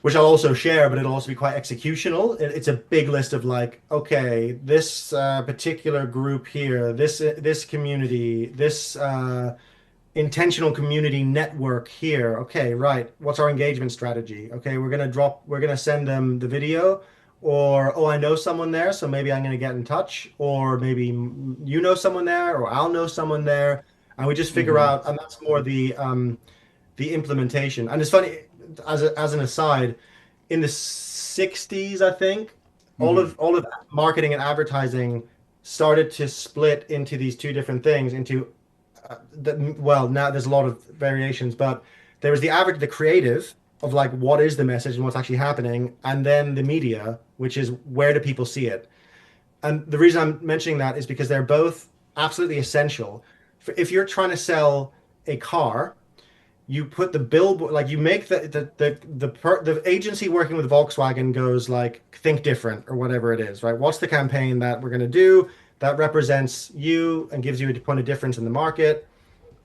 which I'll also share, but it'll also be quite executional. It's a big list of like, okay, this particular group here, this community, this intentional community network here. Okay, right. What's our engagement strategy? Okay, we're gonna send them the video, or oh, I know someone there, so maybe I'm gonna get in touch, or maybe you know someone there, or I'll know someone there, and we just figure out, and that's more the implementation. And it's funny, as an aside, in the 60s, I think, all of marketing and advertising started to split into these two different things into well, now there's a lot of variations, but there was the creative of like what is the message and what's actually happening, and then the media, which is where do people see it. And the reason I'm mentioning that is because they're both absolutely essential. If you're trying to sell a car, you put the billboard, like you make the agency working with Volkswagen goes like think different or whatever it is, right? What's the campaign that we're going to do that represents you and gives you a point of difference in the market?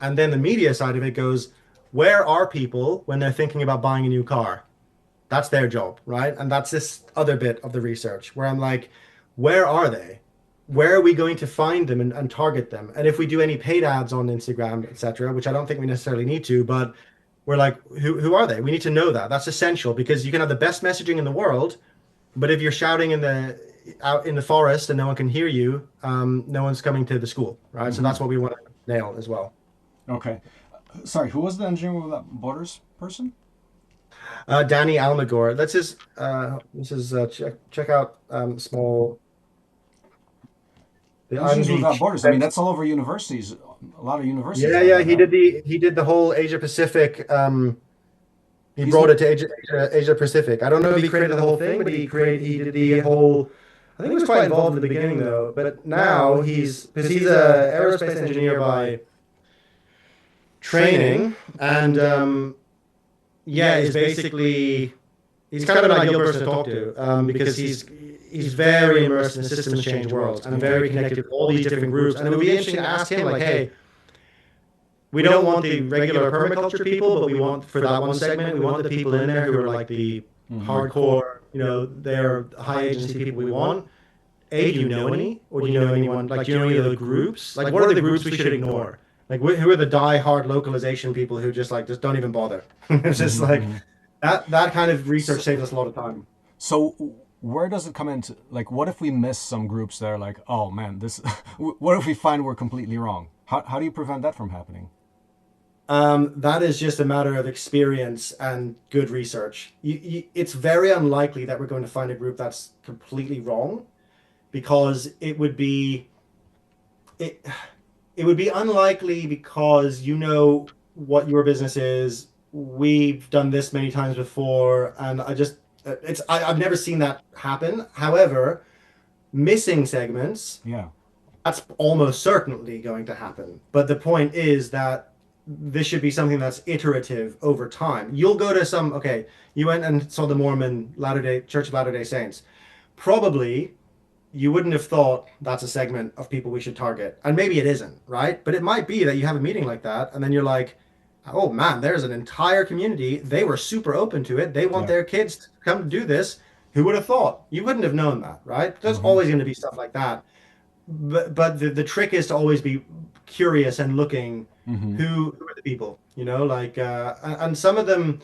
And then the media side of it goes, where are people when they're thinking about buying a new car? That's their job, right? And that's this other bit of the research where I'm like, where are they? Where are we going to find them and target them? And if we do any paid ads on Instagram, etc., which I don't think we necessarily need to, but we're like, who are they? We need to know that. That's essential because you can have the best messaging in the world, but if you're shouting out in the forest and no one can hear you, no one's coming to the school, right? So that's what we want to nail as well. Okay. Sorry, who was the engineer with that borders person? Danny Almagor. This is check out small. The Engineers IMD Without Borders. I mean, that's all over universities. A lot of universities. Yeah. He did the whole Asia Pacific. He brought it to Asia Pacific. I don't know if he created the whole thing, but he did the whole. I think he was quite involved in the beginning though. But now because he's a aerospace engineer by training, and is basically he's kind of an ideal person to talk to because he's very immersed in systems change world and very connected to all these different groups. And it would be interesting to ask him like, hey, we don't want the regular permaculture people, but we want for that one segment, we want the people in there who are like the hardcore, they're high agency people we want. Do you know any? Or do you know anyone? Like, do you know any of the groups? Like, what are the groups we should ignore? Like, who are the die-hard localization people who just don't even bother? It's just like that kind of research saves us a lot of time. So where does it come into, like, what if we miss some groups that are like, oh man, what if we find we're completely wrong? How do you prevent that from happening? That is just a matter of experience and good research. It's very unlikely that we're going to find a group that's completely wrong, because it would be unlikely, because what your business is. We've done this many times before, and I've never seen that happen. However, missing segments, that's almost certainly going to happen. But the point is that this should be something that's iterative over time. You'll go to you went and saw the Mormon Church of Latter-day Saints. Probably you wouldn't have thought that's a segment of people we should target. And maybe it isn't, right? But it might be that you have a meeting like that, and then you're like, oh man, there's an entire community. They were super open to it. They want their kids to come to do this. Who would have thought? You wouldn't have known that, right? There's always going to be stuff like that. But the trick is to always be curious and looking who are the people, and some of them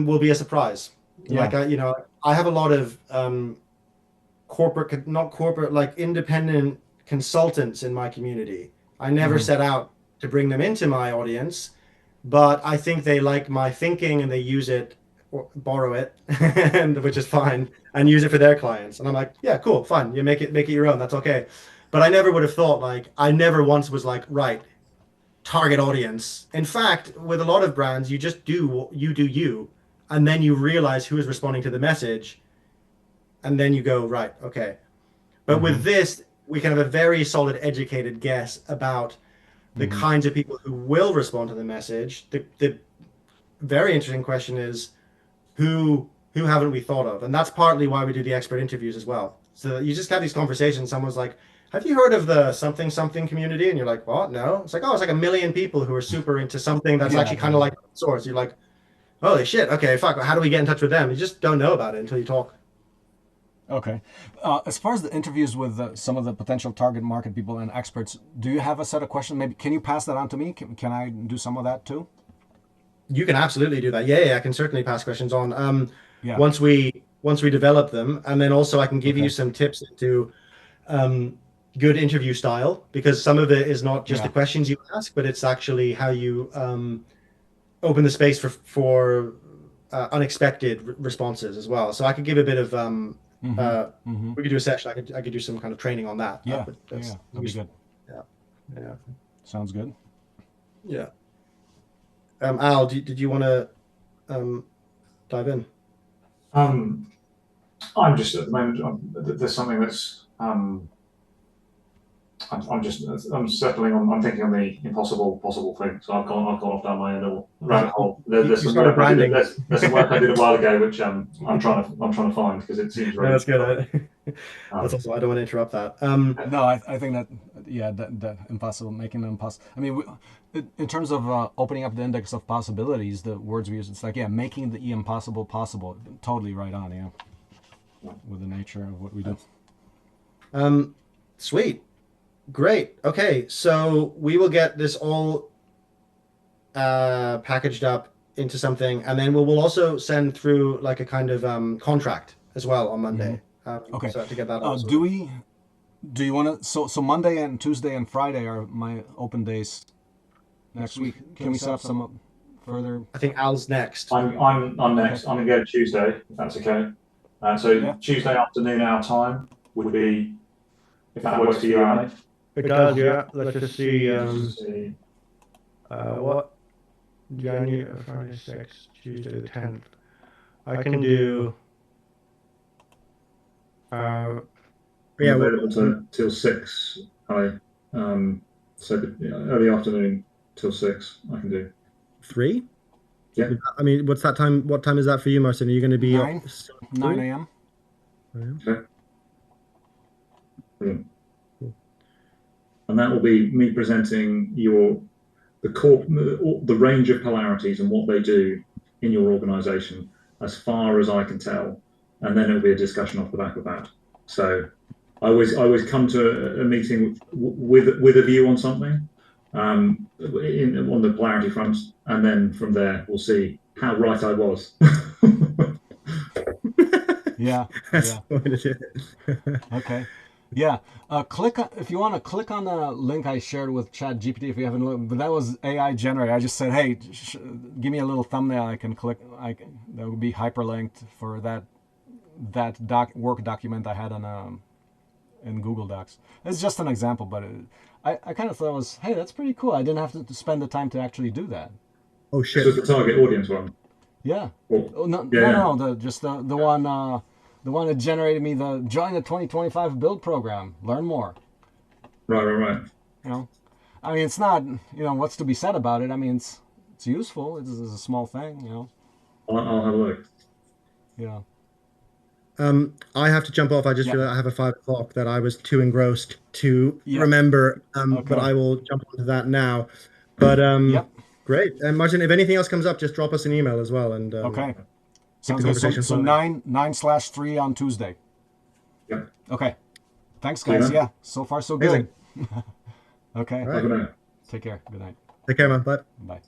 will be a surprise. Like I have a lot of independent consultants in my community. I never set out to bring them into my audience, but I think they like my thinking and they use it or borrow it, and which is fine, and use it for their clients. And I'm like, yeah, cool, fine. You make it your own. That's okay. But I never would have thought, I never once was like, right, target audience. In fact, with a lot of brands, you just do you, and then you realize who is responding to the message, and then you go, right, okay. But with this, we can have a very solid, educated guess about the kinds of people who will respond to the message. The very interesting question is, who haven't we thought of? And that's partly why we do the expert interviews as well. So you just have these conversations. Someone's like, have you heard of the something community? And you're like, what? No. It's like, oh, it's like 1 million people who are super into something that's actually kind of like source. You're like, holy shit. Okay, fuck. How do we get in touch with them? You just don't know about it until you talk. Okay. As far as the interviews with some of the potential target market people and experts, do you have a set of questions? Maybe can you pass that on to me? Can I do some of that too? You can absolutely do that. Yeah, I can certainly pass questions on. Yeah. Once we develop them, and then also I can give Okay. you some tips into good interview style, because some of it is not just Yeah. the questions you ask, but it's actually how you open the space for unexpected responses as well. So I could give a bit of we could do a session. I could do some kind of training on that. Yeah. But Yeah. that's That'd be good. yeah. Sounds good. Yeah. Al, did you want to dive in? I'm just at the moment. There's something that's. I'm settling on. I'm thinking on the impossible possible thing. So I've gone off down my own little rabbit hole. There's some work I did. There's some work I did a while ago, which I'm trying to find because it seems No, very. that's good. That's also, I don't want to interrupt that. No, I think that, yeah, that impossible, making it impossible. I mean, in terms of opening up the index of possibilities, the words we use, it's like, yeah, making the impossible possible. Totally right on, yeah, with the nature of what we do. Sweet. Great. Okay, so we will get this all packaged up into something, and then we'll also send through like a kind of contract as well on Monday. Okay. So to get that out. Do you want to? So Monday and Tuesday and Friday are my open days next week. Can we set up some further? I think Al's next. I'm next. I'm gonna go Tuesday, if that's okay. So Yeah. Tuesday afternoon our time would be, if that works for you, Ali. It does, yeah. Let's just see. See. What? January 6th, Tuesday the 10th. I can do. I'm available till 6. So early afternoon till 6 I can do. 3? Yeah. I mean, what's that time? What time is that for you, Marcin? Are you going to be 9 a.m. Okay. Brilliant. And that will be me presenting the range of polarities and what they do in your organisation, as far as I can tell, and then it'll be a discussion off the back of that. So I always come to a meeting with a view on something on the polarity front, and then from there we'll see how right I was. Yeah. Okay. Yeah. If you want to click on the link I shared with ChatGPT if you haven't looked, but that was AI generated. I just said, hey, give me a little thumbnail I can click. That would be hyperlinked for that work document I had in Google Docs. It's just an example, but I kind of thought it was, hey, that's pretty cool. I didn't have to spend the time to actually do that. Oh shit! This was the target audience one. Yeah. Oh, No, the one that generated me the join the 2025 build program, learn more. Right. You know, I mean, it's not, what's to be said about it. I mean, it's useful. It's a small thing, I'll have a look. Yeah. I have to jump off. I just realized I have a 5 o'clock that I was too engrossed to remember. Okay. But I will jump onto that now. But great. And Marcin, if anything else comes up, just drop us an email as well. And okay. Sounds good. So 9/3 on Tuesday. Yeah. Okay. Thanks, guys. Yeah. So far, so good. Okay. All right. Take care. Good night. Take care, man. Bye. Bye.